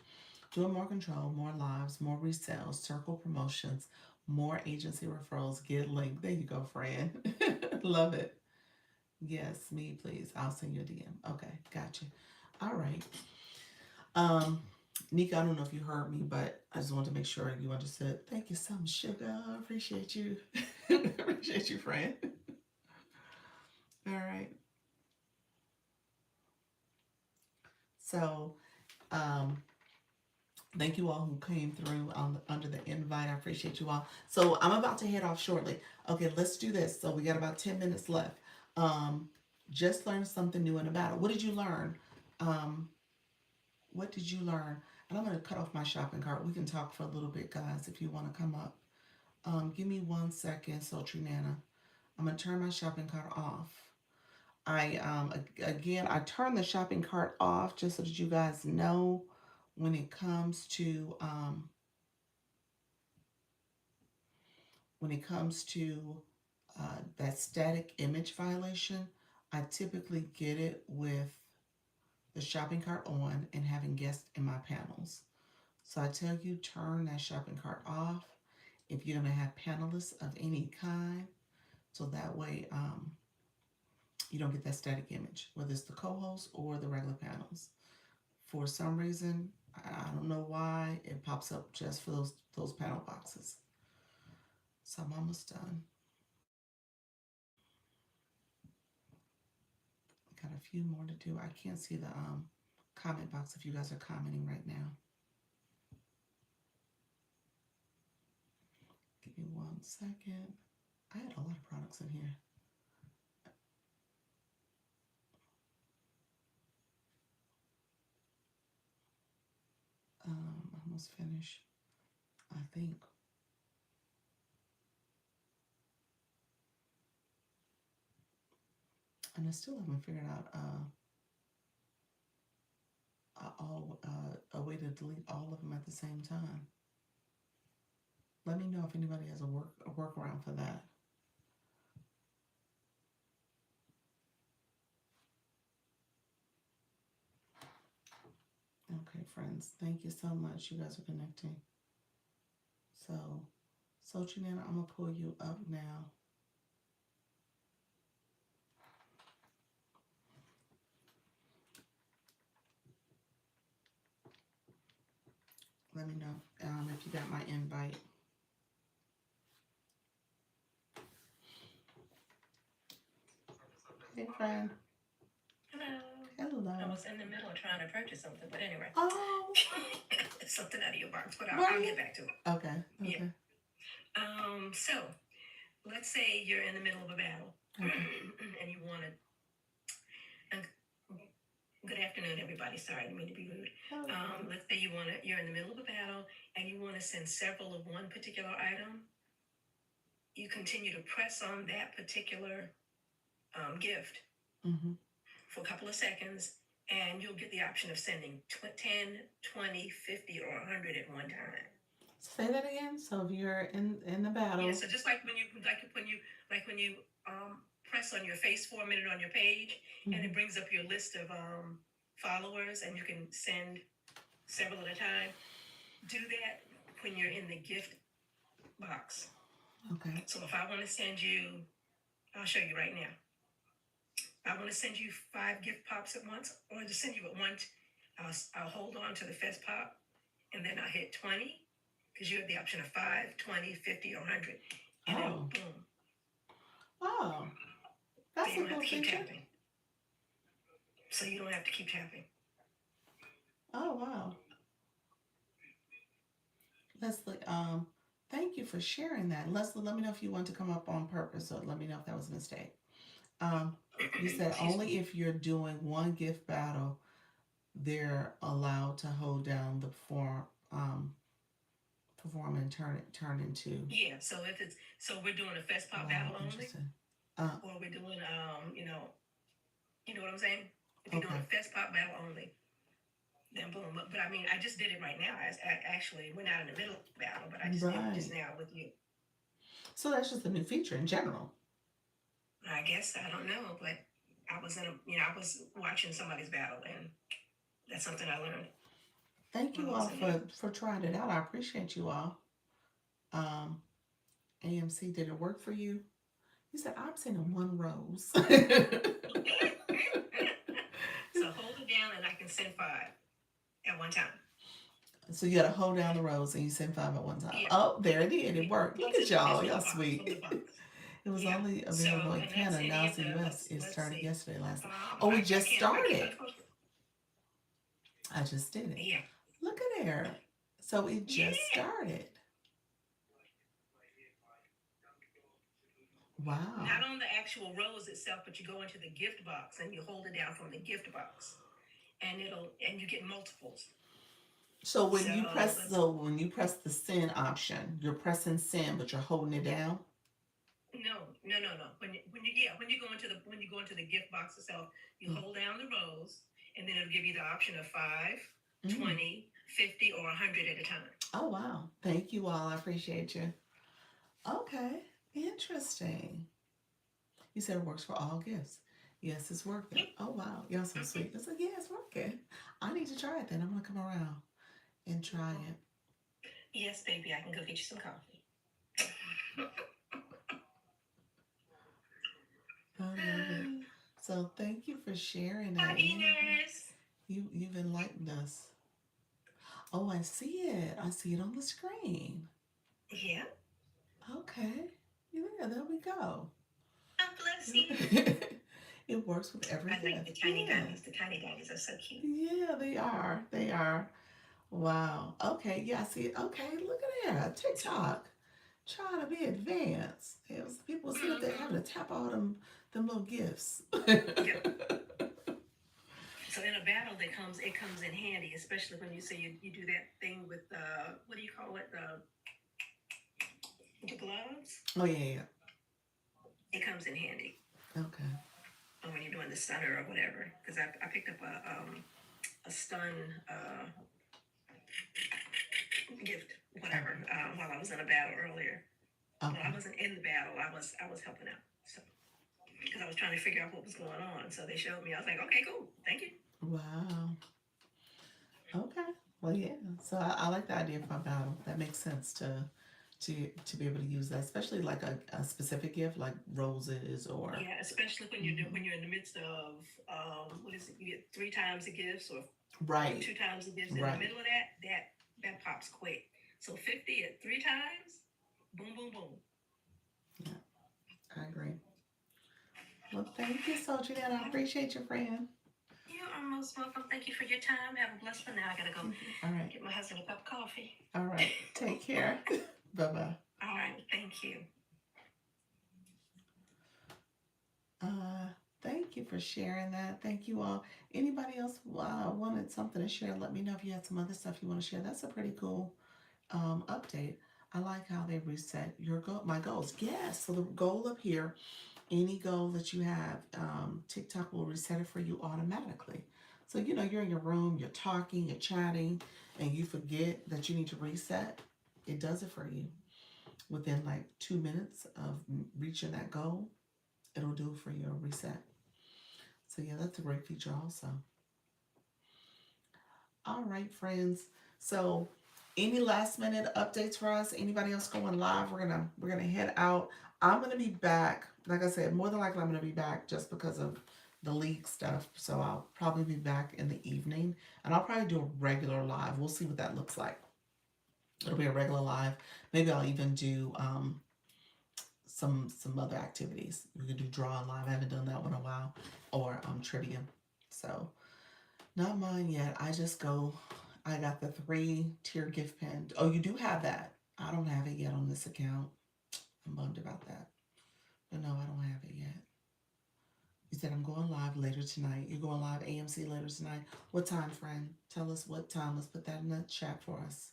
Doing more control, more lives, more resales, circle promotions, more agency referrals, get linked. There you go, friend. Love it. Yes, me, please. I'll send you a DM. Okay, gotcha. All right. Um, Nika, I don't know if you heard me, but I just wanted to make sure you understood. Thank you so much, sugar. I appreciate you. Appreciate you, friend. All right. So, um, thank you all who came through under the invite. I appreciate you all. So I'm about to head off shortly. Okay, let's do this. So we got about 10 minutes left. Um, just learn something new in a battle. What did you learn? Um, what did you learn? And I'm going to cut off my shopping cart. We can talk for a little bit, guys, if you want to come up. Give me 1 second, Sultry Nana. I'm going to turn my shopping cart off. Again, I turned the shopping cart off just so that you guys know when it comes to that static image violation. I typically get it with the shopping cart on and having guests in my panels. So I tell you, turn that shopping cart off if you're going to have panelists of any kind. So that way you don't get that static image, whether it's the co-host or the regular panels. For some reason, I don't know why, it pops up just for those panel boxes. So I'm almost done. Got a few more to do. I can't see the comment box if you guys are commenting right now. Give me 1 second. I had a lot of products in here. Almost finished, I think. And I still haven't figured out a way to delete all of them at the same time. Let me know if anybody has a workaround for that. Okay, friends, thank you so much. You guys are connecting. So, Nana, I'm gonna pull you up now. Let me know if you got my invite. Hey, friend. Hello. Hello. I was in the middle of trying to purchase something, but anyway. Oh. Something out of your box, but I'll get back to it. Okay. Yeah. So let's say you're in the middle of a battle, and you want to. Good afternoon, everybody. Sorry, I didn't mean to be rude. Let's say you're in the middle of a battle, and you want to send several of one particular item. You continue to press on that particular gift for a couple of seconds, and you'll get the option of sending 10, 20, 50, or 100 at one time. Say that again. So if you're in the battle. Yeah, so just like when you press on your face for a minute on your page, and it brings up your list of followers, and you can send several at a time. Do that when you're in the gift box. Okay. So if I want to send you, I'll show you right now. I want to send you 5 gift pops at once, or just send you at once. I'll hold on to the first pop, and then I'll hit 20, because you have the option of 5, 20, 50, or 100. And it'll boom. Oh. That's so you don't have to keep tapping. So you don't have to keep tapping. Oh, wow. Leslie, thank you for sharing that. Leslie, let me know if you want to come up on purpose, or let me know if that was a mistake. You said only if you're doing one gift battle, they're allowed to hold down the perform and turn into. Yeah. So we're doing a fest pop battle only, or we're doing you know what I'm saying? If you're doing a fest pop battle only, then boom. But I mean, I just did it right now. Actually, we're not in the middle of the battle, but I just did it just now with you. So that's just a new feature in general. I guess I don't know, but I was I was watching somebody's battle, and that's something I learned. Thank you all for trying it out. I appreciate you all. AMC, did it work for you? He said, I'm sending 1 rose. So hold it down and I can send 5 at one time. So you got to hold down the rose and you send 5 at one time. Yeah. Oh, there it did. It worked. Look at y'all. Y'all sweet. It was only available in Canada. Now it's in the US. It started yesterday, last night. Oh, we just started. I just did it. Yeah. Look at there. So it just Yeah. started. Not Wow. on the actual rose itself, but you go into the gift box and you hold it down from the gift box, and you get multiples. So So let's when you press the send option, you're pressing send, but you're holding it down. no. When you go into the gift box itself, you Mm. hold down the rose, and then it'll give you the option of five, Mm. 20, 50, or 100 at a time. Oh wow. Thank you all. I appreciate you. Okay. Interesting. You said it works for all gifts. Yes, it's working. Yep. Oh wow. You're so sweet. It's like, yeah, it's working. I need to try it then. I'm gonna come around and try it. Yes, baby, I can go get you some coffee. I love it. So thank you for sharing Hi, that. Yeah. nurse. You've enlightened us. Oh, I see it. I see it on the screen. Yeah. Okay. Yeah, there we go. God bless you. It works with every I like the gift. tiny Yeah. diamonds. The tiny diamonds are so cute. Yeah, they are. They are. Wow. Okay. Yeah, I see it. Okay, look at that. TikTok. Trying to be advanced. It was people sitting up there having Mm-hmm. to tap all them little gifts. Yep. So in a battle, it comes in handy, especially when you say you do that thing with what do you call it, the gloves. Oh yeah, It comes in handy yeah. Okay. when you're doing the stunner or whatever. Because I picked up a stun gift whatever Okay. while I was in a battle earlier. Well, I Okay. wasn't in the battle. I was helping out. So because I was trying to figure out what was going on, so they showed me. I was like, okay, cool, thank you. Wow. Okay. Well, yeah. So I like the idea for a battle. That makes sense to be able to use that, especially like a specific gift like roses or. Yeah, especially Mhm. when you're in the midst of what is it? You get three times the gifts or Right. two times the gifts in the Right. middle of that pops quick. So 50 at three times, boom, boom, boom. Yeah. I agree. Well, thank you so, Jeanette. I appreciate your friend. You are most welcome. Thank you for your time. Have a blessed one. Now I gotta go All right. get my husband a cup of coffee. All right. Take care. Bye bye. All right, thank you. Uh, Thank you for sharing that. Thank you all. Anybody else wanted something to share? Let me know if you had some other stuff you want to share. That's a pretty cool update. I like how they reset your goal, my goals. Yes. So the goal up here, any goal that you have, TikTok will reset it for you automatically. So you're in your room, you're talking, you're chatting, and you forget that you need to reset. It does it for you within like 2 minutes of reaching that goal. It'll do it for you, a reset. So yeah, that's a great feature also. All right, friends. So any last minute updates for us? Anybody else going live? We're gonna head out. I'm gonna be back. Like I said, more than likely I'm gonna be back just because of the league stuff. So I'll probably be back in the evening, and I'll probably do a regular live. We'll see what that looks like. It'll be a regular live. Maybe I'll even do some other activities. We could do drawing live. I haven't done that one in a while, or trivia. So not mine yet. I just go. I got the 3-tier gift pen. Oh, you do have that. I don't have it yet on this account. I'm bummed about that. But no, I don't have it yet. You said I'm going live later tonight. You're going live AMC later tonight. What time, friend? Tell us what time. Let's put that in the chat for us.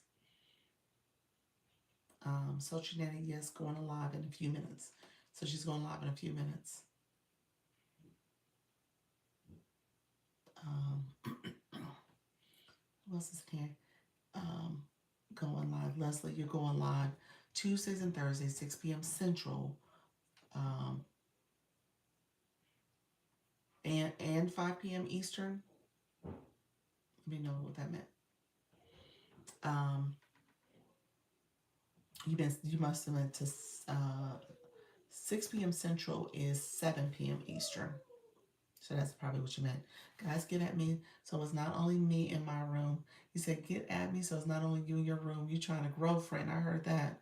So Trinity, yes, going live in a few minutes. So she's going live in a few minutes. Um, who else is in here? Um, Going live. Leslie, you're going live Tuesdays and Thursdays, 6 p.m. Central, um, and 5 p.m. Eastern. Let me know what that meant. Um, you must have meant to 6 p.m. Central is 7 p.m. Eastern. So that's probably what you meant. Guys, get at me. So it's not only me in my room. You said get at me. So it's not only you in your room. You're trying to grow, friend. I heard that.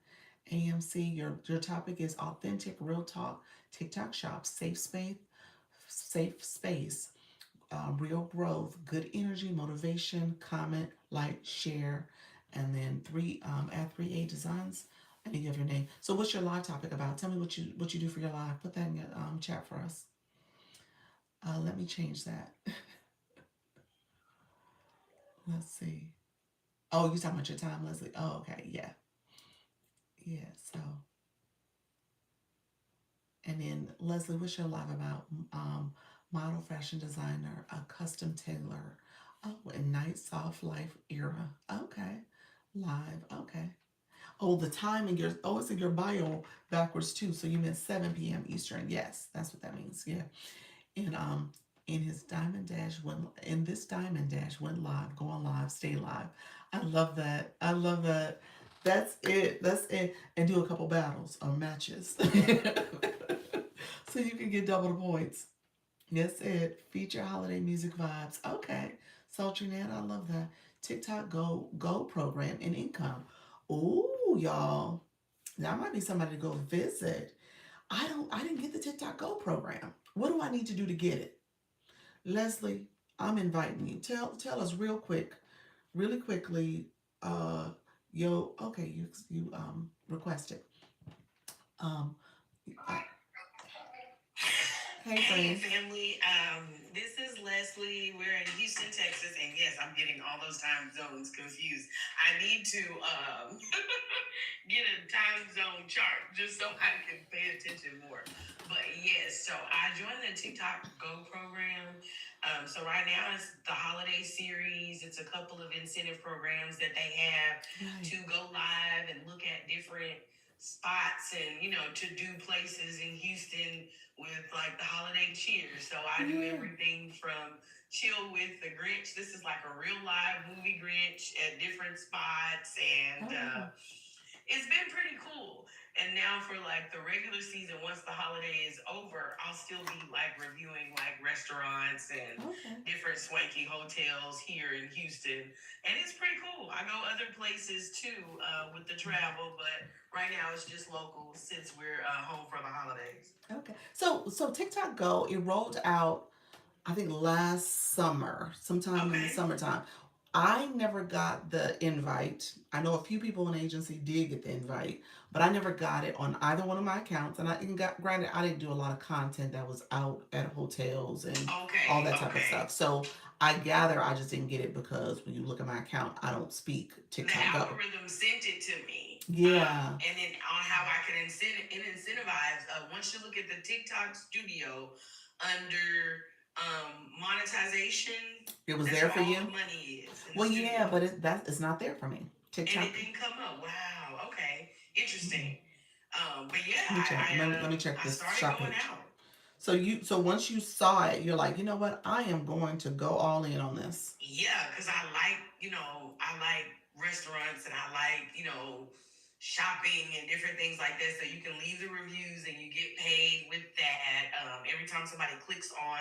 AMC, your topic is authentic, real talk, TikTok shop, safe space, real growth, good energy, motivation, comment, like, share, and then add 3A designs and you give your name. So what's your live topic about? Tell me what you do for your live. Put that in your chat for us. Let me change that. Let's see. Oh, you talking about your time, Leslie? Oh, okay, yeah, yeah. So, and then Leslie, what's your live about? Model, fashion designer, a custom tailor. Oh, and night soft life era. Okay, live. Okay. Oh, the time in your it's in your bio backwards too. So you meant 7 p.m. Eastern. Yes, that's what that means. Yeah. And in his Diamond Dash went in this Diamond Dash went live, go on live, stay live. I love that. I love that. That's it. That's it. And do a couple battles or matches. So you can get double the points. Yes, it. Feature holiday music vibes. Okay. Sultry Nat, I love that. TikTok Go program and income. Ooh, y'all. That might be somebody to go visit. I didn't get the TikTok Go program. What do I need to do to get it? Leslie, I'm inviting you. Tell us really quickly, you requested. Um uh, hey Hey, friend. family. This is Leslie. We're in Houston, Texas, and yes, I'm getting all those time zones confused. I need to get a time zone chart just so I can pay attention more. But yes, so I joined the TikTok Go program. So right now it's the holiday series. It's a couple of incentive programs that they have Right. to go live and look at different spots and to do places in Houston with like the holiday cheer. So I do Yeah. everything from chill with the Grinch. This is like a real live movie Grinch at different spots, and Oh wow. it's been pretty cool. And now for like the regular season, once the holiday is over, I'll still be like reviewing like restaurants and Okay. different swanky hotels here in Houston, and it's pretty cool. I go other places too with the travel, but right now it's just local since we're home for the holidays. Okay. So TikTok Go, it rolled out I think last summer, sometime in the Okay. summertime. I never got the invite. I know a few people in the agency did get the invite, but I never got it on either one of my accounts. And I even got granted, I didn't do a lot of content that was out at hotels and all Okay, that type of okay. stuff. So I gather I just didn't get it because when you look at my account, I don't speak The TikTok Go. algorithm sent it to me. Yeah. And then on how I can incentivize. Once you look at the TikTok studio under monetization, It was that's there where for all you. the money is in the Well, studio. yeah, but it's not there for me. And it TikTok. didn't come up. Wow. Okay. Interesting. Mm-mm. But yeah, Let me check. Let me check I this started shop going page. out. So once you saw it, you're like, you know what? I am going to go all in on this. Yeah, because I like restaurants and I like, shopping and different things like that. So you can leave the reviews and you get paid with that. Every time somebody clicks on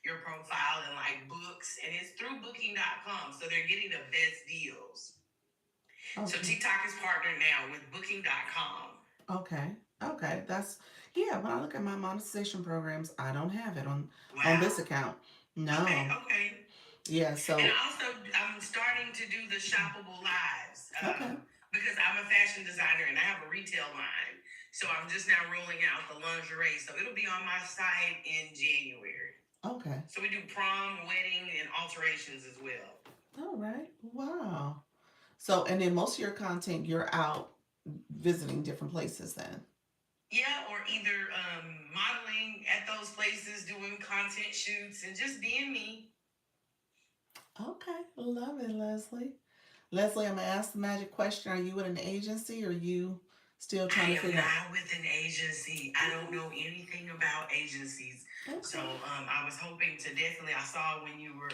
your profile and like books, and it's through booking.com. So they're getting the best deals. So Okay. TikTok is partnered now with booking.com. Okay. Okay. That's yeah. When I look at my monetization programs, I don't have it on this Wow. account. Okay, No. okay. Yeah. And So also, I'm starting to do the shoppable lives okay. because I'm a fashion designer and I have a retail line. So I'm just now rolling out the lingerie. So it'll be on my site in January. Okay. So we do prom, wedding, and alterations as well. All right. Wow. So and then most of your content, you're out visiting different places. Then. Yeah, or either modeling at those places, doing content shoots, and just being me. Okay. Love it, Leslie. Leslie, I'm gonna ask the magic question. Are you with an agency or are you still trying I to am figure out? not with an agency. I don't Okay. know anything about agencies. So Okay. I was hoping to definitely, I saw when you were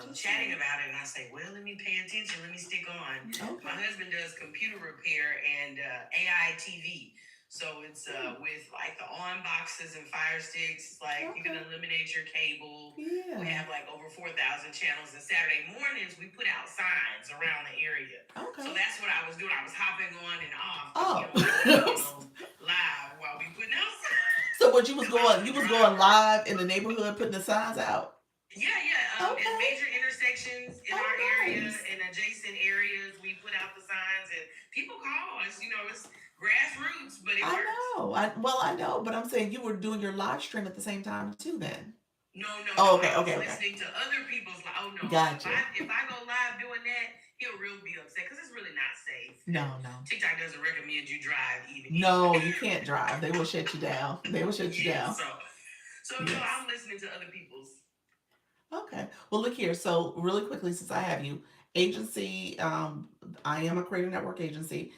Just chatting about it, and I say, well, let me pay attention. Let me stick on. My okay. husband does computer repair and AI TV. So it's Hmm. with like the on boxes and fire sticks. Like you can Okay. eliminate your cable. We Yeah. have like over 4,000 channels. And Saturday mornings, we put out signs around the area. So Okay. that's what I was doing. I was hopping on and off because we Oh. don't like to be, live while we putting out signs. So what you was Because I going was you a was going driver. live in the neighborhood putting the signs out. Yeah, yeah. it's grassroots, but it I works. know. I know, but I'm saying you were doing your live stream at the same time too. Then. No, no, no. Oh, okay, I was okay, okay. listening to other people's. Oh no, Gotcha. if I go live doing that, he'll really be upset because it's really not safe. And No, no. TikTok doesn't recommend you drive even. No, you can't drive. They will shut you down. They will shut you Yeah. down. So no, Yes. I'm listening to other people's. Okay. Well, look here. So, really quickly, since I have you, agency, I am a Creator Network agency.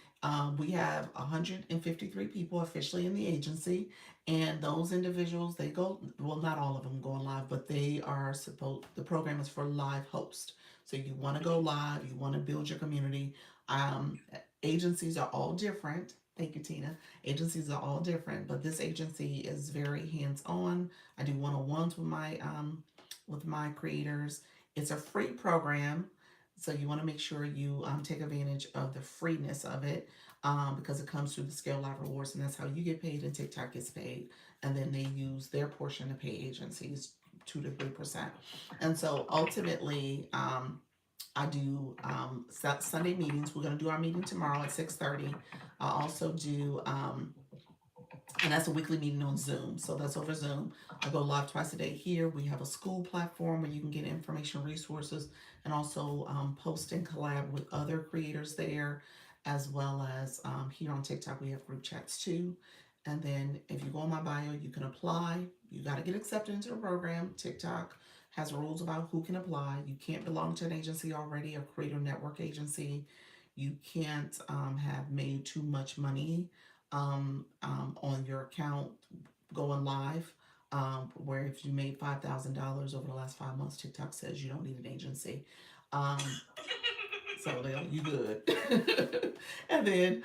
We have 153 people officially in the agency, and those individuals, they go, well, not all of them go live, but they are supposed, the program is for live host. So, you want to go live, you want to build your community. Um, Agencies are all different. Thank you, Tina. Agencies are all different, but this agency is very hands on. I do one on ones with my creators. It's a free program, so you want to make sure you take advantage of the freeness of it because it comes through the Scale Live Rewards, and that's how you get paid, and TikTok gets paid, and then they use their portion to pay agencies 2 to 3%. And so ultimately, I do Sunday meetings. We're gonna do our meeting tomorrow at 6:30. I also do and that's a weekly meeting on Zoom. So that's over Zoom. I go live twice a day here. We have a school platform where you can get information, resources, and also post and collab with other creators there, as well as here on TikTok, we have group chats too. And then if you go on my bio, you can apply. You got to get accepted into the program. TikTok has rules about who can apply. You can't belong to an agency already, a creator network agency. You can't have made too much money on your account going live. Where if you made $5,000 over the last 5 months, TikTok says you don't need an agency. Um, so you good. And then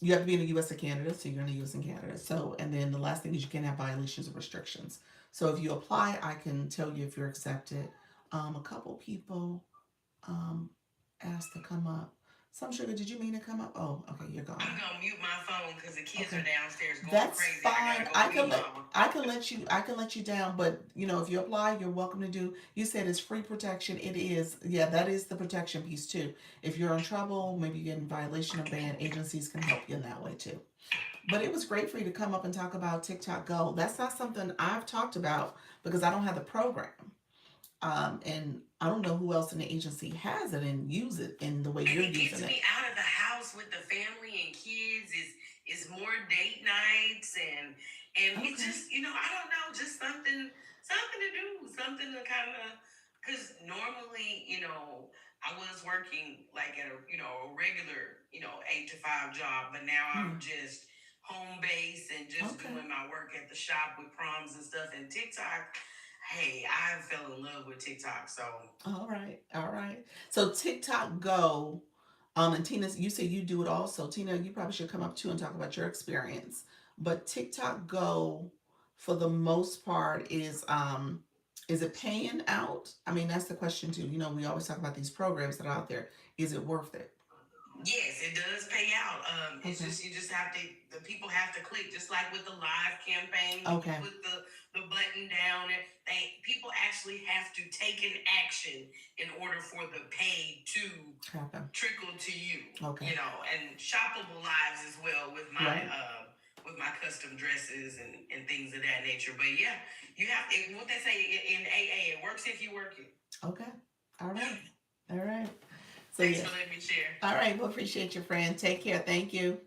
you have to be in the U.S. or Canada, so you're in the U.S. and Canada. So, and then the last thing is you can't have violations or restrictions. So if you apply, I can tell you if you're accepted. A couple people um, asked to come up. Some Sugar, did you mean to come up? Oh, okay, you're gone. I'm gonna mute my phone because the kids Okay. are downstairs going That's crazy. fine. I gotta go mute mama. I can let you down, but you know, if you apply, you're welcome to do. You said it's free protection. It is. Yeah, that is the protection piece too. If you're in trouble, maybe you get in violation of ban, agencies can help you in that way too. But it was great for you to come up and talk about TikTok Go. That's not something I've talked about because I don't have the program. And I don't know who else in the agency has it and use it in the way And you're it gets using it. me out of the house with the family and kids. Is more date nights and it's Okay. just I don't know, just something to do, something to kind of because normally I was working like at a regular 8 to 5 job, but now Yeah. I'm just home base and just Okay. doing my work at the shop with proms and stuff and TikTok. Hey, I fell in love with TikTok, so All right. All right. So TikTok Go, and Tina, you say you do it also. Tina, you probably should come up too and talk about your experience. But TikTok Go, for the most part, is it paying out? I mean, that's the question too. You know, we always talk about these programs that are out there. Is it worth it? yes, it does pay out. It's Okay. just you just have to the people have to click just like with the live campaign. When Okay. you put the button down, and people actually have to take an action in order for the pay to Happen. trickle to you. Okay. And shoppable lives as well with my Right. custom dresses and things of that nature. But yeah, you have what they say in AA, it works if you work it. Okay. All right. All right. So Thanks yeah. for letting me share. All right. Well, appreciate your friend. Take care. Thank you.